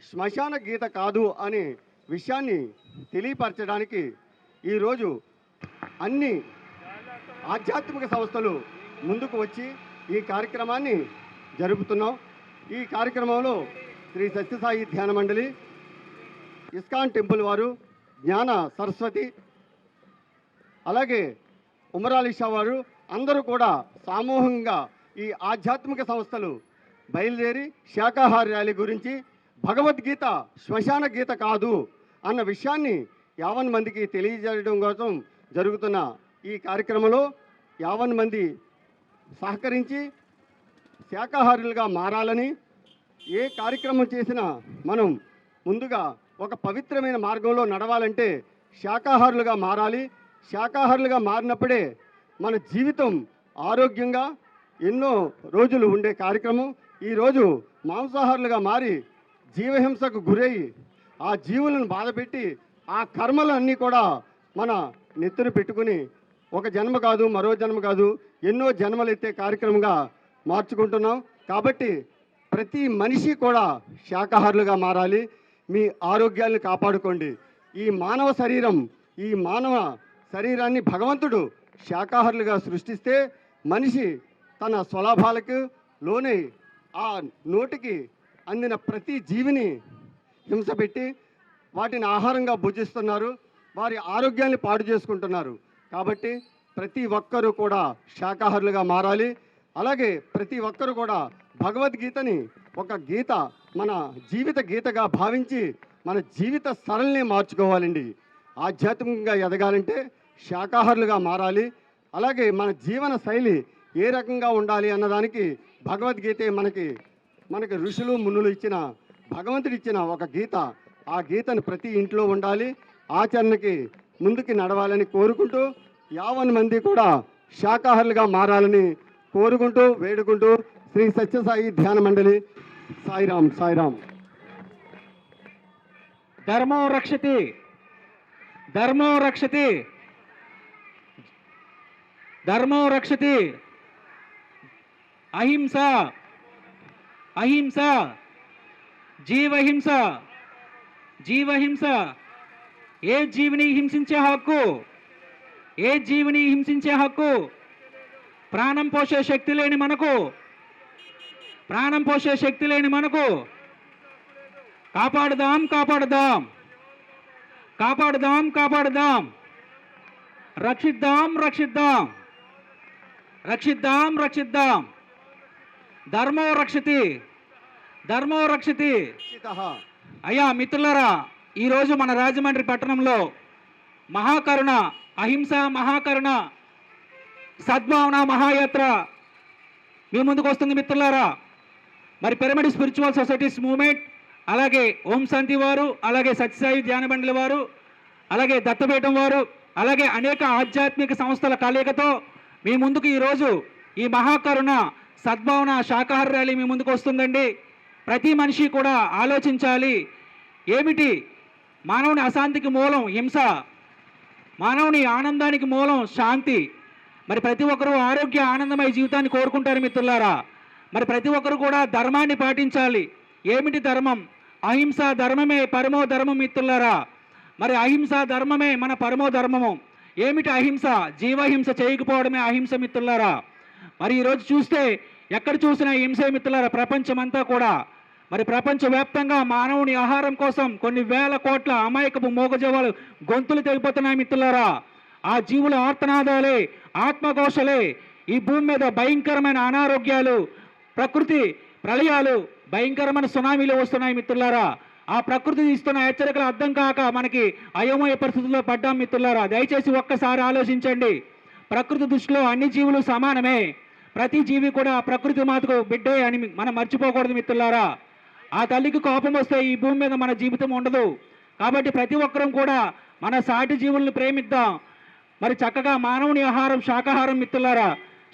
శ్మశాన గీత కాదు అనే విషయాన్ని తెలియపరచడానికి ఈరోజు అన్ని ఆధ్యాత్మిక సంస్థలు ముందుకు వచ్చి ఈ కార్యక్రమాన్ని జరుపుతున్నాం. ఈ కార్యక్రమంలో శ్రీ సత్యసాయి ధ్యాన మండలి, ఇస్కాన్ టెంపుల్ వారు, జ్ఞాన సరస్వతి, అలాగే ఉమరాలిషా వారు అందరూ కూడా సామూహికంగా ఈ ఆధ్యాత్మిక సంస్థలు బయలుదేరి శాకాహార ర్యాలీ గురించి భగవద్గీత శ్మశాన గీత కాదు అన్న విషయాన్ని 50 మందికి తెలియజేయడం కోసం జరుగుతున్న ఈ కార్యక్రమంలో 50 మంది సహకరించి శాకాహారులుగా మారాలని, ఏ కార్యక్రమం చేసినా మనం ముందుగా ఒక పవిత్రమైన మార్గంలో నడవాలంటే శాకాహారులుగా మారాలి. శాకాహారులుగా మారినప్పుడే మన జీవితం ఆరోగ్యంగా ఎన్నో రోజులు ఉండే కార్యక్రమం. ఈరోజు మాంసాహారులుగా మారి జీవహింసకు గురయ్యి ఆ జీవులను బాధపెట్టి ఆ కర్మలన్నీ కూడా మన నెత్తున పెట్టుకుని ఒక జన్మ కాదు, మరో జన్మ కాదు, ఎన్నో జన్మలు ఎత్తే కార్యక్రమంగా మార్చుకుంటున్నాం. కాబట్టి ప్రతి మనిషి కూడా శాకాహారులుగా మారాలి. మీ ఆరోగ్యాన్ని కాపాడుకోండి. ఈ మానవ శరీరాన్ని భగవంతుడు శాకాహారులుగా సృష్టిస్తే మనిషి తన స్వలాభాలకు లోనే ఆ నోటికి అందిన ప్రతి జీవిని హింస పెట్టి వాటిని ఆహారంగా భుజిస్తున్నారు. వారి ఆరోగ్యాన్ని పాడు చేసుకుంటున్నారు. కాబట్టి ప్రతి ఒక్కరూ కూడా శాకాహారులుగా మారాలి. అలాగే ప్రతి ఒక్కరూ కూడా భగవద్గీతని ఒక గీత, మన జీవిత గీతగా భావించి మన జీవిత సరళిని మార్చుకోవాలండి. ఆధ్యాత్మికంగా ఎదగాలంటే శాకాహారులుగా మారాలి. అలాగే మన జీవన శైలి ఏ రకంగా ఉండాలి అన్నదానికి భగవద్గీతే మనకి ఋషులు మునులు ఇచ్చిన, భగవంతుడు ఇచ్చిన ఒక గీత. ఆ గీతను ప్రతి ఇంట్లో ఉండాలి, ఆచరణకి ముందుకి నడవాలని కోరుకుంటూ 50 మంది కూడా శాకాహారులుగా మారాలని కోరుకుంటూ వేడుకుంటూ శ్రీ సత్యసాయి ధ్యాన మండలి. సాయిరాం సాయిరాం. ధర్మో రక్షతి, ధర్మో రక్షతి, ధర్మో రక్షతి, అహింస అహింస జీవహింస జీవహింస. ఏ జీవిని హింసించే హక్కు, ఏ జీవిని హింసించే హక్కు ప్రాణం పోసే శక్తి లేని మనకు, ప్రాణం పోసే శక్తి లేని మనకు కాపాడుదాం కాపాడుదాం కాపాడుదాం కాపాడుదాం, రక్షిద్దాం రక్షిద్దాం రక్షిద్దాం రక్షిద్దాం. ధర్మో రక్షతి ధర్మో రక్షతి. అయ్యా మిత్రులారా, ఈరోజు మన రాజమండ్రి పట్టణంలో మహాకరుణ అహింస మహాకరుణ సద్భావన మహాయాత్ర మీ ముందుకు వస్తుంది మిత్రులారా. మరి పిరమిడ్ స్పిరిచువల్ సొసైటీస్ మూవ్మెంట్, అలాగే ఓం శాంతి వారు, అలాగే సత్యసాయి ధ్యాన మండలి వారు, అలాగే దత్తపీఠం వారు, అలాగే అనేక ఆధ్యాత్మిక సంస్థల కలయికతో మీ ముందుకు ఈరోజు ఈ మహాకరుణ సద్భావన శాకాహార ర్యాలీ మీ ముందుకు వస్తుందండి. ప్రతి మనిషి కూడా ఆలోచించాలి, ఏమిటి మానవుని అశాంతికి మూలం హింస, మానవుని ఆనందానికి మూలం శాంతి. మరి ప్రతి ఒక్కరూ ఆరోగ్య ఆనందమయ జీవితాన్ని కోరుకుంటారు మిత్రులారా. మరి ప్రతి ఒక్కరు కూడా ధర్మాన్ని పాటించాలి. ఏమిటి ధర్మం? అహింస ధర్మమే పరమో ధర్మం మిత్రులారా. మరి అహింస ధర్మమే మన పరమో ధర్మము. ఏమిటి అహింస? జీవహింస చేయకపోవడమే అహింస మిత్రులారా. మరి ఈరోజు చూస్తే ఎక్కడ చూసినా హింసే మిత్రులారా, ప్రపంచమంతా కూడా. మరి ప్రపంచవ్యాప్తంగా మానవుని ఆహారం కోసం కొన్ని వేల కోట్ల అమాయకపు మోగజీవాలు గొంతులు తెగిపోతున్నాయి మిత్రులారా. ఆ జీవుల ఆర్తనాదాలే, ఆత్మఘోషలే ఈ భూమి మీద భయంకరమైన అనారోగ్యాలు, ప్రకృతి ప్రళయాలు, భయంకరమైన సునామీలు వస్తున్నాయి మిత్రులారా. ఆ ప్రకృతి ఇస్తున్న హెచ్చరికలు అర్థం కాక మనకి అయోమయ పరిస్థితుల్లో పడ్డాం మిత్రులారా. దయచేసి ఒక్కసారి ఆలోచించండి. ప్రకృతి దృష్టిలో అన్ని జీవులు సమానమే. ప్రతి జీవి కూడా ప్రకృతి మాతకు బిడ్డే అని మనం మర్చిపోకూడదు మిత్రులారా. ఆ తల్లికి కోపం వస్తే ఈ భూమి మీద మన జీవితం ఉండదు. కాబట్టి ప్రతి ఒక్కరం కూడా మన సాటి జీవులను ప్రేమిద్దాం. మరి చక్కగా మానవుని ఆహారం శాకాహారం మిత్రులారా.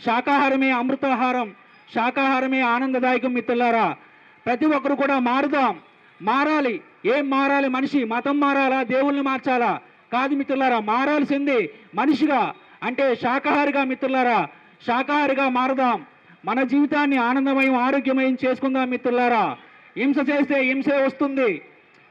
శాకాహారమే అమృతాహారం, శాకాహారమే ఆనందదాయకం మిత్రులారా. ప్రతి ఒక్కరు కూడా మారుదాం, మారాలి. ఏం మారాలి? మనిషి మతం మారాలా, దేవుల్ని మార్చాలా? కాదు మిత్రులారా, మారాల్సింది మనిషిగా, అంటే శాకాహారిగా మిత్రులారా. శాకాహారిగా మారుదాం, మన జీవితాన్ని ఆనందమయం ఆరోగ్యమయం చేసుకుందాం మిత్రులారా. హింస చేస్తే హింసే వస్తుంది,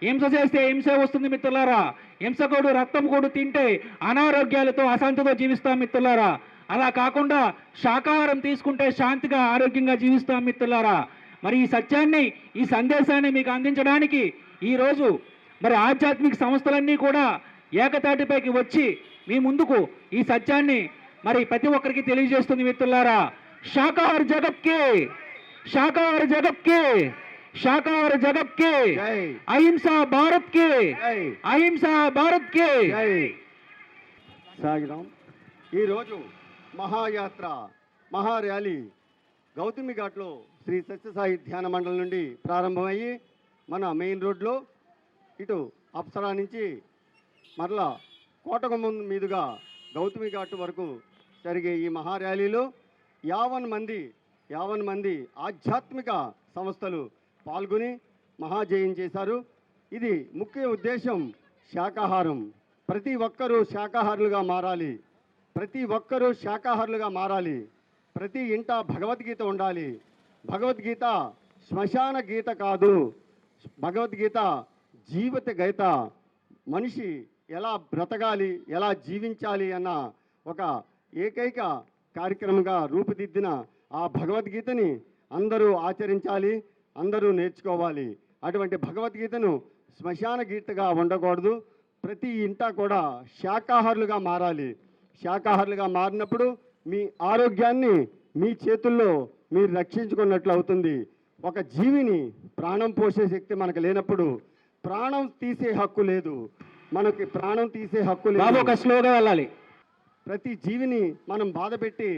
హింస చేస్తే హింసే వస్తుంది మిత్రులారా. హింసకోడు రక్తం కోడు తింటే అనారోగ్యాలతో అశాంతితో జీవిస్తాం మిత్రులారా. అలా కాకుండా శాకాహారం తీసుకుంటే శాంతిగా ఆరోగ్యంగా జీవిస్తాం మిత్రులారా. మరి ఈ సత్యాన్ని, ఈ సందేశాన్ని మీకు అందించడానికి ఈరోజు మరి ఆధ్యాత్మిక సంస్థలన్నీ కూడా ఏకతాటిపైకి వచ్చి మీ ముందుకు ఈ సత్యాన్ని మరి ప్రతి ఒక్కరికి తెలియజేస్తుంది మిత్రులారా. శాకాహార జగత్కి, శాకాహార జగత్కి, శాకాహార జగత్కి, అహింసా భారత్కి, అహింసా భారత్కి. సాగిదాం. ఈరోజు మహాయాత్ర, మహా ర్యాలీ గౌతమి ఘాట్లో శ్రీ సత్యసాయి ధ్యాన మండలి నుండి ప్రారంభమయ్యి మన మెయిన్ రోడ్లో ఇటు అప్సరా నుంచి మరలా కోటగుమ్మం మీదుగా గౌతమి ఘాట్ వరకు జరిగే ఈ మహా ర్యాలీలో 50 మంది ఆధ్యాత్మిక సంస్థలు పాల్గొని మహాజయం చేశారు. ఇది ముఖ్య ఉద్దేశం శాకాహారం. ప్రతి ఒక్కరూ శాకాహారులుగా మారాలి, ప్రతి ఒక్కరూ శాకాహారులుగా మారాలి. ప్రతి ఇంట భగవద్గీత ఉండాలి. భగవద్గీత శ్మశాన గీత కాదు, భగవద్గీత జీవిత గీత. మనిషి ఎలా బ్రతకాలి, ఎలా జీవించాలి అన్న ఒక ఏకైక కార్యక్రమంగా రూపుదిద్దిన ఆ భగవద్గీతని అందరూ ఆచరించాలి, అందరూ నేర్చుకోవాలి. అటువంటి భగవద్గీతను శ్మశాన గీతగా ఉండకూడదు. ప్రతి ఇంట కూడా శాకాహారులుగా మారాలి. శాకాహారులుగా మారినప్పుడు మీ ఆరోగ్యాన్ని మీ చేతుల్లో మీరు రక్షించుకున్నట్లు అవుతుంది. ఒక జీవిని ప్రాణం పోసే శక్తి మనకు లేనప్పుడు ప్రాణం తీసే హక్కు లేదు. మనకి ప్రాణం తీసే హక్కు లేదు. ఒక స్లోగా వెళ్ళాలి. ప్రతి జీవిని మనం బాధపెట్టి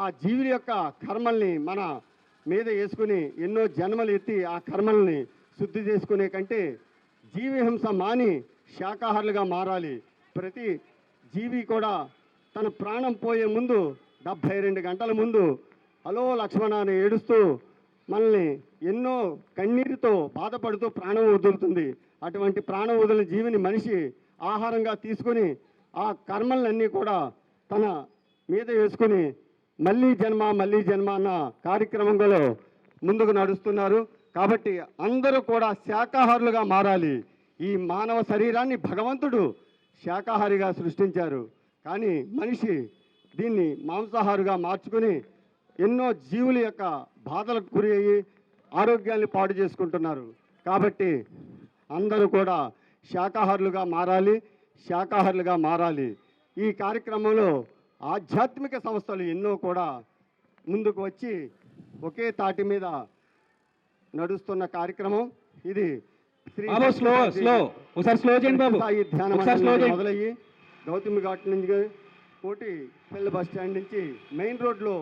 ఆ జీవి యొక్క కర్మల్ని మన మీద వేసుకుని ఎన్నో జన్మలు ఎత్తి ఆ కర్మల్ని శుద్ధి చేసుకునే కంటే జీవహింస మాని శాకాహారులుగా మారాలి. ప్రతి జీవి కూడా తన ప్రాణం పోయే ముందు 72 గంటల ముందు హలో లక్ష్మణ అని ఏడుస్తూ మనల్ని ఎన్నో కన్నీరుతో బాధపడుతూ ప్రాణం వదులుతుంది. అటువంటి ప్రాణం వదిలిన జీవిని మనిషి ఆహారంగా తీసుకుని ఆ కర్మలన్నీ కూడా తన మీద వేసుకుని మళ్ళీ జన్మ అన్న కార్యక్రమంలో ముందుకు నడుస్తున్నారు. కాబట్టి అందరూ కూడా శాకాహారులుగా మారాలి. ఈ మానవ శరీరాన్ని భగవంతుడు శాకాహారిగా సృష్టించారు. కానీ మనిషి దీన్ని మాంసాహారుగా మార్చుకుని ఎన్నో జీవుల యొక్క బాధలకు గురి అయ్యి ఆరోగ్యాన్ని పాడు చేసుకుంటున్నారు. కాబట్టి అందరూ కూడా శాకాహారులుగా మారాలి. ఈ కార్యక్రమంలో ఆధ్యాత్మిక సంస్థలు ఎన్నో కూడా ముందుకు వచ్చి ఒకే తాటి మీద నడుస్తున్న కార్యక్రమం ఇది. మొదలయ్యి గౌతమి ఘాట్ నుంచి కోటి పెళ్లి బస్ స్టాండ్ నుంచి మెయిన్ రోడ్లో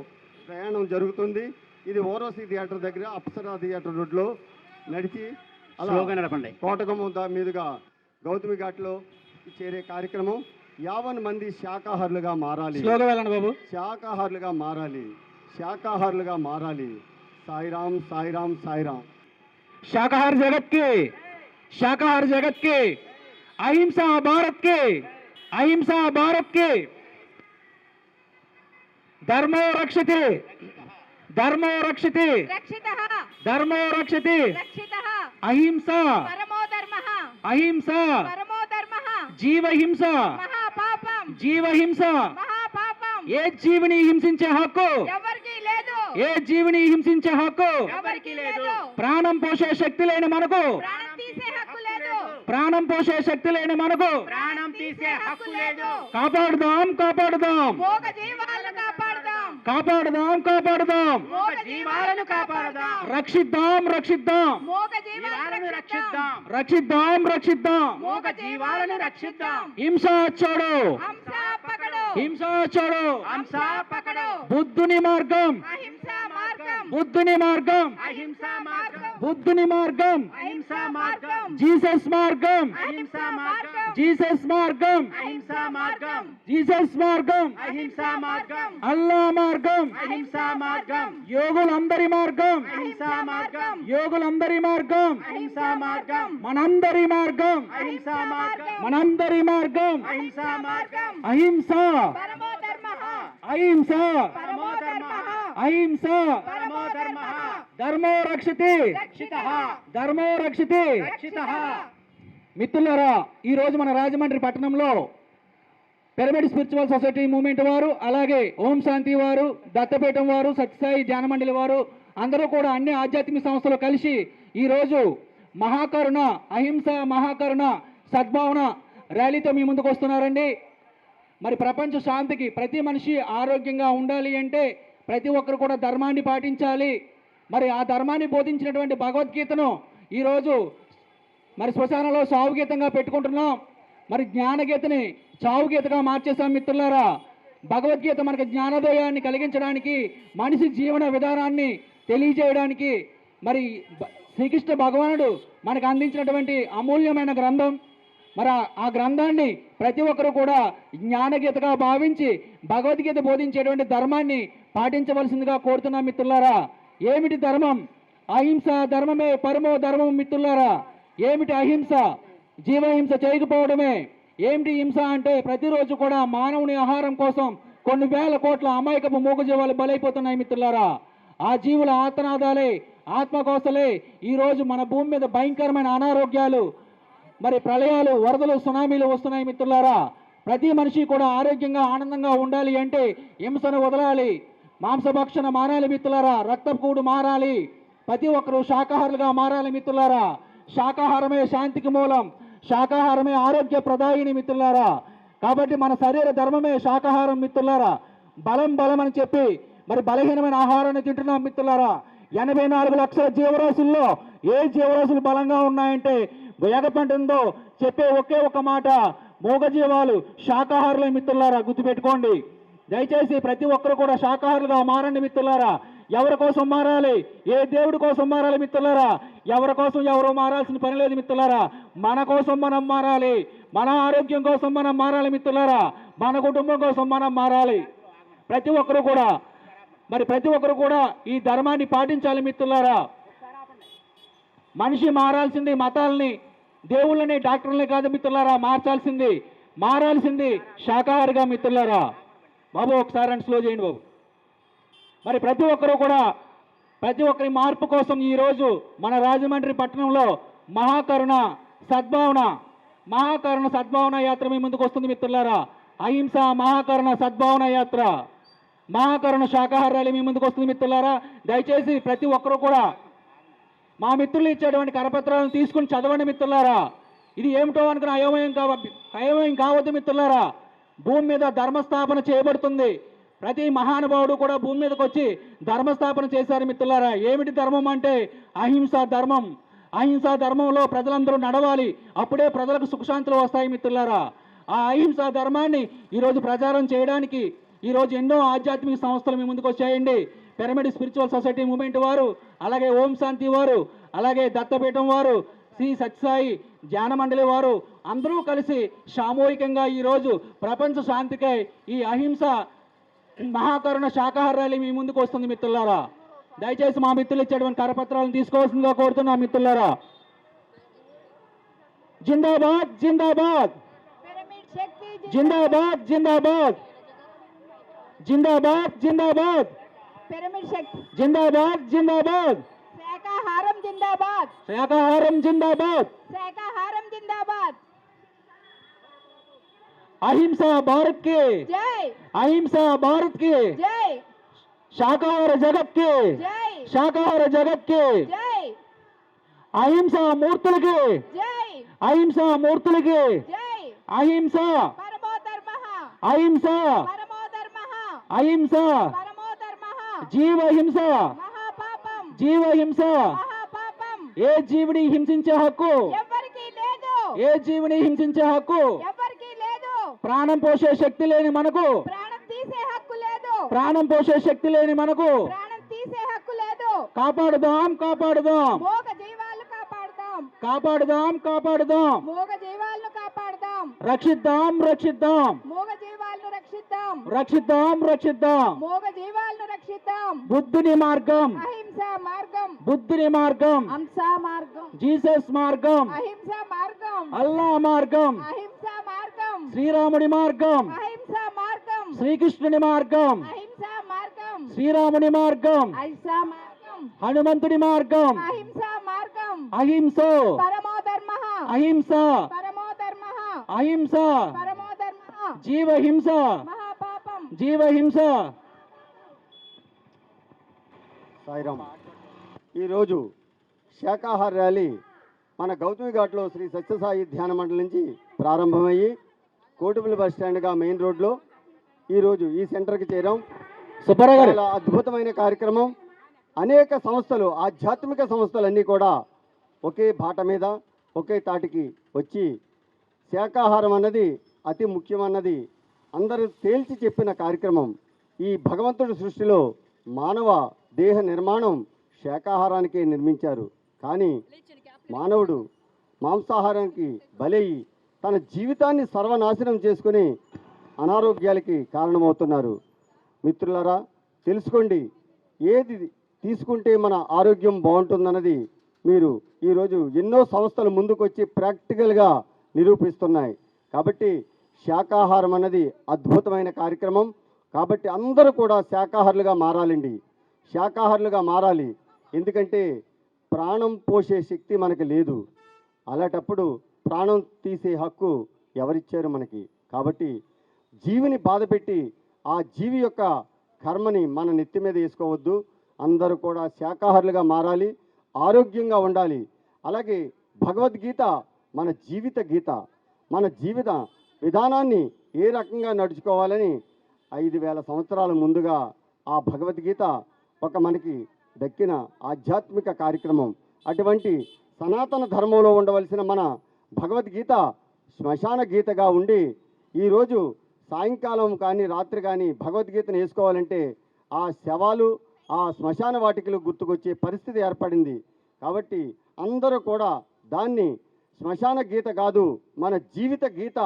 ప్రయాణం జరుగుతుంది. ఇది ఓరోసి థియేటర్ దగ్గర అప్సరా థియేటర్ రోడ్లో నడిచి అలా కోటగమ్మ మీదుగా గౌతమి ఘాట్లో చేరే కార్యక్రమం. 50 మంది శాకాహారులుగా మారాలి. శాకాహారులుగా మారాలి. సాయిరామ్ సాయిరామ్ సాయిరామ్. शाकाहार जगत के अहिंसा भारत के धर्मो रक्षते अहिंसा జీవహింస ఏ జీవిని హింసించే హక్కు ప్రాణం పోసే శక్తి లేని మనకు కాపాడుదాం రక్షిద్దాం హింస छोड़ो బుద్ధుని మార్గం జీసస్ మార్గం అల్లా మార్గం యోగులందరి మార్గం మనందరి మార్గం అహింస ధర్మో రక్షతే మిత్రులారా, ఈ రోజు మన రాజమండ్రి పట్టణంలో పిరమిడ్ స్పిరిచువల్ సొసైటీ మూవ్మెంట్ వారు, అలాగే ఓం శాంతి వారు, దత్తపీఠం వారు, సత్యసాయి ధ్యాన మండలి వారు అందరూ కూడా అన్ని ఆధ్యాత్మిక సంస్థలు కలిసి ఈరోజు మహాకరుణ అహింస మహాకరుణ సద్భావన ర్యాలీతో మీ ముందుకు వస్తున్నారండి. మరి ప్రపంచ శాంతికి ప్రతి మనిషి ఆరోగ్యంగా ఉండాలి అంటే ప్రతి ఒక్కరు కూడా ధర్మాన్ని పాటించాలి. మరి ఆ ధర్మాన్ని బోధించినటువంటి భగవద్గీతను ఈరోజు మరి శ్మశానంలో సావుగీతంగా పెట్టుకుంటున్నాం. మరి జ్ఞానగీతని చావుగీతగా మార్చేశాం మిత్రులారా. భగవద్గీత మనకు జ్ఞానోదయాన్ని కలిగించడానికి, మనిషి జీవన విధానాన్ని తెలియజేయడానికి మరి శ్రీకృష్ణ భగవానుడు మనకు అందించినటువంటి అమూల్యమైన గ్రంథం. మరి ఆ గ్రంథాన్ని ప్రతి ఒక్కరు కూడా జ్ఞానగీతగా భావించి భగవద్గీత బోధించేటువంటి ధర్మాన్ని పాటించవలసిందిగా కోరుతున్నాం మిత్రులారా. ఏమిటి ధర్మం? అహింస ధర్మమే పరమో ధర్మం మిత్రులారా. ఏమిటి అహింస? జీవహింస చేయకపోవడమే. ఏమిటి హింస అంటే ప్రతిరోజు కూడా మానవుని ఆహారం కోసం కొన్ని వేల కోట్ల అమాయకపు మూగజీవాలు బలైపోతున్నాయి మిత్రులారా. ఆ జీవుల ఆత్మనాదాలే ఆత్మకోసలే ఈరోజు మన భూమి మీద భయంకరమైన అనారోగ్యాలు, మరి ప్రళయాలు, వరదలు, సునామీలు వస్తున్నాయి మిత్రులారా. ప్రతి మనిషి కూడా ఆరోగ్యంగా ఆనందంగా ఉండాలి అంటే హింసను వదలాలి, మాంసభక్షణ మారాలి మిత్రులారా, రక్తకూడు మారాలి, ప్రతి ఒక్కరూ శాకాహారులుగా మారాలి మిత్రులారా. శాకాహారమే శాంతికి మూలం, శాకాహారమే ఆరోగ్య ప్రదాయిని మిత్రులారా. కాబట్టి మన శరీర ధర్మమే శాకాహారం మిత్రులారా. బలం అని చెప్పి మరి బలహీనమైన ఆహారాన్ని తింటున్నాం మిత్రులారా. 84 లక్షల జీవరాశుల్లో ఏ జీవరాశులు బలంగా ఉన్నాయంటే ఎగపంటుందో చెప్పే ఒకే ఒక మాట, మూగజీవాలు శాకాహారులే మిత్రులారా. గుర్తుపెట్టుకోండి. దయచేసి ప్రతి ఒక్కరు కూడా శాకాహారులుగా మారండి మిత్రులారా. ఎవరి కోసం మారాలి? ఏ దేవుడి కోసం మారాలి మిత్రులారా? ఎవరి కోసం ఎవరో మారాల్సిన పని లేదు మిత్రులారా. మన కోసం మనం మారాలి, మన ఆరోగ్యం కోసం మనం మారాలి మిత్రులారా, మన కుటుంబం కోసం మనం మారాలి. ప్రతి ఒక్కరు కూడా ఈ ధర్మాన్ని పాటించాలి మిత్రులారా. మనిషి మారాల్సింది మతాలని, దేవుళ్ళని, డాక్టర్లని కాదు మిత్రులారా. మారాల్సింది శాకాహారిగా మిత్రులారా. బాబు ఒకసారి స్లో చేయండి బాబు. మరి ప్రతి ఒక్కరూ కూడా ప్రతి ఒక్కరి మార్పు కోసం ఈరోజు మన రాజమండ్రి పట్టణంలో మహాకరుణ సద్భావన యాత్ర మీ ముందుకు వస్తుంది మిత్రులారా. అహింస మహాకరుణ సద్భావన యాత్ర, మహాకరుణ శాకాహార ర్యాలీ మీ ముందుకు వస్తుంది మిత్రులారా. దయచేసి ప్రతి ఒక్కరూ కూడా మా మిత్రులు ఇచ్చేటువంటి కరపత్రాలను తీసుకుని చదవండి మిత్రులారా. ఇది ఏమిటో అనుకున్న అయోమయం కావద్దు మిత్రులారా. భూమి మీద ధర్మస్థాపన చేయబడుతుంది. ప్రతి మహానుభావుడు కూడా భూమి మీదకి వచ్చి ధర్మస్థాపన చేశారు మిత్రులారా. ఏమిటి ధర్మం అంటే అహింసా ధర్మం. అహింసా ధర్మంలో ప్రజలందరూ నడవాలి, అప్పుడే ప్రజలకు సుఖశాంతులు వస్తాయి మిత్రులారా. ఆ అహింసా ధర్మాన్ని ఈరోజు ప్రచారం చేయడానికి ఈరోజు ఎన్నో ఆధ్యాత్మిక సంస్థలు మీ ముందుకు వచ్చాయండి. పిరమిడ్ స్పిరిచువల్ సొసైటీ మూవ్మెంట్ వారు, అలాగే ఓం శాంతి వారు, అలాగే దత్తపీఠం వారు, శ్రీ సత్యసాయి ధ్యాన మండలి వారు అందరూ కలిసి సామూహికంగా ఈరోజు ప్రపంచ శాంతికై ఈ అహింస మహాకరుణ శాకాహార ర్యాలీ మీ ముందుకు వస్తుంది మిత్రులారా. దయచేసి మా మిత్రులు ఇచ్చేటువంటి కరపత్రాలను తీసుకోవాల్సిందిగా కోరుతున్నా మిత్రులారా. జిందాబాద్ జిందాబాద్ జిందాబాద్ జిందాబాద్ జిందాబాద్ జిందాబాద్ పిరమిడ్ శక్తి జిందాబాద్ జిందాబాద్ శాకాహారం జిందాబాద్ శాకాహారం జిందాబాద్ శాకాహారం జిందాబాద్ అహింసా భారత్ కి జై అహింసా భారత్ కి జై శాకాహార జగత్ కి జై శాకాహార జగత్ కి జై అహింసా మూర్తులకి జై అహింసా మూర్తులకి జై అహింస పరమో ధర్మః అహింస పరమో ధర్మః అహింస పరమో ధర్మః జీవహింస మహాపాపం జీవహింస మహాపాపం ఏ జీవిని హింసించే హక్కు ఎవరికి లేదు ఏ జీవిని హింసించే హక్కు ఎవరికి లేదు ప్రాణం పోసే శక్తి లేని మనకు ప్రాణం తీసే హక్కు లేదు ప్రాణం పోసే శక్తి లేని మనకు ప్రాణం తీసే హక్కు లేదు కాపాడుదాం కాపాడుదాం మోగ జీవాలను కాపాడుదాం కాపాడుదాం కాపాడుదాం మోగ జీవాలను కాపాడుదాం రక్షిద్దాం రక్షిద్దాం మోగ జీవాలను రక్షిద్దాం రక్షిద్దాం రక్షిద్దాం మోగ జీవాలను రక్షిద్దాం బుద్ధుని మార్గం అహింస మార్గం బుద్ధుని మార్గం హంస మార్గం జీసస్ మార్గం అహింస మార్గం అల్లా మార్గం అహింస మార్గం శ్రీరాముడి మార్గం అహింస మార్గం శ్రీకృష్ణుని మార్గం అహింస మార్గం శ్రీరాముని మార్గం అహింస మార్గం హనుమంతుడి మార్గం అహింస మార్గం అహింస పరమో ధర్మః అహింస పరమో ధర్మః అహింస పరమో ధర్మః జీవహింస మహాపాపం జీవహింస. సాయిరామ్. ఈరోజు శాకాహార ర్యాలీ మన గౌతమి ఘాట్లో శ్రీ సత్యసాయి ధ్యాన మండలి నుంచి ప్రారంభమయ్యి కోటిపల్లి బస్ స్టాండ్గా మెయిన్ రోడ్లో ఈరోజు ఈ సెంటర్కి చేరాం. చాలా అద్భుతమైన కార్యక్రమం. అనేక సంస్థలు, ఆధ్యాత్మిక సంస్థలన్నీ కూడా ఒకే బాట మీద ఒకే తాటికి వచ్చి శాకాహారం అన్నది అతి ముఖ్యమన్నది అందరూ తేల్చి చెప్పిన కార్యక్రమం. ఈ భగవంతుడి సృష్టిలో మానవ దేహ నిర్మాణం శాకాహారానికే నిర్మించారు. కానీ మానవుడు మాంసాహారానికి బలయ్యి తన జీవితాన్ని సర్వనాశనం చేసుకుని అనారోగ్యాలకి కారణమవుతున్నారు. మిత్రులారా, తెలుసుకోండి, ఏది తీసుకుంటే మన ఆరోగ్యం బాగుంటుందన్నది మీరు ఈరోజు ఎన్నో సంస్థలు ముందుకొచ్చి ప్రాక్టికల్గా నిరూపిస్తున్నాయి. కాబట్టి శాకాహారం అన్నది అద్భుతమైన కార్యక్రమం. కాబట్టి అందరూ కూడా శాకాహారులుగా మారాలండి, శాకాహారులుగా మారాలి. ఎందుకంటే ప్రాణం పోసే శక్తి మనకు లేదు. అలాంటప్పుడు ప్రాణం తీసే హక్కు ఎవరిచ్చారు మనకి? కాబట్టి జీవిని బాధపెట్టి ఆ జీవి యొక్క కర్మని మన నెత్తి మీద వేసుకోవద్దు. అందరూ కూడా శాకాహారులుగా మారాలి, ఆరోగ్యంగా ఉండాలి. అలాగే భగవద్గీత మన జీవిత గీత. మన జీవిత విధానాన్ని ఏ రకంగా నడుచుకోవాలని 5000 సంవత్సరాల ముందుగా ఆ భగవద్గీత ఒక మనకి దక్కిన ఆధ్యాత్మిక కార్యక్రమం. అటువంటి సనాతన ధర్మంలో ఉండవలసిన మన భగవద్గీత శ్మశాన గీతగా ఉండి ఈరోజు సాయంకాలం కానీ రాత్రి కానీ భగవద్గీతను వేసుకోవాలంటే ఆ శవాలు, ఆ శ్మశాన వాటికలు గుర్తుకొచ్చే పరిస్థితి ఏర్పడింది. కాబట్టి అందరూ కూడా దాన్ని శ్మశాన గీత కాదు, మన జీవిత గీత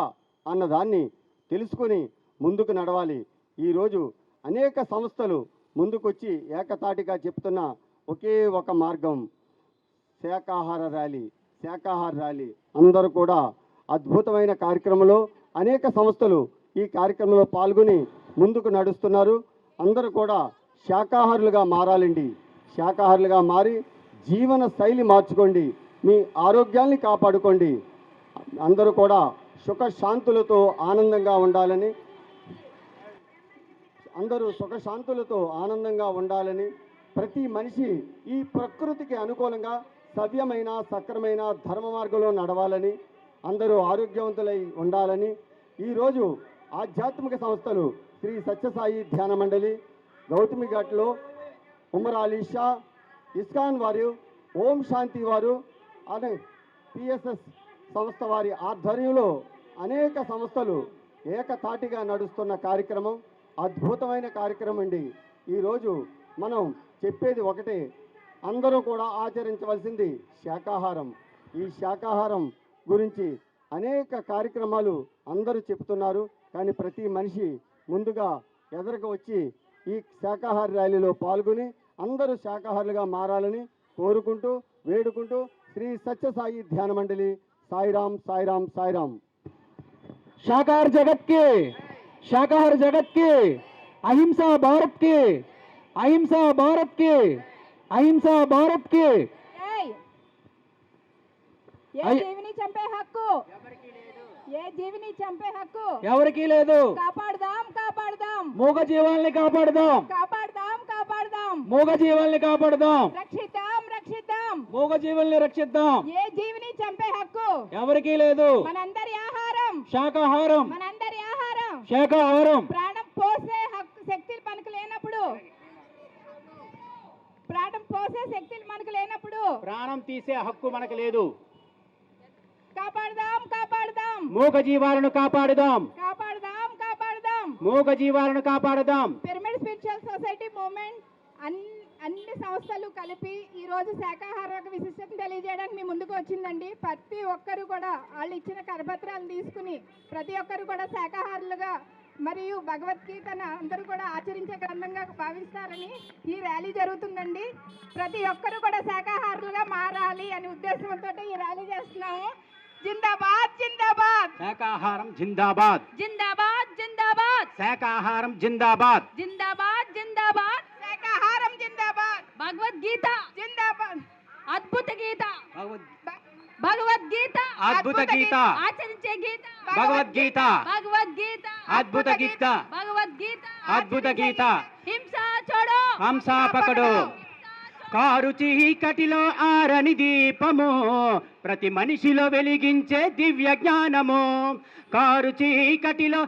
అన్నదాన్ని తెలుసుకొని ముందుకు నడవాలి. ఈరోజు అనేక సంస్థలు ముందుకొచ్చి ఏకతాటిగా చెప్తున్న ఒకే ఒక మార్గం శాకాహార ర్యాలీ. శాకాహార ర్యాలీ అందరూ కూడా అద్భుతమైన కార్యక్రమంలో అనేక సంస్థలు ఈ కార్యక్రమంలో పాల్గొని ముందుకు నడుస్తున్నారు. అందరూ కూడా శాకాహారులుగా మారాలండి. శాకాహారులుగా మారి జీవన శైలి మార్చుకోండి, మీ ఆరోగ్యాన్ని కాపాడుకోండి. అందరూ కూడా సుఖశాంతులతో ఆనందంగా ఉండాలని, ప్రతి మనిషి ఈ ప్రకృతికి అనుకూలంగా సవ్యమైన సక్రమైన ధర్మ మార్గంలో నడవాలని, అందరూ ఆరోగ్యవంతులై ఉండాలని ఈరోజు ఆధ్యాత్మిక సంస్థలు శ్రీ సత్యసాయి ధ్యాన మండలి, గౌతమి ఘాట్లో ఉమర్ అలీ షా, ఇస్కాన్ వారు, ఓం శాంతి వారు అనే పిఎస్ఎస్ సంస్థ వారి ఆధ్వర్యంలో అనేక సంస్థలు ఏకతాటిగా నడుస్తున్న కార్యక్రమం అద్భుతమైన కార్యక్రమం అండి. ఈరోజు మనం చెప్పేది ఒకటే, అందరూ కూడా ఆచరించవలసింది శాకాహారం. ఈ శాకాహారం గురించి అనేక కార్యక్రమాలు అందరూ చెప్తున్నారు, కానీ ప్రతి మనిషి ముందుగా ఎదురుగా వచ్చి ఈ శాకాహార ర్యాలీలో పాల్గొని అందరూ శాకాహారులుగా మారాలని కోరుకుంటూ వేడుకుంటూ శ్రీ సత్యసాయి ధ్యాన మండలి సాయిరాం సాయిరాం సాయిరాం. शाकाहार जगत के, शाकाहार जगत के, अहिंसा भारत के, अहिंसा भारत के, अहिंसा भारत के. ఏ జీవిని చంపే హక్కు, ఏ జీవిని చంపే హక్కు ఎవరికి లేదు. కాపాడదాం కాపాడదాం, మూగ జీవాల్ని కాపాడదాం, కాపాడదాం కాపాడదాం, మూగ జీవాల్ని కాపాడదాం, రక్షిద్దాం రక్షిద్దాం, మూగ జీవుల్ని రక్షిద్దాం. ఏ జీవిని చంపే హక్కు ఎవరికి లేదు. మనందరి ఆహారం శాకాహారం, మనందరి ఆహారం, శాకాహారం. ప్రాణం పోసే హక్కు శక్తులు మనకు లేనప్పుడు, ప్రాణం పోసే శక్తులు మనకు లేనప్పుడు ప్రాణం తీసే హక్కు మనకు లేదు. కాపాడదాం కాపాడదాం, మూగ జీవాలను కాపాడుదాం, కాపాడదాం కాపాడదాం. మూగ జీవాలను కాపాడుదాం. పిరమిడ్ స్పిరిచువల్ సొసైటీ మూవ్మెంట్ అన్ని సంస్థలు కలిపి ఈ రోజు శాకాహార విశిష్టతను తెలియజేయడానికి మీ ముందుకు వచ్చిందండి. ప్రతి ఒక్కరు కూడా వాళ్ళు ఇచ్చిన కరపత్రాలు తీసుకుని ప్రతి ఒక్కరు కూడా శాకాహారులుగా మరియు భగవద్గీతను అందరూ కూడా ఆచరించే గ్రంథంగా భావిస్తారని ఈ ర్యాలీ జరుగుతుందండి. ప్రతి ఒక్కరు కూడా శాకాహారులుగా మారాలి అనే ఉద్దేశంతో ఈ ర్యాలీ చేస్తున్నాము. జిందాబాద్ జిందాబాద్, శాకాహారం జిందాబాద్, జిందాబాద్ జిందాబాద్, శాకాహారం జిందాబాద్, జిందాబాద్ జిందాబాద్, శాకాహారం జిందాబాద్, భగవద్గీత జిందాబాద్, అద్భుత గీత, భగవద్గీత అద్భుత గీత, ఆచరించే గీత, భగవద్గీత, భగవద్గీత అద్భుత గీత, భగవద్గీత, అద్భుత గీత. హింస చూడు హంస పకడు. కారు చీకటిలో ఆరని దీపము, ప్రతి మనిషిలో వెలిగించే దివ్య జ్ఞానము. కారు చీకటిలో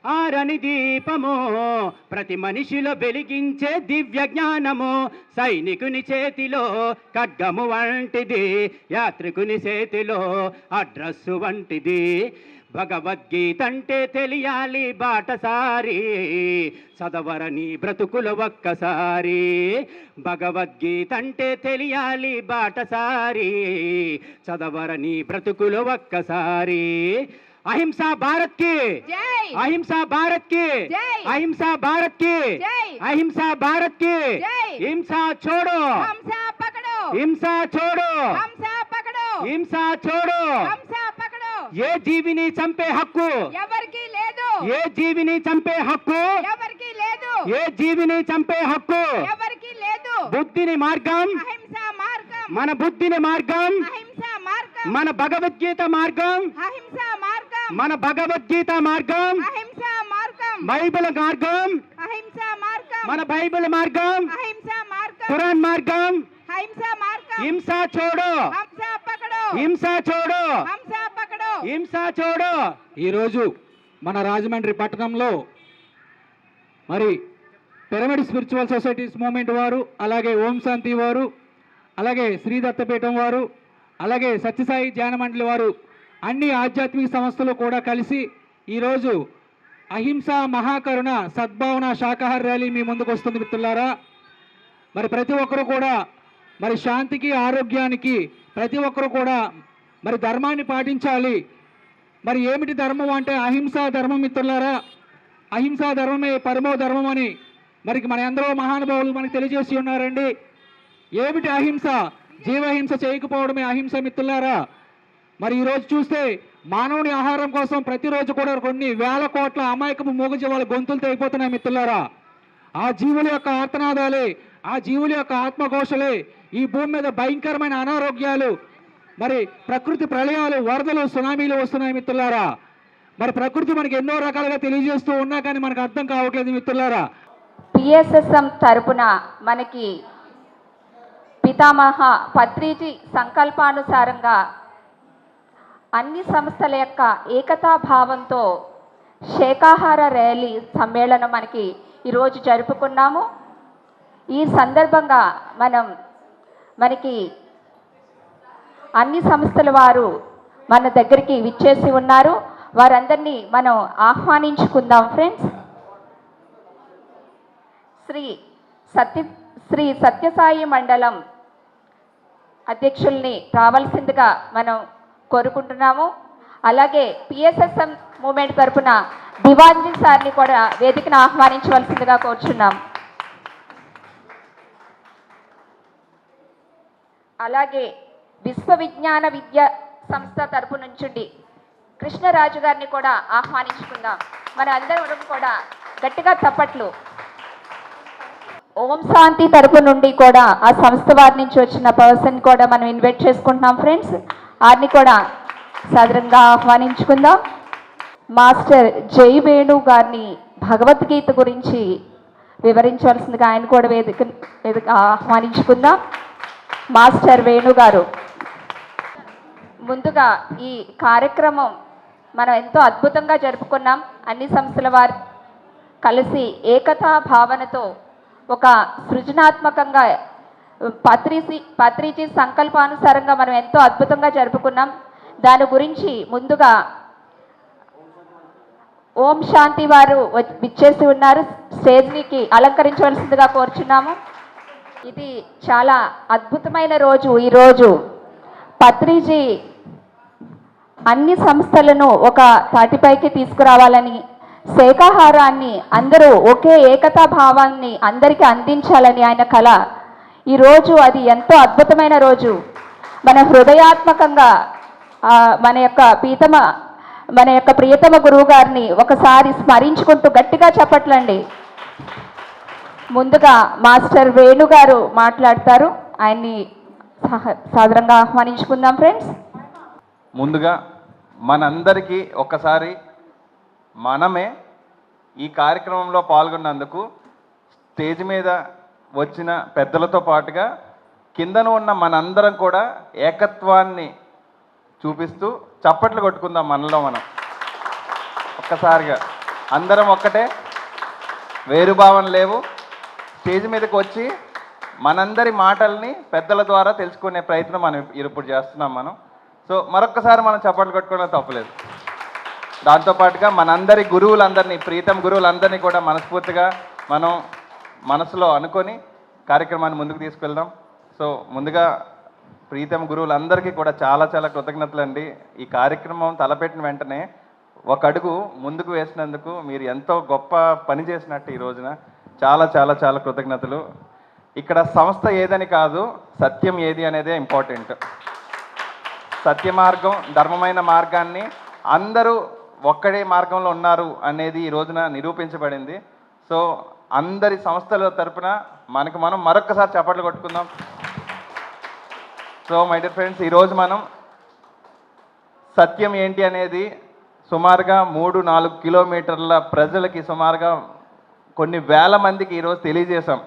ఆరని దీపము, ప్రతి మనిషిలో వెలిగించే దివ్య జ్ఞానము. సైనికుని చేతిలో ఖడ్గము వంటిది, యాత్రికుని చేతిలో అడ్రస్సు వంటిది. భగవద్గీత అంటే తెలియాలి బాటసారి, చదవరని బ్రతుకుల ఒక్కసారి. భగవద్గీత అంటే తెలియాలి బాటసారి, చదవరని బ్రతుకుల ఒక్కసారి. అహింసా భారత్ కి, అహింసా భారత్ కి, అహింసా భారత్ కి, అహింసా భారత్ కి. హింసా చూడు, హింసా చూడు, హింసా చూడు. ఏ జీవిని చంపే హక్కు ఎవరికి లేదు, ఏ జీవిని చంపే హక్కు ఎవరికి లేదు, ఏ జీవిని చంపే హక్కు ఎవరికి లేదు. బుద్ధిని మార్గం, అహింసా మార్గం, మన బుద్ధిని మార్గం, అహింసా మార్గం, మన భగవద్గీత మార్గం, అహింసా మార్గం, మన భగవద్గీత మార్గం, అహింసా మార్గం, బైబిల్ మార్గం, అహింసా మార్గం, మన బైబిల్ మార్గం, అహింసా మార్గం, ఖురాన్ మార్గం. అహింసా మార్గం. హింస చూడు, హంసా పకడో, హింస చూడు, హంసా పకడో. హింస చూడు. ఈరోజు మన రాజమండ్రి పట్టణంలో మరి పిరమిడ్ స్పిరిచువల్ సొసైటీస్ మూవ్మెంట్ వారు, అలాగే ఓం శాంతి వారు, అలాగే శ్రీ దత్తపీఠం వారు, అలాగే సత్యసాయి ధ్యాన మండలి వారు, అన్ని ఆధ్యాత్మిక సంస్థలు కూడా కలిసి ఈరోజు అహింస మహాకరుణ సద్భావన శాకాహార ర్యాలీ మీ ముందుకు వస్తుంది మిత్రులారా. మరి ప్రతి ఒక్కరు కూడా మరి శాంతికి ఆరోగ్యానికి ప్రతి ఒక్కరు కూడా మరి ధర్మాన్ని పాటించాలి. మరి ఏమిటి ధర్మం అంటే అహింసా ధర్మం మిత్రులారా. అహింసా ధర్మమే పరమో ధర్మం అని మరి మన ఎందరో మహానుభావులు మనకు తెలియజేసి ఉన్నారండి. ఏమిటి అహింస? జీవహింస చేయకపోవడమే అహింస మిత్రులారా. మరి ఈరోజు చూస్తే మానవుని ఆహారం కోసం ప్రతిరోజు కూడా కొన్ని వేల కోట్ల అమాయకపు మూగజీవాల గొంతులు తెగిపోతున్నాయి మిత్రులారా. ఆ జీవుల యొక్క ఆర్తనాదాలే, ఆ జీవుల యొక్క ఆత్మఘోషలే ఈ భూమి మీద భయంకరమైన అనారోగ్యాలు, మరి ప్రకృతి ప్రళయాలు, వరదలు, సునామీలు వస్తున్నాయి మిత్రులారా. మరి ప్రకృతి మనకి ఎన్నో రకాలుగా తెలియజేస్తూ ఉన్నా కానీ మనకు అర్థం కావట్లేదు మిత్రులారా. పిఎస్ఎస్ఎం తరపున మనకి పితామహ పత్రిజీ సంకల్పానుసారంగా అన్ని సంస్థల యొక్క ఏకతా భావంతో శాకాహార ర్యాలీ సమ్మేళనం మనకి ఈరోజు జరుపుకున్నాము. ఈ సందర్భంగా మనకి అన్ని సంస్థల వారు మన దగ్గరికి విచ్చేసి ఉన్నారు. వారందరినీ మనం ఆహ్వానించుకుందాం ఫ్రెండ్స్. శ్రీ సత్యసాయి మండలం అధ్యక్షుల్ని రావాల్సిందిగా మనం కోరుకుంటున్నాము. అలాగే పిఎస్ఎస్ఎం మూమెంట్ తరపున దివాంజీ సార్ని కూడా వేదికను ఆహ్వానించవలసిందిగా కోరుచున్నాం. అలాగే విశ్వవిజ్ఞాన విద్యా సంస్థ తరపు నుంచి కృష్ణరాజు గారిని కూడా ఆహ్వానించుకుందాం. మన అందరం కూడా గట్టిగా చప్పట్లు. ఓం శాంతి తరపు నుండి కూడా ఆ సంస్థ వారి నుంచి వచ్చిన పర్సన్ కూడా మనం ఇన్వైట్ చేసుకుంటున్నాం ఫ్రెండ్స్. వారిని కూడా సాదరంగా ఆహ్వానించుకుందాం. మాస్టర్ జై వేణు గారిని భగవద్గీత గురించి వివరించవలసిందిగా ఆయన కూడా వేదిక ఆహ్వానించుకుందాం. మాస్టర్ వేణు గారు. ముందుగా ఈ కార్యక్రమం మనం ఎంతో అద్భుతంగా జరుపుకున్నాం. అన్ని సంస్థల వారు కలిసి ఏకతా భావనతో ఒక సృజనాత్మకంగా పత్రిజీ సంకల్పానుసారంగా మనం ఎంతో అద్భుతంగా జరుపుకున్నాం. దాని గురించి ముందుగా ఓం శాంతి వారు విచ్చేసి ఉన్నారు. స్టేజ్కి అలంకరించవలసిందిగా కోరుచున్నాము. ఇది చాలా అద్భుతమైన రోజు. ఈరోజు పత్రిజీ అన్ని సంస్థలను ఒక తాటిపైకి తీసుకురావాలని, శాకాహారాన్ని అందరూ ఒకే ఏకతా భావాన్ని అందరికీ అందించాలని ఆయన కళ. ఈరోజు అది ఎంతో అద్భుతమైన రోజు. మన హృదయాత్మకంగా మన యొక్క ప్రియతమ గురువు గారిని ఒకసారి స్మరించుకుంటూ గట్టిగా చెప్పట్లండి. ముందుగా మాస్టర్ వేణు గారు మాట్లాడతారు. ఆయన్ని సాదరంగా ఆహ్వానించుకుందాం ఫ్రెండ్స్. ముందుగా మనందరికీ ఒక్కసారి మనమే ఈ కార్యక్రమంలో పాల్గొన్నందుకు స్టేజ్ మీద వచ్చిన పెద్దలతో పాటుగా కిందన ఉన్న మనందరం కూడా ఏకత్వాన్ని చూపిస్తూ చప్పట్లు కొట్టుకుందాం. మనలో మనం ఒక్కసారిగా అందరం ఒక్కటే, వేరుభావం లేవు. స్టేజ్ మీదకి వచ్చి మనందరి మాటల్ని పెద్దల ద్వారా తెలుసుకునే ప్రయత్నం మనం ఇప్పుడు చేస్తున్నాం మనం. సో మరొక్కసారి మనం చప్పట్లు కొట్టుకోవడం తప్పలేదు. దాంతోపాటుగా మనందరి గురువులందరినీ, ప్రీతం గురువులందరినీ కూడా మనస్ఫూర్తిగా మనం మనసులో అనుకొని కార్యక్రమాన్ని ముందుకు తీసుకెళ్దాం. సో ముందుగా ప్రీతం గురువులందరికీ కూడా చాలా చాలా కృతజ్ఞతలండి. ఈ కార్యక్రమం తలపెట్టిన వెంటనే ఒక అడుగు ముందుకు వేసినందుకు మీరు ఎంతో గొప్ప పని చేసినట్టు ఈ రోజున చాలా చాలా చాలా కృతజ్ఞతలు. ఇక్కడ సంస్థ ఏదని కాదు, సత్యం ఏది అనేదే ఇంపార్టెంట్. సత్య మార్గం, ధర్మమైన మార్గాన్ని అందరూ ఒక్కడే మార్గంలో ఉన్నారు అనేది ఈ రోజున నిరూపించబడింది. సో అందరి సంస్థల తరపున మనం మరొక్కసారి చప్పట్లు కొట్టుకుందాం. సో మై డియర్ ఫ్రెండ్స్, ఈరోజు మనం సత్యం ఏంటి అనేది సుమారుగా 3-4 కిలోమీటర్ల ప్రజలకి, సుమారుగా కొన్ని వేల మందికి ఈరోజు తెలియజేశాం.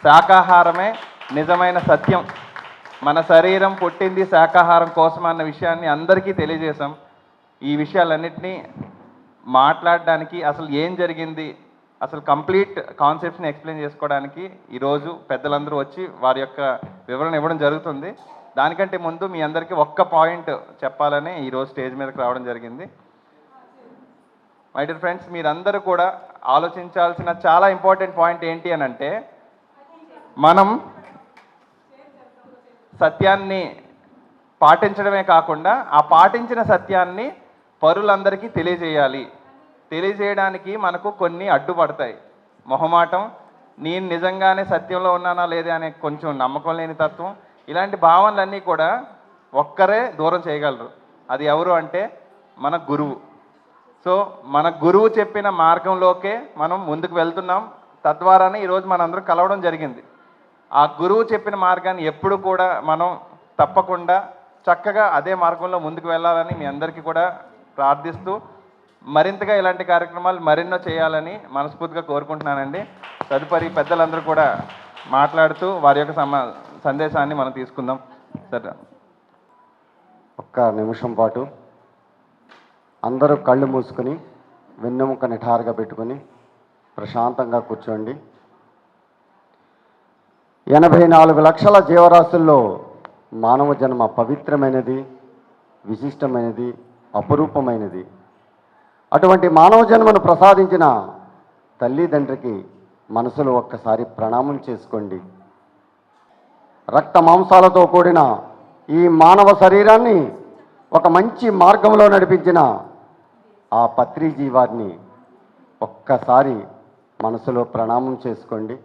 శాకాహారమే నిజమైన సత్యం, మన శరీరం పుట్టింది శాకాహారం కోసం అన్న విషయాన్ని అందరికీ తెలియజేశాం. ఈ విషయాలన్నింటినీ మాట్లాడడానికి, అసలు ఏం జరిగింది, అసలు కంప్లీట్ కాన్సెప్ట్ని ఎక్స్ప్లెయిన్ చేసుకోవడానికి ఈరోజు పెద్దలందరూ వచ్చి వారి యొక్క వివరణ ఇవ్వడం జరుగుతుంది. దానికంటే ముందు మీ అందరికీ ఒక్క పాయింట్ చెప్పాలని ఈరోజు స్టేజ్ మీదకి రావడం జరిగింది. మై డియర్ ఫ్రెండ్స్, మీరందరూ కూడా ఆలోచించాల్సిన చాలా ఇంపార్టెంట్ పాయింట్ ఏంటి అని అంటే, మనం సత్యాన్ని పాటించడమే కాకుండా ఆ పాటించిన సత్యాన్ని పరులందరికీ తెలియజేయాలి. తెలియజేయడానికి మనకు కొన్ని అడ్డుపడతాయి. మొహమాటం, నేను నిజంగానే సత్యంలో ఉన్నానా లేదా అనే కొంచెం నమ్మకం లేని తత్వం, ఇలాంటి భావనలన్నీ కూడా ఒక్కరే దూరం చేయగలరు. అది ఎవరు అంటే మన గురువు. సో మన గురువు చెప్పిన మార్గంలోకే మనం ముందుకు వెళ్తున్నాం. తద్వారానే ఈరోజు మనందరం కలవడం జరిగింది. ఆ గురువు చెప్పిన మార్గాన్ని ఎప్పుడు కూడా మనం తప్పకుండా చక్కగా అదే మార్గంలో ముందుకు వెళ్ళాలని మీ అందరికీ కూడా ప్రార్థిస్తూ మరింతగా ఇలాంటి కార్యక్రమాలు మరెన్నో చేయాలని మనస్ఫూర్తిగా కోరుకుంటున్నానండి. తదుపరి పెద్దలందరూ కూడా మాట్లాడుతూ వారి యొక్క సందేశాన్ని మనం తీసుకుందాం. సరే, ఒక్క నిమిషం పాటు అందరూ కళ్ళు మూసుకొని వెన్నెముక నిఠారుగా పెట్టుకొని ప్రశాంతంగా కూర్చోండి. 84 లక్షల జీవరాశుల్లో మానవ జన్మ పవిత్రమైనది, విశిష్టమైనది, అపురూపమైనది. అటువంటి మానవ జన్మను ప్రసాదించిన తల్లిదండ్రికి మనసులో ఒక్కసారి ప్రణామం చేసుకోండి. రక్త మాంసాలతో కూడిన ఈ మానవ శరీరాన్ని ఒక మంచి మార్గంలో నడిపించిన ఆ పత్రిజీ వారిని ఒక్కసారి మనసులో ప్రణామం చేసుకోండి.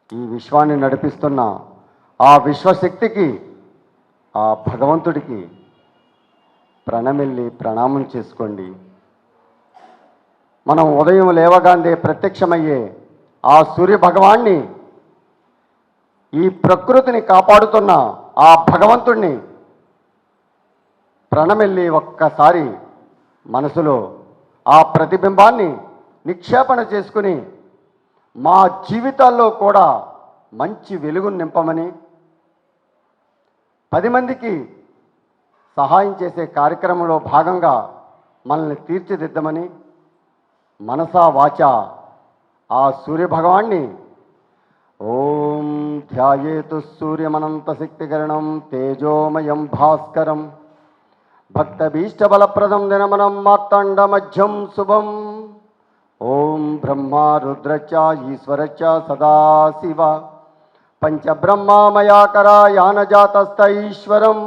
ఈ విశ్వాన్ని నడిపిస్తున్న ఆ విశ్వశక్తికి, ఆ భగవంతుడికి ప్రణమిల్లి ప్రణామం చేసుకోండి. మనం ఉదయం లేవగానే ప్రత్యక్షమయ్యే ఆ సూర్య భగవాన్ని, ఈ ప్రకృతిని కాపాడుతున్న ఆ భగవంతుణ్ణి ప్రణమిల్లి ఒక్కసారి మనసులో ఆ ప్రతిబింబాన్ని నిక్షేపణ చేసుకుని మా జీవితాల్లో కూడా మంచి వెలుగును నింపమని, 10 మందికి సహాయం చేసే కార్యక్రమంలో భాగంగా మనల్ని తీర్చిదిద్దమని మనసా వాచ ఆ సూర్యభగవాన్ని ఓం ధ్యాయేతు సూర్యమనంత శక్తికరణం తేజోమయం భాస్కరం భక్తభీష్టబలప్రదం దినమనం మార్తాండమధ్యం శుభం ఓం బ్రహ్మా రుద్రచ ఈశ్వరచ సదాశివ పంచబ్రహ్మామయాకరా యానజాతస్థ ఈశ్వరం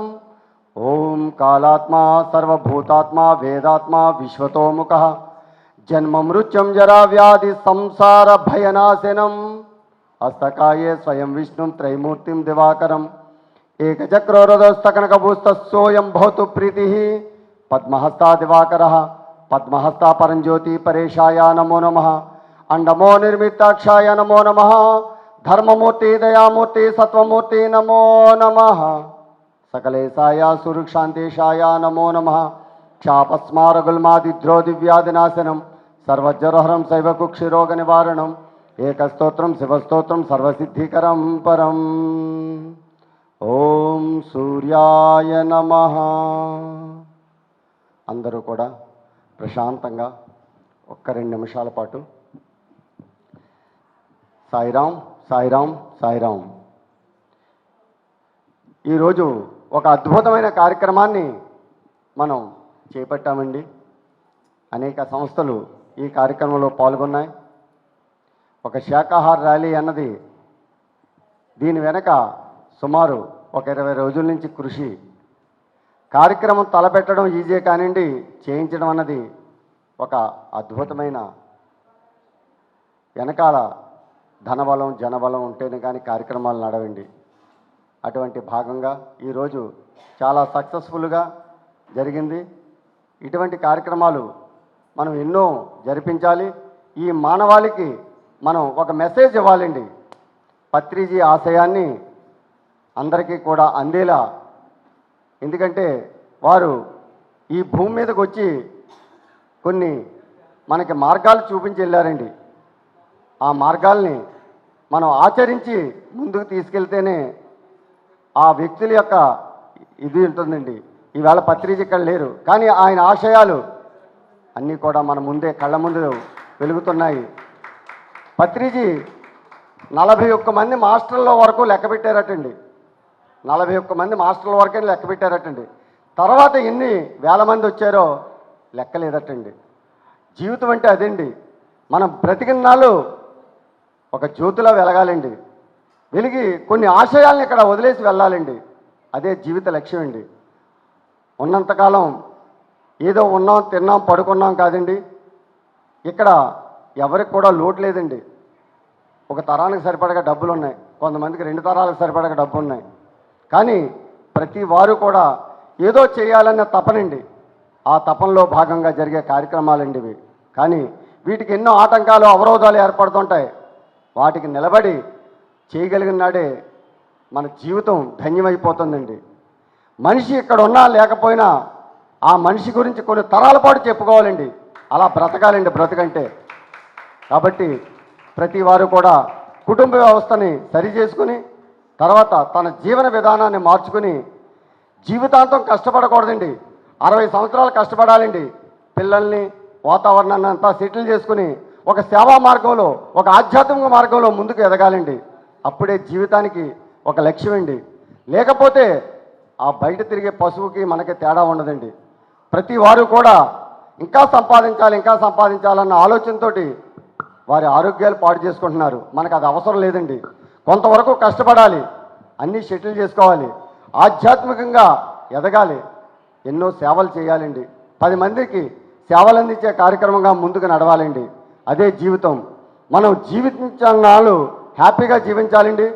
ఓం కాలాత్మా సర్వభూతాత్మా వేదాత్మా విశ్వతోముఖ జన్మ మృత్యుం జరా వ్యాధి సంసార భయనాశనం హస్తకాయే స్వయం విష్ణుం త్రైమూర్తిం దివాకరం ఏకచక్రోరథస్థకనకభూస్తస్సోయం భవతు ప్రీతి పద్మహస్తా దివాకర పద్మహస్తా పరంజ్యోతి పరేశాయ నమో నమః అండమో నిర్మితాక్షాయ నమో నమః ధర్మమూర్తి దయామూర్తి సత్వమూర్తి నమో నమః సకలేశాయ సురుక్షాంతేశాయ నమో నమః క్షాపస్మారగుల్మాదిద్రో దివ్యాదినాశనం సర్వజ్వరహరం శైవకుక్షిరోగ నివారణం ఏకస్తోత్రం శివస్తోత్రం సర్వసిద్ధికరం పరం ఓం సూర్యాయ నమః. అందరూ కూడా ప్రశాంతంగా ఒక్క 2 నిమిషాల పాటు సాయిరాం సాయిరాం సాయిరాం. ఈరోజు ఒక అద్భుతమైన కార్యక్రమాన్ని మనం చేపట్టామండి. అనేక సంస్థలు ఈ కార్యక్రమంలో పాల్గొన్నాయి. ఒక శాకాహార ర్యాలీ అన్నది దీని వెనక సుమారు ఒక 20 రోజుల నుంచి కృషి. కార్యక్రమం తలపెట్టడం ఈజీ కానివ్వండి, చేయించడం అన్నది ఒక అద్భుతమైన వెనకాల ధనబలం జనబలం ఉంటేనే కానీ కార్యక్రమాలు నడవండి. అటువంటి భాగంగా ఈరోజు చాలా సక్సెస్ఫుల్గా జరిగింది. ఇటువంటి కార్యక్రమాలు మనం ఎన్నో జరిపించాలి. ఈ మానవాళికి మనం ఒక మెసేజ్ ఇవ్వాలండి. పత్రిజీ ఆశయాన్ని అందరికీ కూడా అందేలా. ఎందుకంటే వారు ఈ భూమి మీదకి వచ్చి కొన్ని మనకి మార్గాలు చూపించి వెళ్ళారండి. ఆ మార్గాల్ని మనం ఆచరించి ముందుకు తీసుకెళ్తేనే ఆ వ్యక్తుల యొక్క ఇది ఉంటుందండి. ఈవేళ పత్రిజీ ఇక్కడ లేరు, కానీ ఆయన ఆశయాలు అన్నీ కూడా మన ముందే కళ్ళ ముందు వెలుగుతున్నాయి. పత్రిజీ 41 మంది మాస్టర్ల వరకు లెక్క పెట్టారటండి. 41 మంది మాస్టర్ల వరకే లెక్క పెట్టారటండి. తర్వాత ఎన్ని వేల మంది వచ్చారో లెక్కలేదటండి. జీవితం అంటే అదండి. మనం బ్రతికిన నాళ్ళు ఒక జ్యోతిలా వెలగాలండి. వెలిగి కొన్ని ఆశయాలను ఇక్కడ వదిలేసి వెళ్ళాలండి. అదే జీవిత లక్ష్యం అండి. ఉన్నంతకాలం ఏదో ఉన్నాం, తిన్నాం, పడుకున్నాం కాదండి. ఇక్కడ ఎవరికి కూడా లోటు లేదండి. ఒక తరానికి సరిపడగా డబ్బులు ఉన్నాయి, కొంతమందికి 2 తరాలకు సరిపడగా డబ్బు ఉన్నాయి. కానీ ప్రతి వారు కూడా ఏదో చేయాలన్న తపనండి. ఆ తపనలో భాగంగా జరిగే కార్యక్రమాలండి ఇవి. కానీ వీటికి ఎన్నో ఆటంకాలు అవరోధాలు ఏర్పడుతుంటాయి. వాటికి నిలబడి చేయగలిగిన నాడే మన జీవితం ధన్యమైపోతుందండి. మనిషి ఇక్కడ ఉన్నా లేకపోయినా ఆ మనిషి గురించి కొన్ని తరాల పాటు చెప్పుకోవాలండి. అలా బ్రతకాలండి బ్రతకంటే. కాబట్టి ప్రతి వారు కూడా కుటుంబ వ్యవస్థని సరి చేసుకుని తర్వాత తన జీవన విధానాన్ని మార్చుకుని జీవితాంతం కష్టపడకూడదండి. 60 సంవత్సరాలు కష్టపడాలండి. పిల్లల్ని వాతావరణాన్ని అంతా సెటిల్ చేసుకుని ఒక సేవా మార్గంలో ఒక ఆధ్యాత్మిక మార్గంలో ముందుకు ఎదగాలండి. అప్పుడే జీవితానికి ఒక లక్ష్యం అండి. లేకపోతే ఆ బయట తిరిగే పశువుకి మనకి తేడా ఉండదండి. ప్రతి వారు కూడా ఇంకా సంపాదించాలన్న ఆలోచనతో వారి ఆరోగ్యాలు పాడు చేసుకుంటున్నారు. మనకు అది అవసరం లేదండి. కొంతవరకు కష్టపడాలి, అన్నీ సెటిల్ చేసుకోవాలి, ఆధ్యాత్మికంగా ఎదగాలి, ఎన్నో సేవలు చేయాలండి. 10 మందికి సేవలు అందించే కార్యక్రమంగా ముందుకు నడవాలండి. అదే జీవితం. మనం జీవించాలు హ్యాపీగా జీవించాలండి.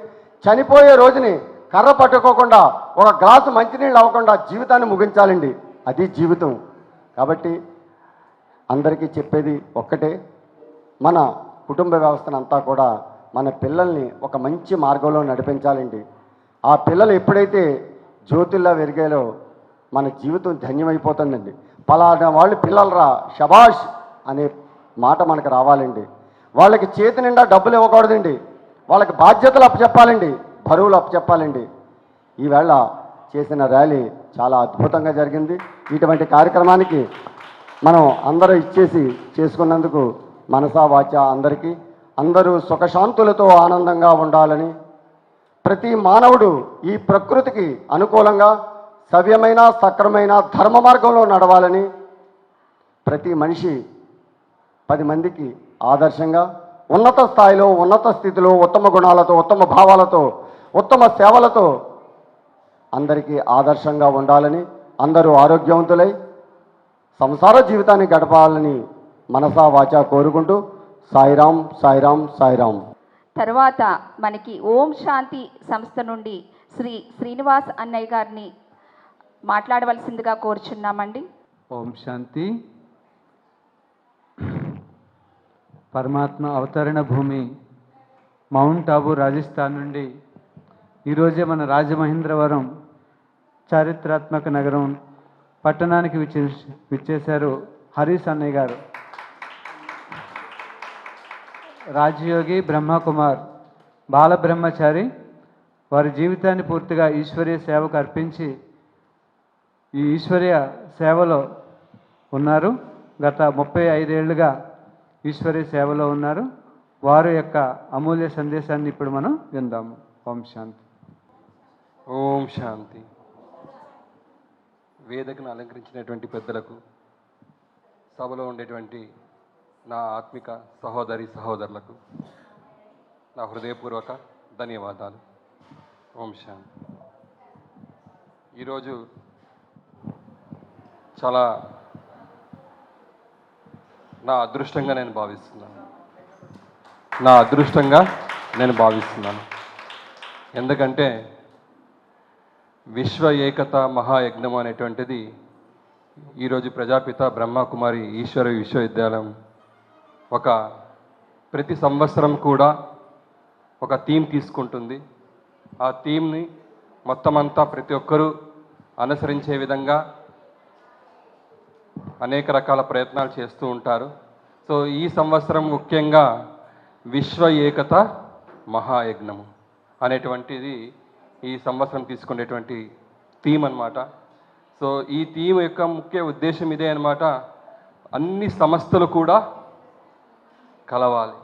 చనిపోయే రోజుని కర్ర పట్టుకోకుండా ఒక గ్లాసు మంచినీళ్ళు అవ్వకుండా జీవితాన్ని ముగించాలండి. అది జీవితం. కాబట్టి అందరికీ చెప్పేది ఒక్కటే, మన కుటుంబ వ్యవస్థను అంతా కూడా మన పిల్లల్ని ఒక మంచి మార్గంలో నడిపించాలండి. ఆ పిల్లలు ఎప్పుడైతే జ్యోతుల్లా వెలిగాలో మన జీవితం ధన్యమైపోతుందండి. పలానా వాళ్ళు పిల్లలరా షబాష్ అనే మాట మనకు రావాలండి. వాళ్ళకి చేతి నిండా డబ్బులు ఇవ్వకూడదండి. వాళ్ళకి బాధ్యతలు అప్పచెప్పాలండి, బరువులు అప్పచెప్పాలండి. ఈవేళ చేసిన ర్యాలీ చాలా అద్భుతంగా జరిగింది. ఇటువంటి కార్యక్రమానికి మనం అందరూ ఇచ్చేసి చేసుకున్నందుకు మనసా వాచా అందరూ సుఖశాంతులతో ఆనందంగా ఉండాలని, ప్రతి మానవుడు ఈ ప్రకృతికి అనుకూలంగా సవ్యమైన సక్రమైన ధర్మ మార్గంలో నడవాలని, ప్రతి మనిషి 10 మందికి ఆదర్శంగా ఉన్నత స్థాయిలో ఉన్నత స్థితిలో ఉత్తమ గుణాలతో ఉత్తమ భావాలతో ఉత్తమ సేవలతో అందరికీ ఆదర్శంగా ఉండాలని, అందరూ ఆరోగ్యవంతులై సంసార జీవితాన్ని గడపాలని మనసా వాచా కోరుకుంటూ సాయిరాం సాయిరాం సాయిరాం. తర్వాత మనకి ఓం శాంతి సంస్థ నుండి శ్రీ శ్రీనివాస్ అన్నయ్య గారిని మాట్లాడవలసిందిగా కోరుచున్నామండి. ఓం శాంతి. పరమాత్మ అవతరణ భూమి మౌంట్ ఆబూ రాజస్థాన్ నుండి ఈరోజే మన రాజమహేంద్రవరం చారిత్రాత్మక నగరం పట్టణానికి విచ్చేశారు హరీష్ అన్నయ్య గారు. రాజయోగి బ్రహ్మకుమార్ బాలబ్రహ్మచారి వారి జీవితాన్ని పూర్తిగా ఈశ్వరీయ సేవకు అర్పించి ఈ ఈశ్వరీయ సేవలో ఉన్నారు. గత 35 ఏళ్ళుగా ఈశ్వరీయ సేవలో ఉన్నారు. వారి యొక్క అమూల్య సందేశాన్ని ఇప్పుడు మనం విందాము. ఓం శాంతి. ఓం శాంతి. వేదికను అలంకరించినటువంటి పెద్దలకు, సభలో ఉండేటువంటి నా ఆత్మిక సహోదరి సహోదరులకు నా హృదయపూర్వక ధన్యవాదాలు. ఓం శాంతి. ఈరోజు చాలా నా అదృష్టంగా నేను భావిస్తున్నాను. ఎందుకంటే విశ్వ ఏకత మహాయజ్ఞం అనేటువంటిది ఈరోజు ప్రజాపిత బ్రహ్మకుమారి ఈశ్వర విశ్వవిద్యాలయం ప్రతి సంవత్సరం కూడా ఒక థీమ్ తీసుకుంటుంది. ఆ థీమ్ని మొత్తం అంతా ప్రతి ఒక్కరూ అనుసరించే విధంగా అనేక రకాల ప్రయత్నాలు చేస్తూ ఉంటారు. సో ఈ సంవత్సరం ముఖ్యంగా విశ్వ ఏకత మహాయజ్ఞము అనేటువంటిది ఈ సంవత్సరం తీసుకునేటువంటి థీమ్ అన్నమాట. సో ఈ థీమ్ యొక్క ముఖ్య ఉద్దేశం ఇదే అన్నమాట. అన్ని సంస్థలు కూడా కలవాలి.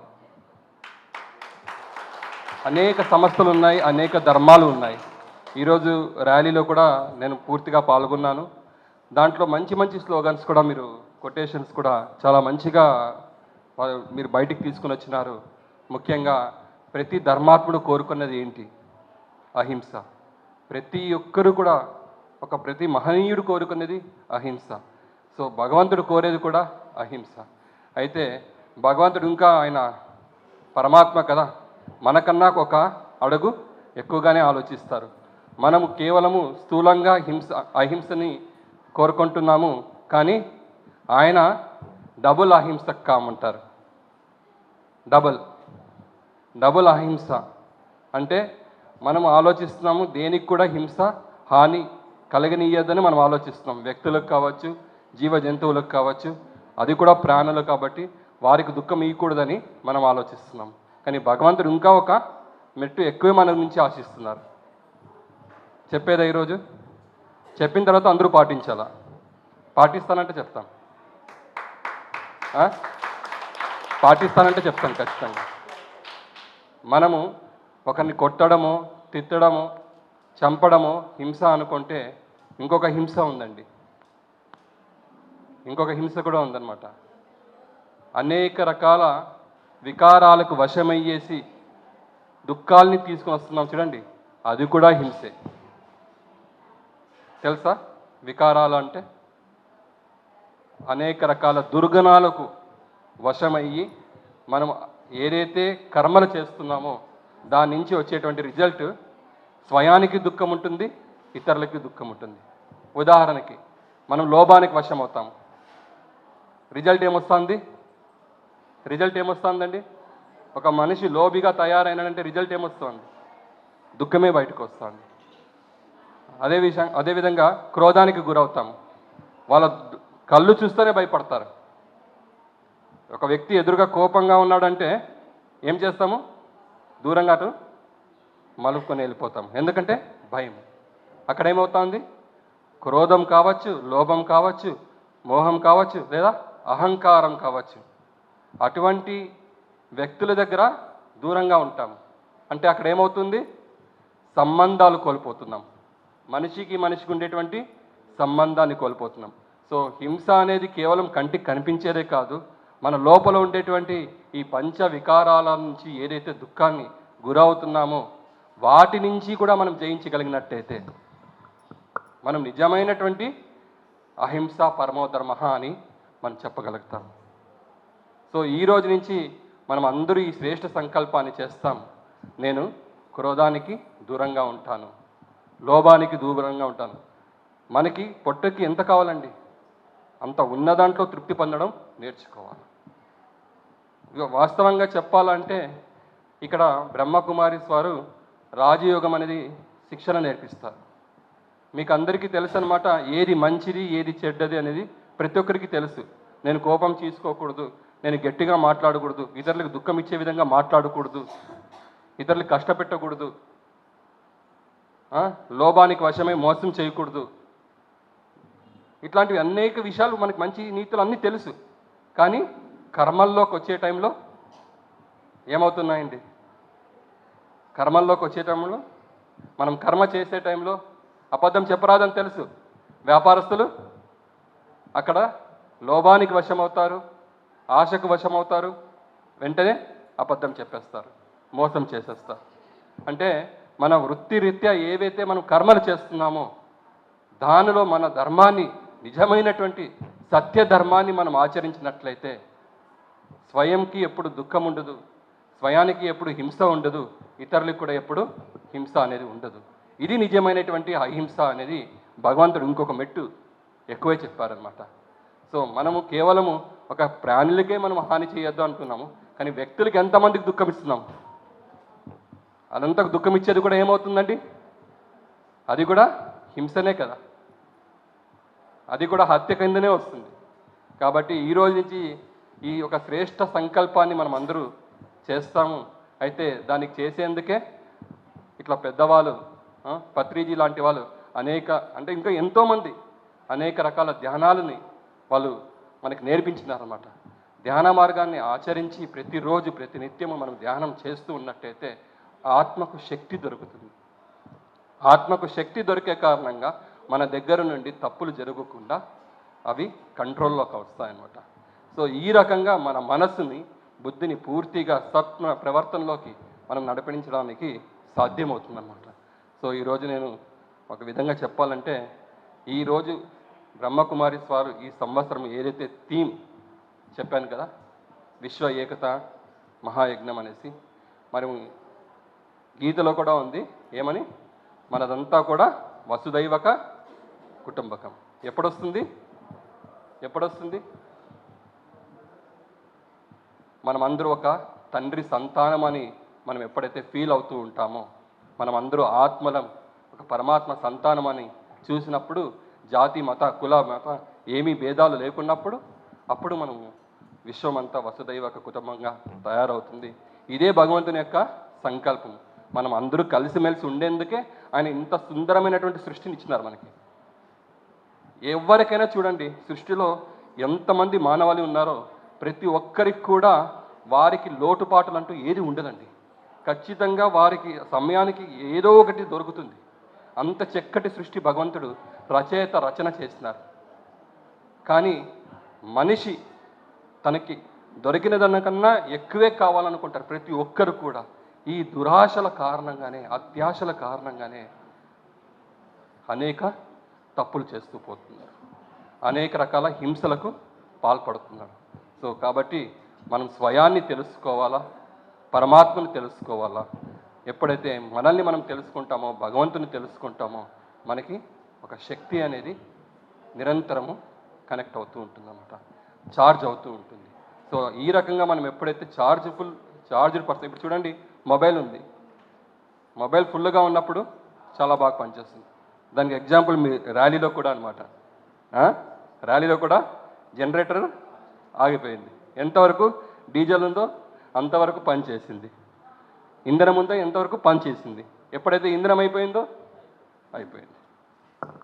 అనేక సంస్థలు ఉన్నాయి, అనేక ధర్మాలు ఉన్నాయి. ఈరోజు ర్యాలీలో కూడా నేను పూర్తిగా పాల్గొన్నాను. దాంట్లో మంచి మంచి స్లోగన్స్ కూడా మీరు కొటేషన్స్ కూడా చాలా మంచిగా మీరు బయటికి తీసుకుని వచ్చినారు. ముఖ్యంగా ప్రతి ధర్మాత్ముడు కోరుకున్నది ఏంటి? అహింస. ప్రతి ఒక్కరు కూడా ప్రతి మహనీయుడు కోరుకున్నది అహింస. సో భగవంతుడు కోరేది కూడా అహింస. అయితే భగవంతుడు ఇంకా ఆయన పరమాత్మ కదా, మనకన్నా ఒక అడుగు ఎక్కువగానే ఆలోచిస్తారు. మనము కేవలము స్థూలంగా అహింసని కోరుకుంటున్నాము, కానీ ఆయన డబుల్ అహింసకు కామంటారు. డబుల్ అహింస అంటే మనం ఆలోచిస్తున్నాము దేనికి కూడా హింస హాని కలగనీయద్దని మనం ఆలోచిస్తున్నాం. వ్యక్తులకు కావచ్చు, జీవ జంతువులకు కావచ్చు, అది కూడా ప్రాణులు కాబట్టి వారికి దుఃఖం ఇవ్వకూడదని మనం ఆలోచిస్తున్నాం. కానీ భగవంతుడు ఇంకా ఒక మెట్టు ఎక్కువే మన నుంచి ఆశిస్తున్నారు. చెప్పేదా ఈరోజు? చెప్పిన తర్వాత అందరూ పాటించాలా? పాటిస్తానంటే చెప్తాం, పాటిస్తానంటే చెప్తాం ఖచ్చితంగా. మనము ఒకరిని కొట్టడమో, తిట్టడమో, చంపడమో హింస అనుకుంటే ఇంకొక హింస ఉందండి. ఇంకొక హింస కూడా ఉందన్నమాట. అనేక రకాల వికారాలకు వశమయ్యేసి దుఃఖాల్ని తీసుకుని వస్తున్నాం చూడండి, అది కూడా హింసే. తెలుసా వికారాలు అంటే? అనేక రకాల దుర్గుణాలకు వశమయ్యి మనం ఏదైతే కర్మలు చేస్తున్నామో దాని నుంచి వచ్చేటువంటి రిజల్ట్ స్వయానికి దుఃఖం ఉంటుంది, ఇతరులకి దుఃఖం ఉంటుంది. ఉదాహరణకి మనం లోభానికి వశం అవుతాము, రిజల్ట్ ఏమొస్తుందండి? ఒక మనిషి లోబిగా తయారైనాడంటే రిజల్ట్ ఏమొస్తుంది? దుఃఖమే బయటకు వస్తుంది. అదేవిధంగా క్రోధానికి గురవుతాము, వాళ్ళ కళ్ళు చూస్తేనే భయపడతారు. ఒక వ్యక్తి ఎదురుగా కోపంగా ఉన్నాడంటే ఏం చేస్తాము? దూరంగా అటు మలుపుకొని వెళ్ళిపోతాం. ఎందుకంటే భయం. అక్కడ ఏమవుతుంది? క్రోధం కావచ్చు, లోభం కావచ్చు, మోహం కావచ్చు, లేదా అహంకారం కావచ్చు. అటువంటి వ్యక్తుల దగ్గర దూరంగా ఉంటాము. అంటే అక్కడ ఏమవుతుంది? సంబంధాలు కోల్పోతున్నాం. మనిషికి ఉండేటువంటి సంబంధాన్ని కోల్పోతున్నాం. సో హింస అనేది కేవలం కంటికి కనిపించేదే కాదు, మన లోపల ఉండేటువంటి ఈ పంచ వికారాల నుంచి ఏదైతే దుఃఖాన్ని గురవుతున్నామో వాటి నుంచి కూడా మనం జయించగలిగినట్టయితే మనం నిజమైనటువంటి అహింస పరమోధర్మ అని మనం చెప్పగలుగుతాం. సో ఈ రోజు నుంచి మనం అందరూ ఈ శ్రేష్ఠ సంకల్పాన్ని చేస్తాం. నేను క్రోధానికి దూరంగా ఉంటాను, లోభానికి దూరంగా ఉంటాను. మనకి పొట్టకి ఎంత కావాలండి? అంత ఉన్న దాంట్లో తృప్తి పొందడం నేర్చుకోవాలి. ఇక వాస్తవంగా చెప్పాలంటే ఇక్కడ బ్రహ్మకుమారిస్ వారు రాజయోగం అనేది శిక్షణ నేర్పిస్తారు. మీకు అందరికీ తెలుసు అనమాట, ఏది మంచిది ఏది చెడ్డది అనేది ప్రతి ఒక్కరికి తెలుసు. నేను కోపం తీసుకోకూడదు, నేను గట్టిగా మాట్లాడకూడదు, ఇతరులకు దుఃఖం ఇచ్చే విధంగా మాట్లాడకూడదు, ఇతరులకు కష్టపెట్టకూడదు, లోభానికి వశమై మోసం చేయకూడదు. ఇట్లాంటివి అనేక విషయాలు మనకు మంచి నీతులు అన్నీ తెలుసు. కానీ కర్మల్లోకి వచ్చే టైంలో ఏమవుతున్నాయండి? కర్మల్లోకి వచ్చే టైంలో మనం కర్మ చేసే టైంలో అబద్ధం చెప్పరాదని తెలుసు. వ్యాపారస్తులు అక్కడ లోభానికి వశమవుతారు, ఆశకు వశమవుతారు, వెంటనే అబద్ధం చెప్పేస్తారు, మోసం చేసేస్తారు. అంటే మన వృత్తిరీత్యా ఏవైతే మనం కర్మలు చేస్తున్నామో దానిలో మన ధర్మాన్ని, నిజమైనటువంటి సత్య ధర్మాన్ని మనం ఆచరించినట్లయితే స్వయంకి ఎప్పుడు దుఃఖం ఉండదు, స్వయానికి ఎప్పుడు హింస ఉండదు, ఇతరులకు కూడా ఎప్పుడు హింస అనేది ఉండదు. ఇది నిజమైనటువంటి అహింస అనేది భగవంతుడు ఇంకొక మెట్టు ఎక్కువే చెప్పారనమాట. సో మనము కేవలము ఒక ప్రాణులకే మనం హాని చేయొద్దు అంటున్నాము, కానీ వ్యక్తులకి ఎంతమందికి దుఃఖం ఇస్తున్నాం? అదంతా దుఃఖం ఇచ్చేది కూడా ఏమవుతుందండి? అది కూడా హింసనే కదా, అది కూడా హత్య కిందనే వస్తుంది. కాబట్టి ఈ రోజు నుంచి ఈ ఒక శ్రేష్ఠ సంకల్పాన్ని మనం అందరూ చేస్తాము. అయితే దానికి చేసేందుకే ఇట్లా పెద్దవాళ్ళు, పత్రిజీ లాంటి వాళ్ళు అంటే ఇంకా ఎంతోమంది అనేక రకాల ధ్యానాలని వాళ్ళు మనకి నేర్పించినారన్నమాట. ధ్యాన మార్గాన్ని ఆచరించి ప్రతిరోజు ప్రతినిత్యము మనం ధ్యానం చేస్తూ ఉన్నట్టయితే ఆత్మకు శక్తి దొరుకుతుంది. ఆత్మకు శక్తి దొరికే కారణంగా మన దగ్గర నుండి తప్పులు జరగకుండా అవి కంట్రోల్లోకి వస్తాయన్నమాట. సో ఈ రకంగా మన మనస్సుని, బుద్ధిని పూర్తిగా సత్వ ప్రవర్తనలోకి మనం నడిపించడానికి సాధ్యమవుతుందన్నమాట. సో ఈరోజు నేను ఒక విధంగా చెప్పాలంటే, ఈరోజు బ్రహ్మకుమారిస్ వారు ఈ సంవత్సరం ఏదైతే థీమ్ చెప్పాను కదా, విశ్వ ఏకత మహాయజ్ఞం అనేసి, మరి గీతలో కూడా ఉంది ఏమని, మనదంతా కూడా వసుదైవక కుటుంబకం. ఎప్పుడొస్తుంది? మనమందరూ ఒక తండ్రి సంతానం అని మనం ఎప్పుడైతే ఫీల్ అవుతూ ఉంటామో, మనం అందరూ ఆత్మలం ఒక పరమాత్మ సంతానం అని చూసినప్పుడు, జాతి మత కుల మత ఏమీ భేదాలు లేకున్నప్పుడు అప్పుడు మనము విశ్వమంతా వసుదైవ కుటుంబంగా తయారవుతుంది. ఇదే భగవంతుని యొక్క సంకల్పం. మనం అందరూ కలిసిమెలిసి ఉండేందుకే ఆయన ఇంత సుందరమైనటువంటి సృష్టిని ఇచ్చినారు మనకి. ఎవరికైనా చూడండి, సృష్టిలో ఎంతమంది మానవాళి ఉన్నారో ప్రతి ఒక్కరికి కూడా వారికి లోటుపాటులు అంటూ ఏది ఉండదండి. ఖచ్చితంగా వారికి సమయానికి ఏదో ఒకటి దొరుకుతుంది. అంత చక్కటి సృష్టి భగవంతుడు రచన చేసినారు. కానీ మనిషి తనకి దొరికిన దానికన్నా ఎక్కువే కావాలనుకుంటారు ప్రతి ఒక్కరు కూడా. ఈ దురాశల కారణంగానే, అత్యాశల కారణంగానే అనేక తప్పులు చేస్తూ పోతున్నారు, అనేక రకాల హింసలకు పాల్పడుతున్నారు. సో కాబట్టి మనం స్వయాన్ని తెలుసుకోవాలా, పరమాత్మను తెలుసుకోవాలా. ఎప్పుడైతే మనల్ని మనం తెలుసుకుంటామో, భగవంతుని తెలుసుకుంటామో, మనకి ఒక శక్తి అనేది నిరంతరము కనెక్ట్ అవుతూ ఉంటుంది అన్నమాట, ఛార్జ్ అవుతూ ఉంటుంది. సో ఈ రకంగా మనం ఎప్పుడైతే ఛార్జ్డ్ పర్సన్, ఇప్పుడు చూడండి మొబైల్ ఉంది, మొబైల్ ఫుల్గా ఉన్నప్పుడు చాలా బాగా పనిచేస్తుంది. దానికి ఎగ్జాంపుల్ మీ ర్యాలీలో కూడా అనమాట. ర్యాలీలో కూడా జనరేటర్ ఆగిపోయింది. ఎంతవరకు డీజిల్ ఉందో అంతవరకు పనిచేసింది. ఇంధనం ఉందో ఎంతవరకు పనిచేసింది. ఎప్పుడైతే ఇంధనం అయిపోయిందో అయిపోయింది.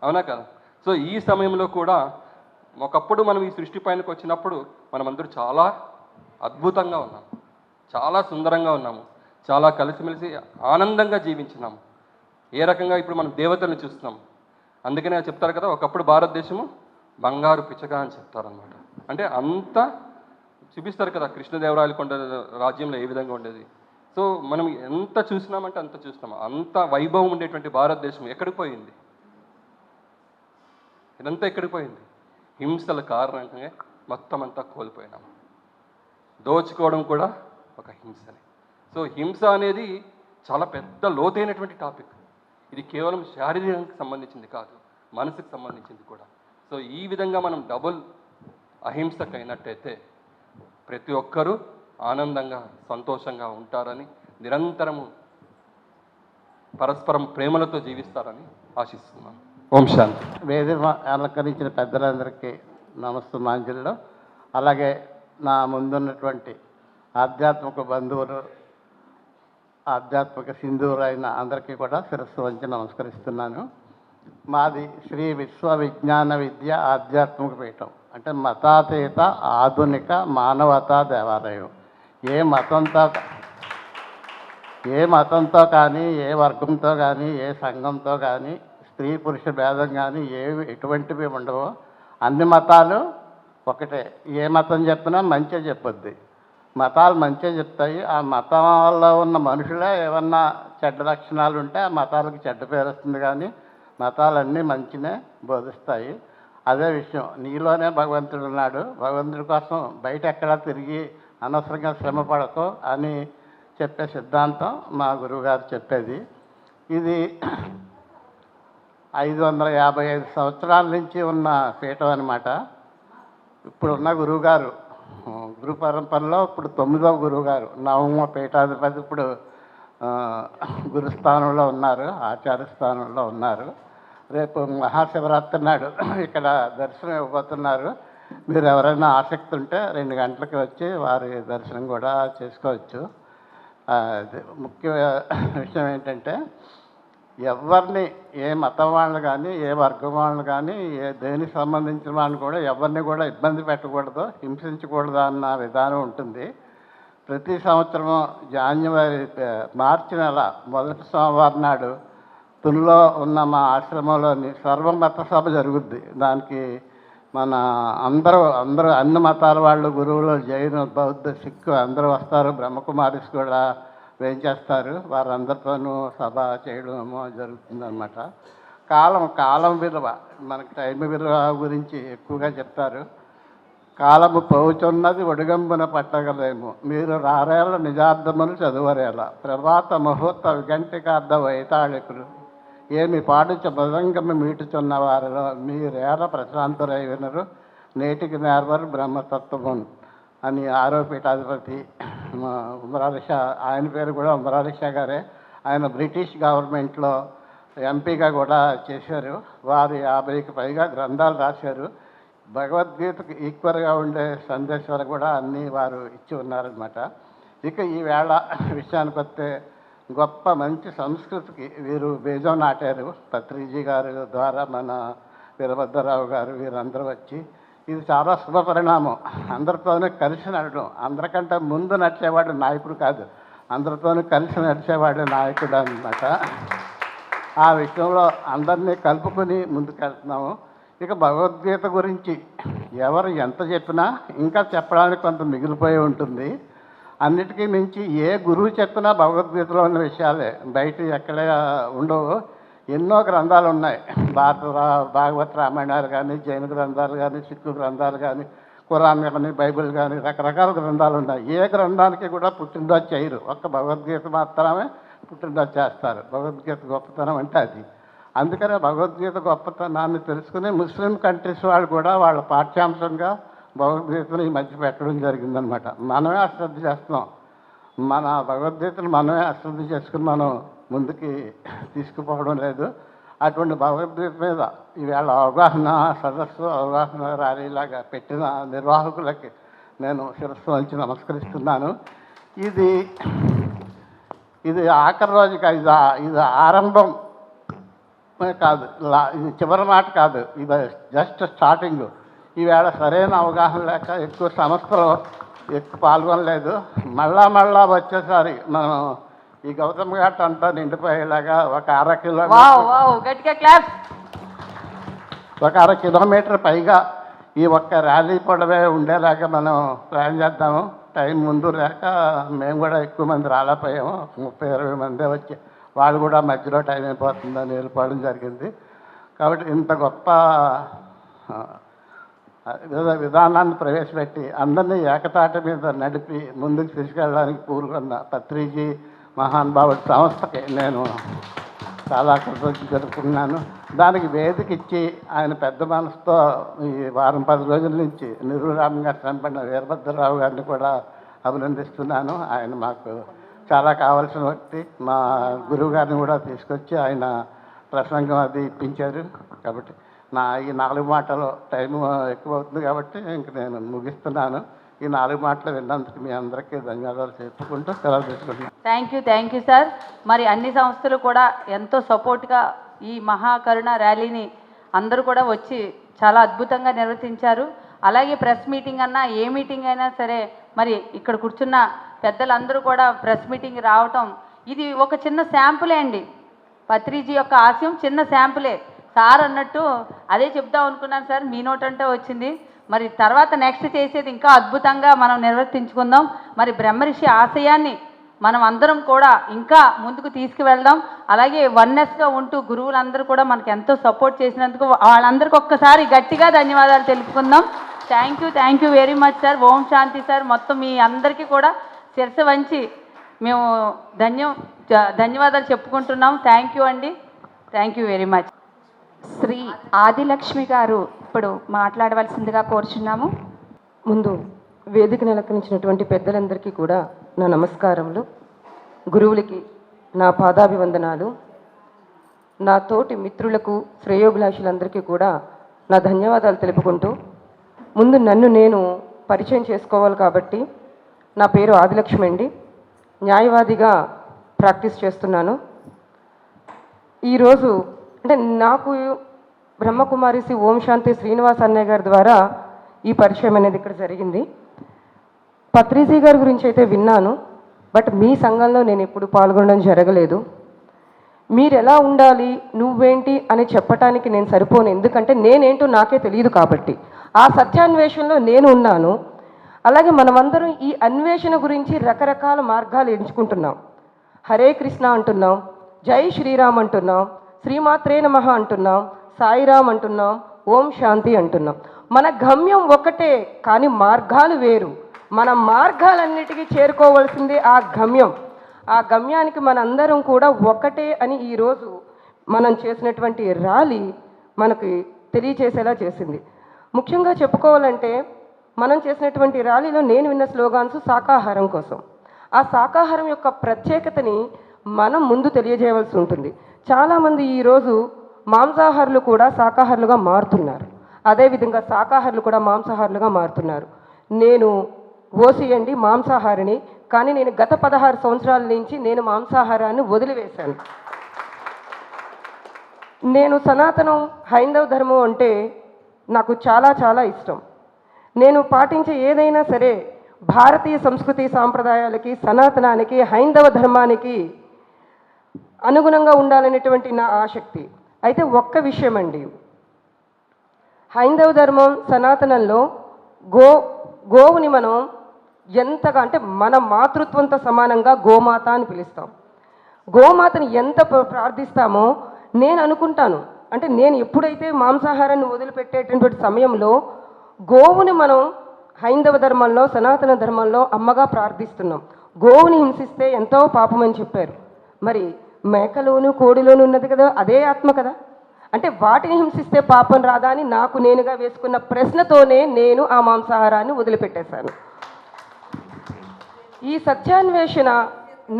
అవునా కదా? సో ఈ సమయంలో కూడా ఒకప్పుడు మనం ఈ సృష్టి పైనకి వచ్చినప్పుడు మనమందరూ చాలా అద్భుతంగా ఉన్నాము, చాలా సుందరంగా ఉన్నాము, చాలా కలిసిమెలిసి ఆనందంగా జీవించినాము. ఏ రకంగా ఇప్పుడు మనం దేవతలను చూస్తున్నాం. అందుకనే చెప్తారు కదా, ఒకప్పుడు భారతదేశము బంగారు పిచ్చగా అని చెప్తారనమాట. అంటే అంత చూపిస్తారు కదా కృష్ణదేవరాయలు కొండ రాజ్యంలో ఏ విధంగా ఉండేది. సో మనం ఎంత చూసినామంటే అంత చూసినాము. అంత వైభవం ఉండేటువంటి భారతదేశం ఎక్కడికి పోయింది? ఇదంతా ఎక్కడికి పోయింది? హింసల కారణంగా మొత్తం అంతా కోల్పోయినాము. దోచుకోవడం కూడా ఒక హింసనే. సో హింస అనేది చాలా పెద్ద లోతైనటువంటి టాపిక్. ఇది కేవలం శారీరకానికి సంబంధించింది కాదు, మనసుకు సంబంధించింది కూడా. సో ఈ విధంగా మనం డబుల్ అహింసకైనట్టయితే ప్రతి ఒక్కరూ ఆనందంగా సంతోషంగా ఉంటారని, నిరంతరము పరస్పరం ప్రేమలతో జీవిస్తారని ఆశిస్తున్నాను. ఓం శాంతి. వేదిక అలంకరించిన పెద్దలందరికీ నమస్తమాంజలిలో, అలాగే నా ముందున్నటువంటి ఆధ్యాత్మిక బంధువులు, ఆధ్యాత్మిక సింధువులు అయిన అందరికీ కూడా శిరస్సు వంచి నమస్కరిస్తున్నాను. మాది శ్రీ విశ్వ విజ్ఞాన విద్య ఆధ్యాత్మిక పీఠం, అంటే మతాతీత ఆధునిక మానవతా దేవాలయం. ఏ మతంతో కానీ, ఏ వర్గంతో కానీ, ఏ సంఘంతో కానీ, స్త్రీ పురుష భేదం కానీ ఎటువంటివి ఉండవో. అన్ని మతాలు ఒకటే. ఏ మతం చెప్పినా మంచిగా చెప్పొద్ది. మతాలు మంచిగా చెప్తాయి. ఆ మతాల్లో ఉన్న మనుషులే ఏమన్నా చెడ్డ లక్షణాలు ఉంటే ఆ మతాలకు చెడ్డ పేరు వస్తుంది. కానీ మతాలన్నీ మంచినే బోధిస్తాయి. అదే విషయం, నీలోనే భగవంతుడు ఉన్నాడు, భగవంతుడి కోసం బయట ఎక్కడా తిరిగి అనవసరంగా శ్రమ పడకో అని చెప్పే సిద్ధాంతం మా గురువుగారు చెప్పేది. ఇది 555 సంవత్సరాల నుంచి ఉన్న పీఠం అన్నమాట. ఇప్పుడున్న గురువుగారు గురు పరంపరలో ఇప్పుడు 9వ గురువుగారు, 9వ పీఠాధిపతి ఇప్పుడు గురుస్థానంలో ఉన్నారు, ఆచార్య స్థానంలో ఉన్నారు. రేపు మహాశివరాత్రి నాడు ఇక్కడ దర్శనం ఇవ్వబోతున్నారు. మీరు ఎవరైనా ఆసక్తి ఉంటే 2 గంటలకి వచ్చి వారి దర్శనం కూడా చేసుకోవచ్చు. ముఖ్య విషయం ఏంటంటే, ఎవరిని, ఏ మతం వాళ్ళు కానీ, ఏ వర్గం వాళ్ళు కానీ, దేనికి సంబంధించిన వాళ్ళని కూడా ఎవరిని కూడా ఇబ్బంది పెట్టకూడదు, హింసించకూడదు అన్న విధానం ఉంటుంది. ప్రతి సంవత్సరము మార్చి నెల మొదటి సోమవారం నాడు తుల్లో ఉన్న మా ఆశ్రమంలోని సర్వమత సభ జరుగుద్ది. దానికి మన అందరూ అన్ని మతాల వాళ్ళు, గురువులు, జైన, బౌద్ధ, సిక్కు అందరూ వస్తారు. బ్రహ్మకుమారిస్ కూడా వేయించేస్తారు. వారందరితోనూ సభ చేయడమో జరుగుతుందన్నమాట. కాలం విలువ, మనకి టైం విలువ గురించి ఎక్కువగా చెప్తారు. కాలము పోవుచున్నది ఒడిగంబున పట్టగలేము, మీరు రారేళ్ళ నిజార్థములు చదువరేలా, ప్రభాత ముహూర్త విగంటికార్థ వైతాళికులు ఏమి పాడుచ మృదంగము మీటుచున్న వారిలో మీరేళ ప్రశాంతురై వినరు, నేటికి నేర్వరు బ్రహ్మతత్వము అని 6వ పీఠాధిపతి ఉమరాలి షా, ఆయన పేరు కూడా ఉమరాలి షా గారే. ఆయన బ్రిటిష్ గవర్నమెంట్లో ఎంపీగా కూడా చేశారు. వారు 50కి పైగా గ్రంథాలు రాశారు. భగవద్గీతకు ఈక్వల్గా ఉండే సందేశాలు కూడా అన్నీ వారు ఇచ్చి ఉన్నారనమాట. ఇక ఈవేళ విషయానికి వస్తే గొప్ప మంచి సంస్కృతికి వీరు బీజం నాటారు. పత్రిజీ గారు ద్వారా మన వీరభద్రరావు గారు వీరందరూ వచ్చి, ఇది చాలా శుభ పరిణామం. అందరితోనూ కలిసి నడడం, అందరికంటే ముందు నడిచేవాడు నాయకుడు కాదు, అందరితోనూ కలిసి నడిచేవాడు నాయకుడు అన్నమాట. ఆ విషయంలో అందరినీ కలుపుకొని ముందుకెళ్తున్నాము. ఇక భగవద్గీత గురించి ఎవరు ఎంత చెప్పినా ఇంకా చెప్పడానికి కొంత మిగిలిపోయి ఉంటుంది. అన్నిటికీ మించి ఏ గురువు చెప్పినా భగవద్గీతలో ఉన్న విషయాలే, బయట ఎక్కడ ఉండవు. ఎన్నో గ్రంథాలు ఉన్నాయి, భాగవత రామాయణాలు కానీ, జైన గ్రంథాలు కానీ, సిక్కు గ్రంథాలు కానీ, ఖురాన్ కానీ, బైబిల్ కానీ, రకరకాల గ్రంథాలు ఉన్నాయి. ఏ గ్రంథానికి కూడా పుట్టినరోజు చేయరు, ఒక్క భగవద్గీత మాత్రమే పుట్టినరోజు చేస్తారు. భగవద్గీత గొప్పతనం అంటే అది. అందుకనే భగవద్గీత గొప్పతనాన్ని తెలుసుకుని ముస్లిం కంట్రీస్ వాళ్ళు కూడా వాళ్ళ పాఠ్యాంశంగా భగవద్గీతను ఈ మధ్య పెట్టడం జరిగిందనమాట. మనమే అశ్రద్ధ చేస్తున్నాం, మన భగవద్గీతను మనమే అశ్రద్ధ చేసుకుని మనం ముందుకి తీసుకుపోవడం లేదు. అటువంటి భగవద్గీత మీద ఈవేళ అవగాహన సదస్సు, అవగాహన ర్యాలీలాగా పెట్టిన నిర్వాహకులకి నేను శిరస్సు వంచి నమస్కరిస్తున్నాను. ఇది ఆఖరి రోజు కాదు, ఇది ఆరంభం కాదు, ఇది చివరి మాట కాదు, ఇది జస్ట్ స్టార్టింగ్. ఈవేళ సరైన అవగాహన లేక ఎక్కువ సంస్థలు ఎక్కువ పాల్గొనలేదు. మళ్ళా వచ్చేసారి మనం ఈ గౌతమ్ ఘాట్ అంతా నిండిపోయేలాగా ఒక అర కిలోమీటర్ పైగా ఈ ఒక్క ర్యాలీ పొడవే ఉండేలాగా మనం ప్లాన్ చేద్దాము. టైం ముందు లేక మేము కూడా ఎక్కువ మంది రాలేకపోయాము, 30-20 మందే వచ్చి వాళ్ళు కూడా మధ్యలో టైం అయిపోతుందని వెళ్ళిపోవడం జరిగింది. కాబట్టి ఇంత గొప్ప విధానాన్ని ప్రవేశపెట్టి అందరినీ ఏకతాటి మీద నడిపి ముందుకు తీసుకెళ్ళడానికి పూనుకున్న పత్రిజీ మహానుభావుడి సంస్థకి నేను చాలా కృతజ్ఞతలు జరుపుకున్నాను. దానికి వేదిక ఇచ్చి ఆయన పెద్ద మనసుతో ఈ వారం 10 రోజుల నుంచి నిర్విరామంగా శ్రమపడిన వీరభద్రరావు గారిని కూడా అభినందిస్తున్నాను. ఆయన మాకు చాలా కావాల్సిన వ్యక్తి. మా గురువు గారిని కూడా తీసుకొచ్చి ఆయన ప్రసంగం అది ఇప్పించారు. కాబట్టి ఈ 4 మాటలు టైం ఎక్కువ అవుతుంది కాబట్టి ఇంక నేను ముగిస్తున్నాను. ఈ 4 మాటలు విన్నందుకు మీ అందరికీ ధన్యవాదాలు చెప్పుకుంటూ సెలవు తీసుకుంటున్నాను. Thank you sir. మరి అన్ని సంస్థలు కూడా ఎంతో సపోర్ట్గా ఈ మహాకరుణ ర్యాలీని అందరూ కూడా వచ్చి చాలా అద్భుతంగా నిర్వర్తించారు. అలాగే ప్రెస్ మీటింగ్ అన్నా ఏ మీటింగ్ అయినా సరే, మరి ఇక్కడ కూర్చున్న పెద్దలందరూ కూడా ప్రెస్ మీటింగ్ రావటం ఇది ఒక చిన్న శాంపులే అండి. పత్రిజీ యొక్క ఆశయం చిన్న శాంపులే. సార్ అన్నట్టు అదే చెప్దాం అనుకున్నాను సార్, మీ నోట్ అంటే వచ్చింది. మరి తర్వాత నెక్స్ట్ చేసేది ఇంకా అద్భుతంగా మనం నిర్వర్తించుకుందాం. మరి బ్రహ్మర్షి ఆశయాన్ని మనం అందరం కూడా ఇంకా ముందుకు తీసుకువెళ్దాం. అలాగే వన్నెస్గా ఉంటూ గురువులందరూ కూడా మనకు ఎంతో సపోర్ట్ చేసినందుకు వాళ్ళందరికీ ఒక్కసారి గట్టిగా ధన్యవాదాలు తెలుపుకుందాం. Thank you very much sir. ఓం శాంతి సార్. మొత్తం మీ అందరికీ కూడా శిరస వంచి మేము ధన్యవాదాలు చెప్పుకుంటున్నాం. థ్యాంక్ యూ అండి. Thank you very much. Shri Adilakshmi గారు ఇప్పుడు మాట్లాడవలసిందిగా కోరుచున్నాము. ముందు వేదికను అలంకరించినటువంటి పెద్దలందరికీ కూడా నా నమస్కారములు, గురువులకి నా పాదాభివందనాలు, నా తోటి మిత్రులకు శ్రేయోభిలాషులందరికీ కూడా నా ధన్యవాదాలు తెలుపుకుంటూ, ముందు నన్ను నేను పరిచయం చేసుకోవాలి కాబట్టి, నా పేరు ఆదిలక్ష్మి అండి. న్యాయవాదిగా ప్రాక్టీస్ చేస్తున్నాను. ఈరోజు అంటే నాకు బ్రహ్మకుమారి శ్రీ ఓం శాంతి శ్రీనివాస్ అన్నయ్య గారి ద్వారా ఈ పరిచయం అనేది ఇక్కడ జరిగింది. పత్రిజీ గారి గురించి అయితే విన్నాను, బట్ మీ సంఘంలో నేను ఎప్పుడు పాల్గొనడం జరగలేదు. మీరు ఎలా ఉండాలి, నువ్వేంటి అని చెప్పటానికి నేను సరిపోను, ఎందుకంటే నేనేంటో నాకే తెలియదు కాబట్టి. ఆ సత్యాన్వేషణలో నేను ఉన్నాను. అలాగే మనమందరం ఈ అన్వేషణ గురించి రకరకాల మార్గాలు ఎంచుకుంటున్నాం. హరే కృష్ణ అంటున్నాం, జై శ్రీరామ్ అంటున్నాం, శ్రీమాత్రే నమః అంటున్నాం, సాయిరామ్ అంటున్నాం, ఓం శాంతి అంటున్నాం. మన గమ్యం ఒకటే, కానీ మార్గాలు వేరు. మన మార్గాలన్నిటికీ చేరుకోవాల్సిందే ఆ గమ్యం. ఆ గమ్యానికి మనందరం కూడా ఒకటే అని ఈరోజు మనం చేసినటువంటి ర్యాలీ మనకి తెలియచేసేలా చేసింది. ముఖ్యంగా చెప్పుకోవాలంటే మనం చేసినటువంటి ర్యాలీలో నేను విన్న స్లోగాన్స్ శాకాహారం కోసం. ఆ శాకాహారం యొక్క ప్రత్యేకతని మనం ముందు తెలియజేయవలసి ఉంటుంది. చాలామంది ఈరోజు మాంసాహారులు కూడా శాకాహారులుగా మారుతున్నారు, అదేవిధంగా శాకాహారులు కూడా మాంసాహారులుగా మారుతున్నారు. నేను ఓసియండి మాంసాహారిని, కానీ నేను గత 16 సంవత్సరాల నుంచి నేను మాంసాహారాన్ని వదిలివేశాను. నేను సనాతనం హైందవ ధర్మం అంటే నాకు చాలా చాలా ఇష్టం. నేను పాటించే ఏదైనా సరే భారతీయ సంస్కృతి సాంప్రదాయాలకి, సనాతనానికి, హైందవ ధర్మానికి అనుగుణంగా ఉండాలనేటువంటి నా ఆసక్తి. అయితే ఒక్క విషయం అండి, హైందవ ధర్మం సనాతనంలో గోవుని మనం ఎంతగా అంటే మన మాతృత్వంతో సమానంగా గోమాత అని పిలుస్తాం. గోమాతని ఎంత ప్రార్థిస్తామో నేను అనుకుంటాను. అంటే నేను ఎప్పుడైతే మాంసాహారాన్ని వదిలిపెట్టేటటువంటి సమయంలో గోవుని మనం హైందవ ధర్మంలో, సనాతన ధర్మంలో అమ్మగా ప్రార్థిస్తున్నాం. గోవుని హింసిస్తే ఎంతో పాపం అని చెప్పారు. మరి మేకలోను కోడిలోను ఉన్నది కదా, అదే ఆత్మ కదా. అంటే వాటిని హింసిస్తే పాపం రాదా అని నాకు నేనుగా వేసుకున్న ప్రశ్నతోనే నేను ఆ మాంసాహారాన్ని వదిలిపెట్టేశాను. ఈ సత్యాన్వేషణ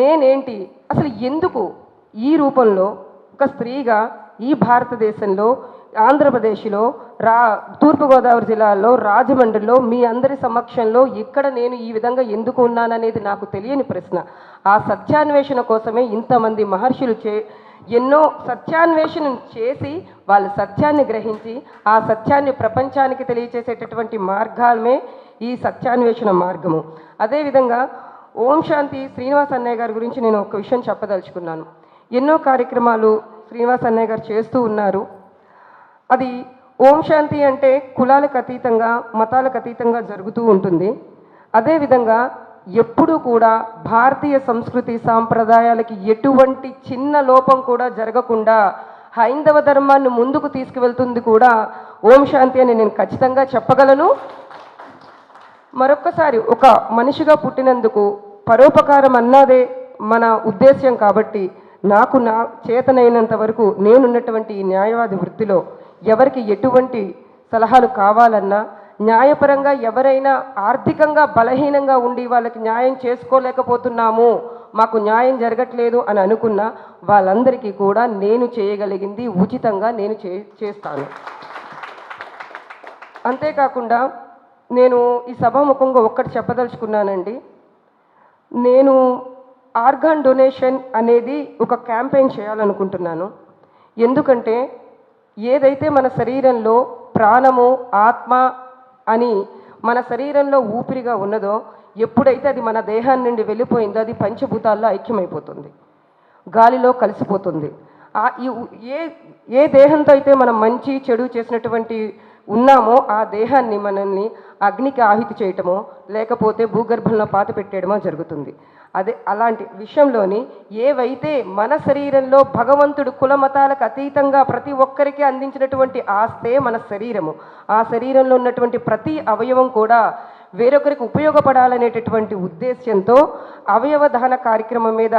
నేనేంటి, అసలు ఎందుకు ఈ రూపంలో ఒక స్త్రీగా ఈ భారతదేశంలో, ఆంధ్రప్రదేశ్లో, తూర్పుగోదావరి జిల్లాలో, రాజమండ్రిలో మీ అందరి సమక్షంలో ఇక్కడ నేను ఈ విధంగా ఎందుకు ఉన్నాననేది నాకు తెలియని ప్రశ్న. ఆ సత్యాన్వేషణ కోసమే ఇంతమంది మహర్షులు ఎన్నో సత్యాన్వేషణ చేసి వాళ్ళు సత్యాన్ని గ్రహించి ఆ సత్యాన్ని ప్రపంచానికి తెలియచేసేటటువంటి మార్గాలమే ఈ సత్యాన్వేషణ మార్గము. అదేవిధంగా ఓం శాంతి శ్రీనివాస్ అన్నయ్య గారి గురించి నేను ఒక విషయం చెప్పదలుచుకున్నాను. ఎన్నో కార్యక్రమాలు శ్రీనివాస్ అన్నయ్య గారు చేస్తూ ఉన్నారు. అది ఓం శాంతి అంటే కులాలకు అతీతంగా, మతాలకు అతీతంగా జరుగుతూ ఉంటుంది. అదేవిధంగా ఎప్పుడూ కూడా భారతీయ సంస్కృతి సాంప్రదాయాలకి ఎటువంటి చిన్న లోపం కూడా జరగకుండా హైందవ ధర్మాన్ని ముందుకు తీసుకువెళ్తుంది కూడా ఓం శాంతి అని నేను ఖచ్చితంగా చెప్పగలను. మరొక్కసారి ఒక మనిషిగా పుట్టినందుకు పరోపకారం అన్నదే మన ఉద్దేశ్యం కాబట్టి నాకు నా చేతనైనంత వరకు నేనున్నటువంటి ఈ న్యాయవాది వృత్తిలో ఎవరికి ఎటువంటి సలహాలు కావాలన్నా, న్యాయపరంగా ఎవరైనా ఆర్థికంగా బలహీనంగా ఉండి వాళ్ళకి న్యాయం చేసుకోలేకపోతున్నాము, మాకు న్యాయం జరగట్లేదు అని అనుకున్నా వాళ్ళందరికీ కూడా నేను చేయగలిగింది ఉచితంగా నేను చేస్తాను. అంతేకాకుండా నేను ఈ సభాముఖంగా ఒక్కటి చెప్పదలుచుకున్నానండి. నేను ఆర్గాన్ డొనేషన్ అనేది ఒక క్యాంపెయిన్ చేయాలనుకుంటున్నాను. ఎందుకంటే ఏదైతే మన శరీరంలో ప్రాణము, ఆత్మ అని మన శరీరంలో ఊపిరిగా ఉన్నదో, ఎప్పుడైతే అది మన దేహాన్ని నుండి వెళ్ళిపోయిందో అది పంచభూతాల్లో ఐక్యమైపోతుంది, గాలిలో కలిసిపోతుంది. ఏ దేహంతో అయితే మనం మంచి చెడు చేసినటువంటి ఉన్నామో ఆ దేహాన్ని మనల్ని అగ్నికి ఆహుతి చేయటమో లేకపోతే భూగర్భంలో పాత పెట్టేయడమో జరుగుతుంది. అదే అలాంటి విషయంలోని ఏవైతే మన శరీరంలో భగవంతుడు కుల మతాలకు అతీతంగా ప్రతి ఒక్కరికి అందించినటువంటి ఆస్తే మన శరీరము, ఆ శరీరంలో ఉన్నటువంటి ప్రతి అవయవం కూడా వేరొకరికి ఉపయోగపడాలనేటటువంటి ఉద్దేశ్యంతో అవయవ దహన కార్యక్రమం మీద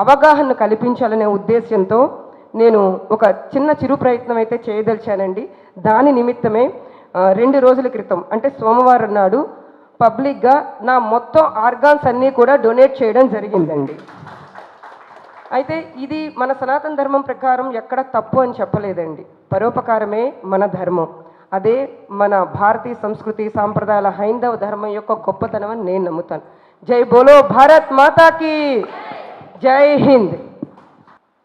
అవగాహన కల్పించాలనే ఉద్దేశ్యంతో నేను ఒక చిన్న చిరు ప్రయత్నం అయితే చేయదలిచానండి. దాని నిమిత్తమే 2 రోజుల క్రితం అంటే సోమవారం నాడు పబ్లిక్గా నా మొత్తం ఆర్గాన్స్ అన్నీ కూడా డొనేట్ చేయడం జరిగిందండి. అయితే ఇది మన సనాతన ధర్మం ప్రకారం ఎక్కడ తప్పు అని చెప్పలేదండి. పరోపకారమే మన ధర్మం, అదే మన భారతీయ సంస్కృతి సాంప్రదాయాల హైందవ ధర్మం యొక్క గొప్పతనం అని నేను నమ్ముతాను. జై బోలో భారత్ మాతాకి జై హింద్.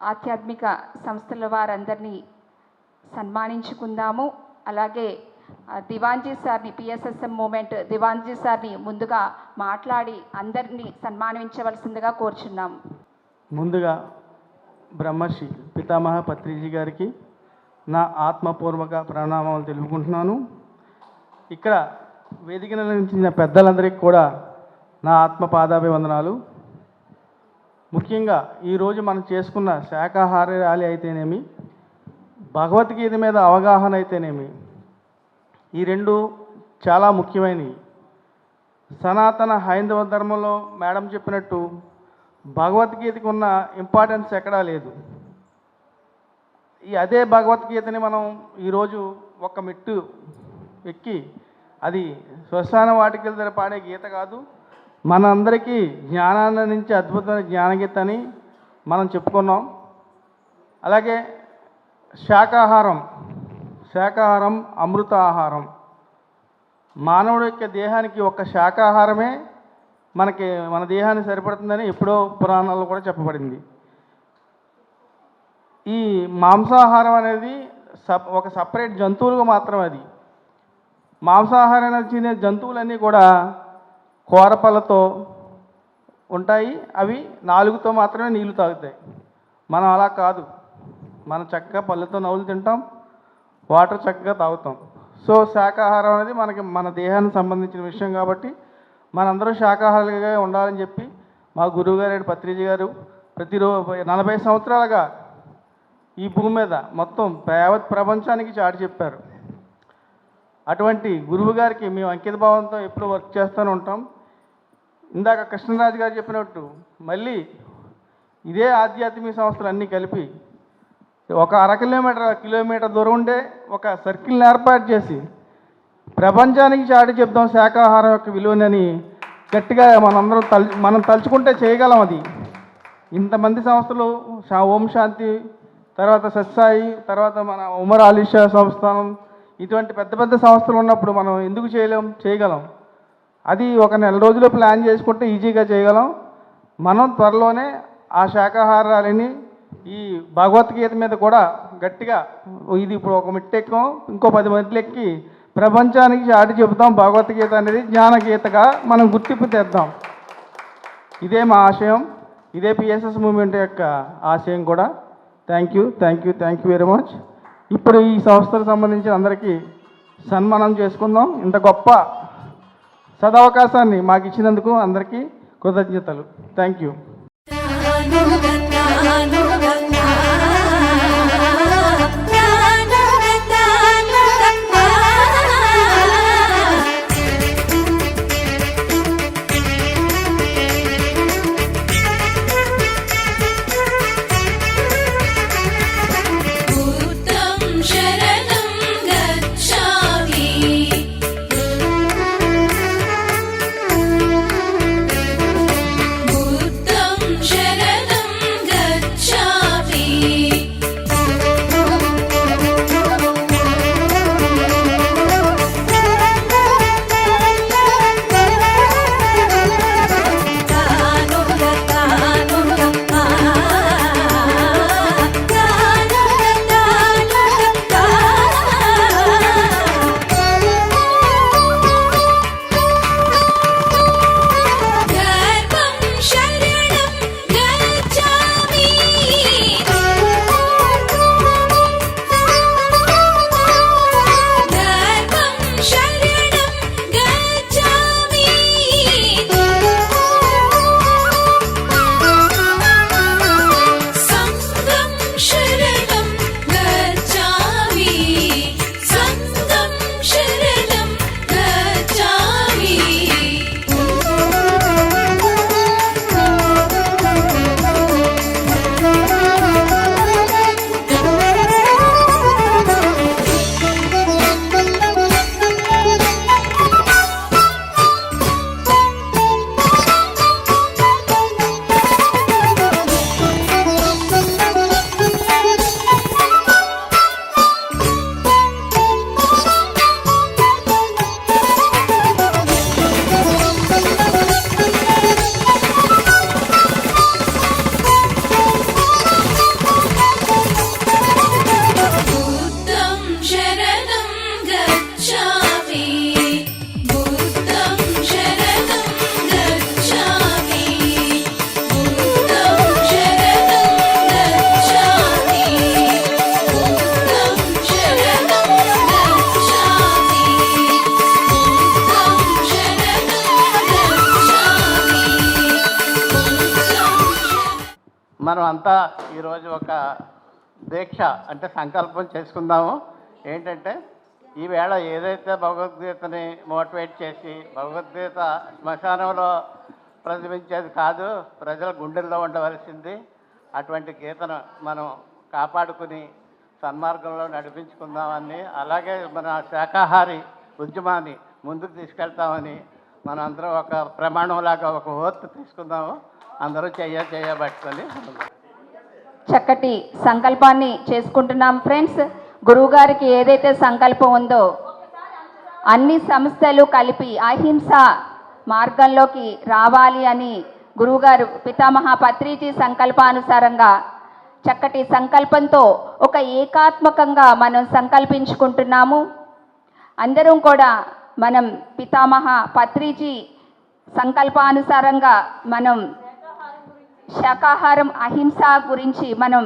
ఆధ్యాత్మిక సంస్థల వారందరినీ సన్మానించుకుందాము. అలాగే దివాన్జీ సార్ని, పిఎస్ఎస్ఎం మూమెంట్ దివాన్జీ సార్ని ముందుగా మాట్లాడి అందరినీ సన్మానించవలసిందిగా కోరుచున్నాము. ముందుగా బ్రహ్మర్షి పితామహ పత్రిజీ గారికి నా ఆత్మపూర్వక ప్రణామాలు తెలుపుకుంటున్నాను. ఇక్కడ వేదిక నిర్వహించిన పెద్దలందరికీ కూడా నా ఆత్మ పాదాభివందనాలు. ముఖ్యంగా ఈరోజు మనం చేసుకున్న శాకాహార ర్యాలీ అయితేనేమి, భగవద్గీత మీద అవగాహన అయితేనేమి, ఈ రెండు చాలా ముఖ్యమైనవి. సనాతన హైందవ ధర్మంలో మేడం చెప్పినట్టు భగవద్గీతకు ఉన్న ఇంపార్టెన్స్ ఎక్కడా లేదు. అదే భగవద్గీతని మనం ఈరోజు ఒక మెట్టు ఎక్కి అది శ్మశాన వాటికల దగ్గర పాడే గీత కాదు, మనందరికీ జ్ఞానాన్ని అందించే అద్భుతమైన జ్ఞానగీత అని మనం చెప్పుకున్నాం. అలాగే శాకాహారం అమృత ఆహారం. మానవుడి యొక్క దేహానికి ఒక శాకాహారమే మన దేహానికి సరిపడుతుందని ఎప్పుడో పురాణాల్లో కూడా చెప్పబడింది. ఈ మాంసాహారం అనేది ఒక సపరేట్ జంతువులుగా మాత్రమే. అది మాంసాహారాన్ని తినే జంతువులన్నీ కూడా కూరపళ్ళతో ఉంటాయి. అవి నాలుగుతో మాత్రమే నీళ్లు తాగుతాయి. మనం అలా కాదు. మనం చక్కగా పళ్ళతో నవ్వులు తింటాం, వాటర్ చక్కగా తాగుతాం. సో శాకాహారం అనేది మన దేహానికి సంబంధించిన విషయం కాబట్టి మనందరూ శాకాహారులుగా ఉండాలని చెప్పి మా గురువుగారు పత్రిజీ గారు ప్రతిరోజు 40 సంవత్సరాలుగా ఈ భూమి మీద మొత్తం యావత్ ప్రపంచానికి చాటి చెప్పారు. అటువంటి గురువు గారికి మేము అంకిత భావంతో ఎప్పుడు వర్క్ చేస్తూనే ఉంటాం. ఇందాక కృష్ణరాజు గారు చెప్పినట్టు మళ్ళీ ఇదే ఆధ్యాత్మిక సంస్థలు అన్నీ కలిపి ఒక కిలోమీటర్ దూరం ఉండే ఒక సర్కిల్ని ఏర్పాటు చేసి ప్రపంచానికి చాటి చెప్దాం శాకాహారం యొక్క విలువనని గట్టిగా మనం తలుచుకుంటే చేయగలం. అది ఇంతమంది సంస్థలు ఓం శాంతి, తర్వాత సత్సాయి, తర్వాత మన ఉమర్ అలీషా సంస్థానం, ఇటువంటి పెద్ద పెద్ద సంస్థలు ఉన్నప్పుడు మనం ఎందుకు చేయగలం. అది ఒక నెల రోజులు ప్లాన్ చేసుకుంటే ఈజీగా చేయగలం. మనం త్వరలోనే ఆ శాకాహారాలని ఈ భగవద్గీత మీద కూడా గట్టిగా ఇది ఇప్పుడు ఒక మెట్టు ఎక్కాం, ఇంకో 10 మెట్లు ఎక్కి ప్రపంచానికి చాటి చెబుతాం. భగవద్గీత అనేది జ్ఞానగీతగా మనం గుర్తింపు తెద్దాం. ఇదే మా ఆశయం, ఇదే పిఎస్ఎస్ మూవ్మెంట్ యొక్క ఆశయం కూడా. Thank you very much. ఇప్పుడు ఈ సంస్థలకు సంబంధించి అందరికీ సన్మానం చేసుకుందాం. ఇంత గొప్ప సదవకాశాన్ని మాకు ఇచ్చినందుకు అందరికీ కృతజ్ఞతలు. Thank you. మనం అంతా ఈరోజు ఒక దీక్ష అంటే సంకల్పం చేసుకుందాము. ఏంటంటే ఈవేళ ఏదైతే భగవద్గీతని మోటివేట్ చేసి భగవద్గీత శ్మశానంలో ప్రతిబించేది కాదు, ప్రజల గుండెల్లో ఉండవలసింది. అటువంటి గీతను మనం కాపాడుకుని సన్మార్గంలో నడిపించుకుందామని, అలాగే మన శాకాహారి ఉద్యమాన్ని ముందుకు తీసుకెళ్తామని మనందరం ఒక ప్రమాణంలాగా ఒక ఓత్ తీసుకుందాము. అందరూ చేయబట్టుకొని చక్కటి సంకల్పాన్ని చేసుకుంటున్నాం ఫ్రెండ్స్. గురువుగారికి ఏదైతే సంకల్పం ఉందో అన్ని సంస్థలు కలిపి అహింస మార్గంలోకి రావాలి అని గురువుగారు పితామహ పత్రిజీ సంకల్పానుసారంగా చక్కటి సంకల్పంతో ఒక ఏకాత్మకంగా మనం సంకల్పించుకుంటున్నాము. అందరం కూడా మనం పితామహ పత్రిజీ సంకల్పానుసారంగా మనం శాకాహారం అహింస గురించి మనం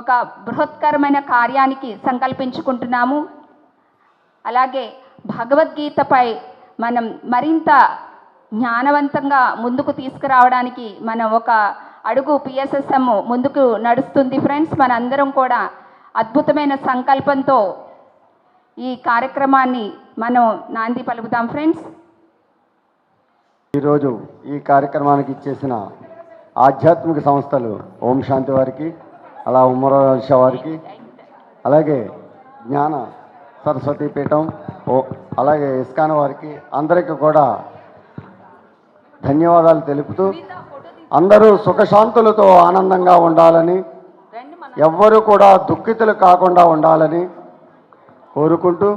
ఒక బృహత్కరమైన కార్యానికి సంకల్పించుకుంటున్నాము. అలాగే భగవద్గీతపై మనం మరింత జ్ఞానవంతంగా ముందుకు తీసుకురావడానికి మనం ఒక అడుగు పిఎస్ఎస్ఎం ముందుకు నడుస్తుంది ఫ్రెండ్స్. మనందరం కూడా అద్భుతమైన సంకల్పంతో ఈ కార్యక్రమాన్ని మనం నాంది పలుకుదాం ఫ్రెండ్స్. ఈరోజు ఈ కార్యక్రమానికి ఇచ్చేసిన ఆధ్యాత్మిక సంస్థలు ఓం శాంతి వారికి, అలా ఉమ్మరాష వారికి, అలాగే జ్ఞాన సరస్వతి పీఠం, అలాగే ఇస్కాన్ వారికి అందరికీ కూడా ధన్యవాదాలు తెలుపుతూ అందరూ సుఖశాంతులతో ఆనందంగా ఉండాలని, ఎవ్వరూ కూడా దుఃఖితులు కాకుండా ఉండాలని కోరుకుంటూ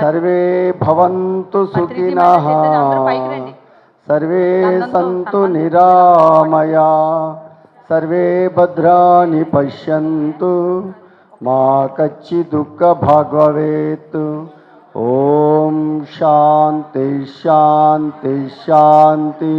సర్వే భవంతు సుఖినః సర్వే సంతు నిరామయా సర్వే భద్రాని పశ్యంతు మా కచ్చి దుఃఖ భాగ్వవేత్. ఓం శాంతి శాంతి శాంతి.